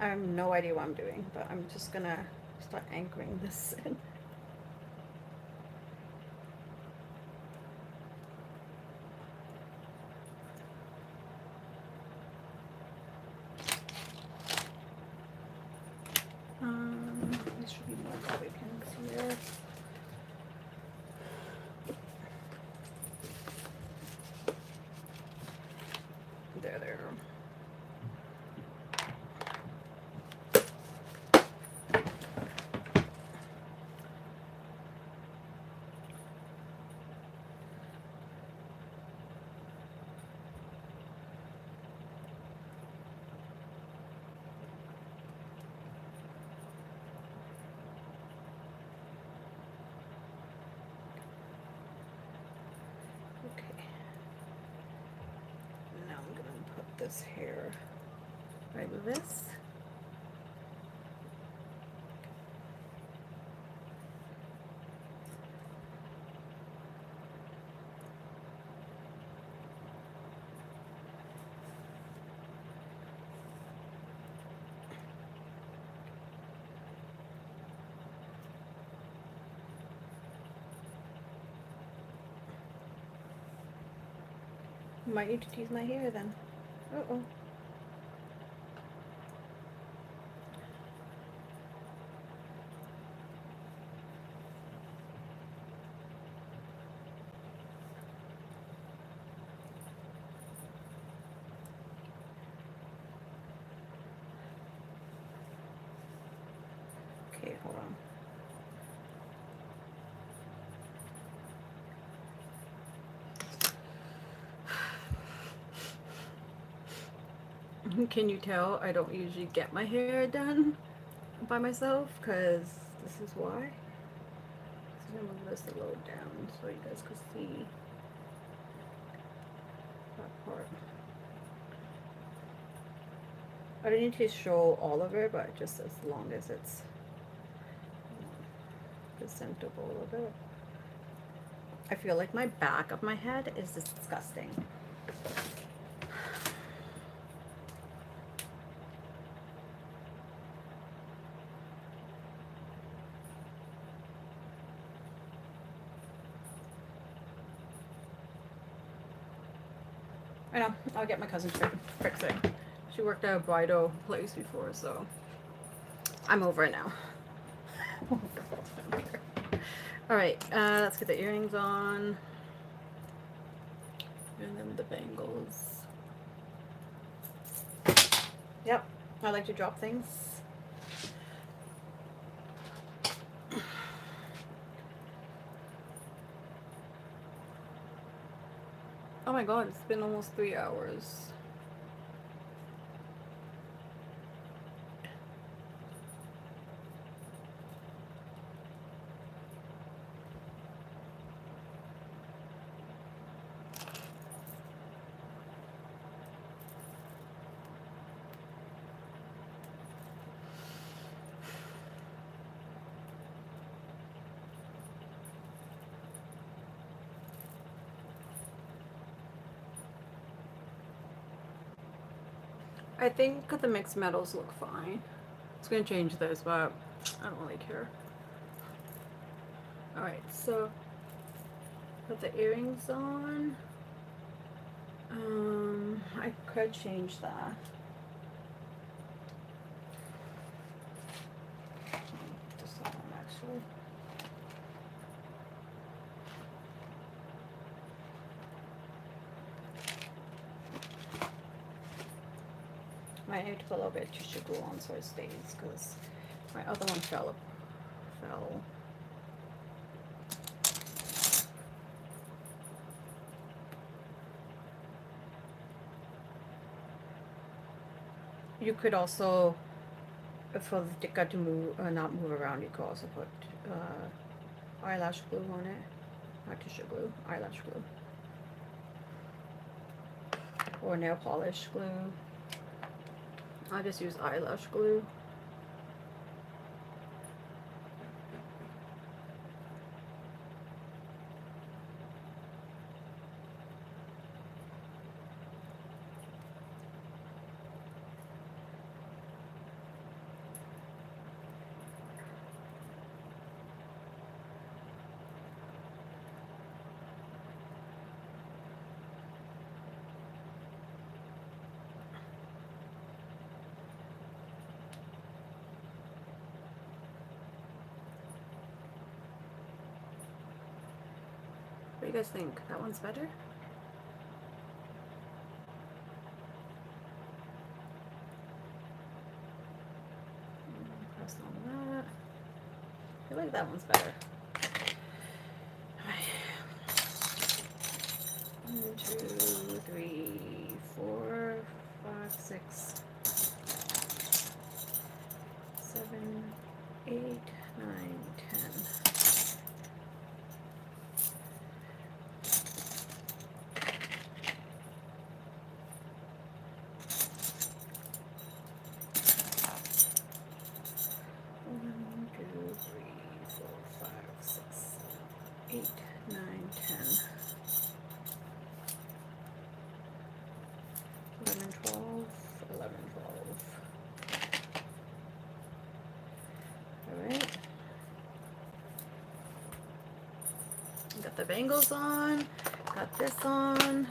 I have no idea what I'm doing, but I'm just gonna start anchoring this in. There should be more bobby pins here. There. Okay. Now I'm gonna put this hair like this. Might need to tease my hair then. Uh-oh. Okay, hold on. Can you tell I don't usually get my hair done by myself? Because this is why. So I'm gonna move this a little down so you guys can see that part. I don't need to show all of it, but just as long as it's presentable a bit. I feel like my back of my head is disgusting. I know, I'll get my cousin to fix it. She worked at a bridal place before, so I'm over it now. Alright, let's get the earrings on. And then the bangles. Yep, I like to drop things. Oh my god, it's been almost 3 hours. I think the mixed metals look fine. It's gonna change this, but I don't really care. Alright, so put the earrings on. I could change that. This one actually. Might need to put a little bit of tissue glue on so it stays, because my other one fell. You could also, for the sticker to move, not move around, you could also put eyelash glue on it. Not tissue glue, eyelash glue. Or nail polish glue. I just use eyelash glue. What do you guys think? That one's better? Press on that. I feel like that one's better. Alright. 1, 2, 3, 4, 5, 6, 7, 8, 9, 10. Got the bangles on, got this on.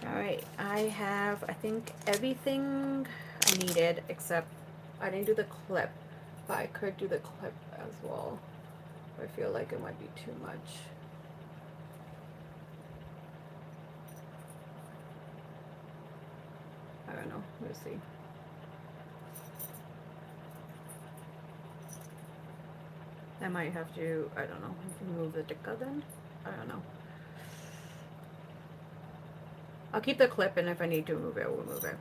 Alright, I have, I think, everything I needed, except I didn't do the clip, but I could do the clip as well. I feel like it might be too much. I don't know, we'll see. I might have to, I don't know, remove the dicka then? I don't know. I'll keep the clip, and if I need to remove it, I'll remove it.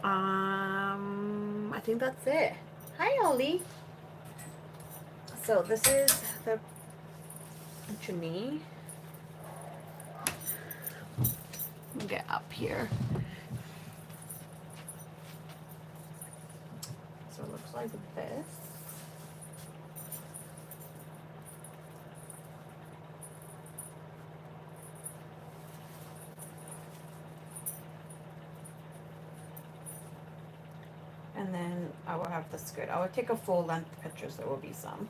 I think that's it. Hi, Ollie. So this is the chutney. Let me get up here. So it looks like this. And then I will have the skirt. I will take a full length pictures. There will be some,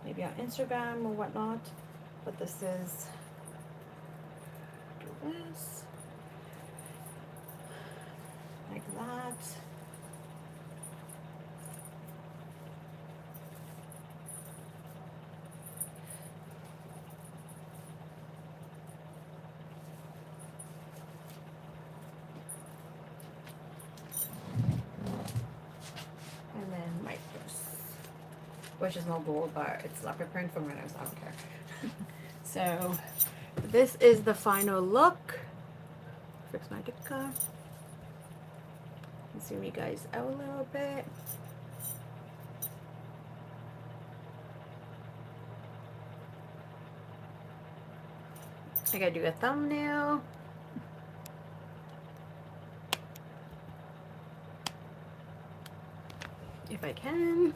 maybe on Instagram or whatnot. But this is, do this, like that. And then my purse, which is not gold, but it's leopard print from Reynolds. I don't care. So this is the final look. Fix my dicka. Zoom you guys out a little bit. I gotta do a thumbnail. If I can.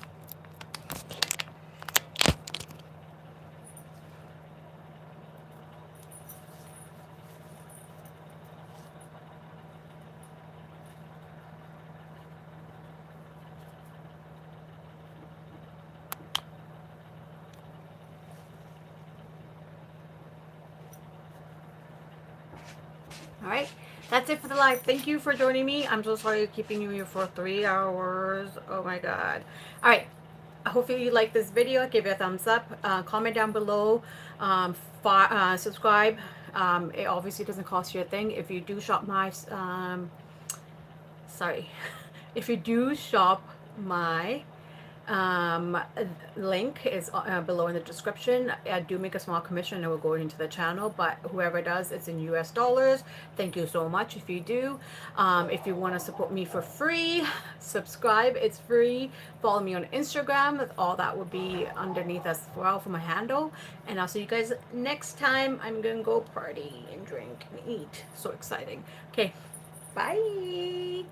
All right, that's it for the live. Thank you for joining me. I'm so sorry keeping you here for 3 hours. Oh my god. All right, hopefully you like this video. Give it a thumbs up, comment down below, subscribe. It obviously doesn't cost you a thing. If you do shop my if you do shop my link is below in the description. I do make a small commission. It will go into the channel, but whoever does, it's in US dollars. Thank you so much if you do. If you want to support me for free, subscribe. It's free. Follow me on Instagram. All that will be underneath as well for my handle. And I'll see you guys next time. I'm gonna go party and drink and eat. So exciting. Okay, bye.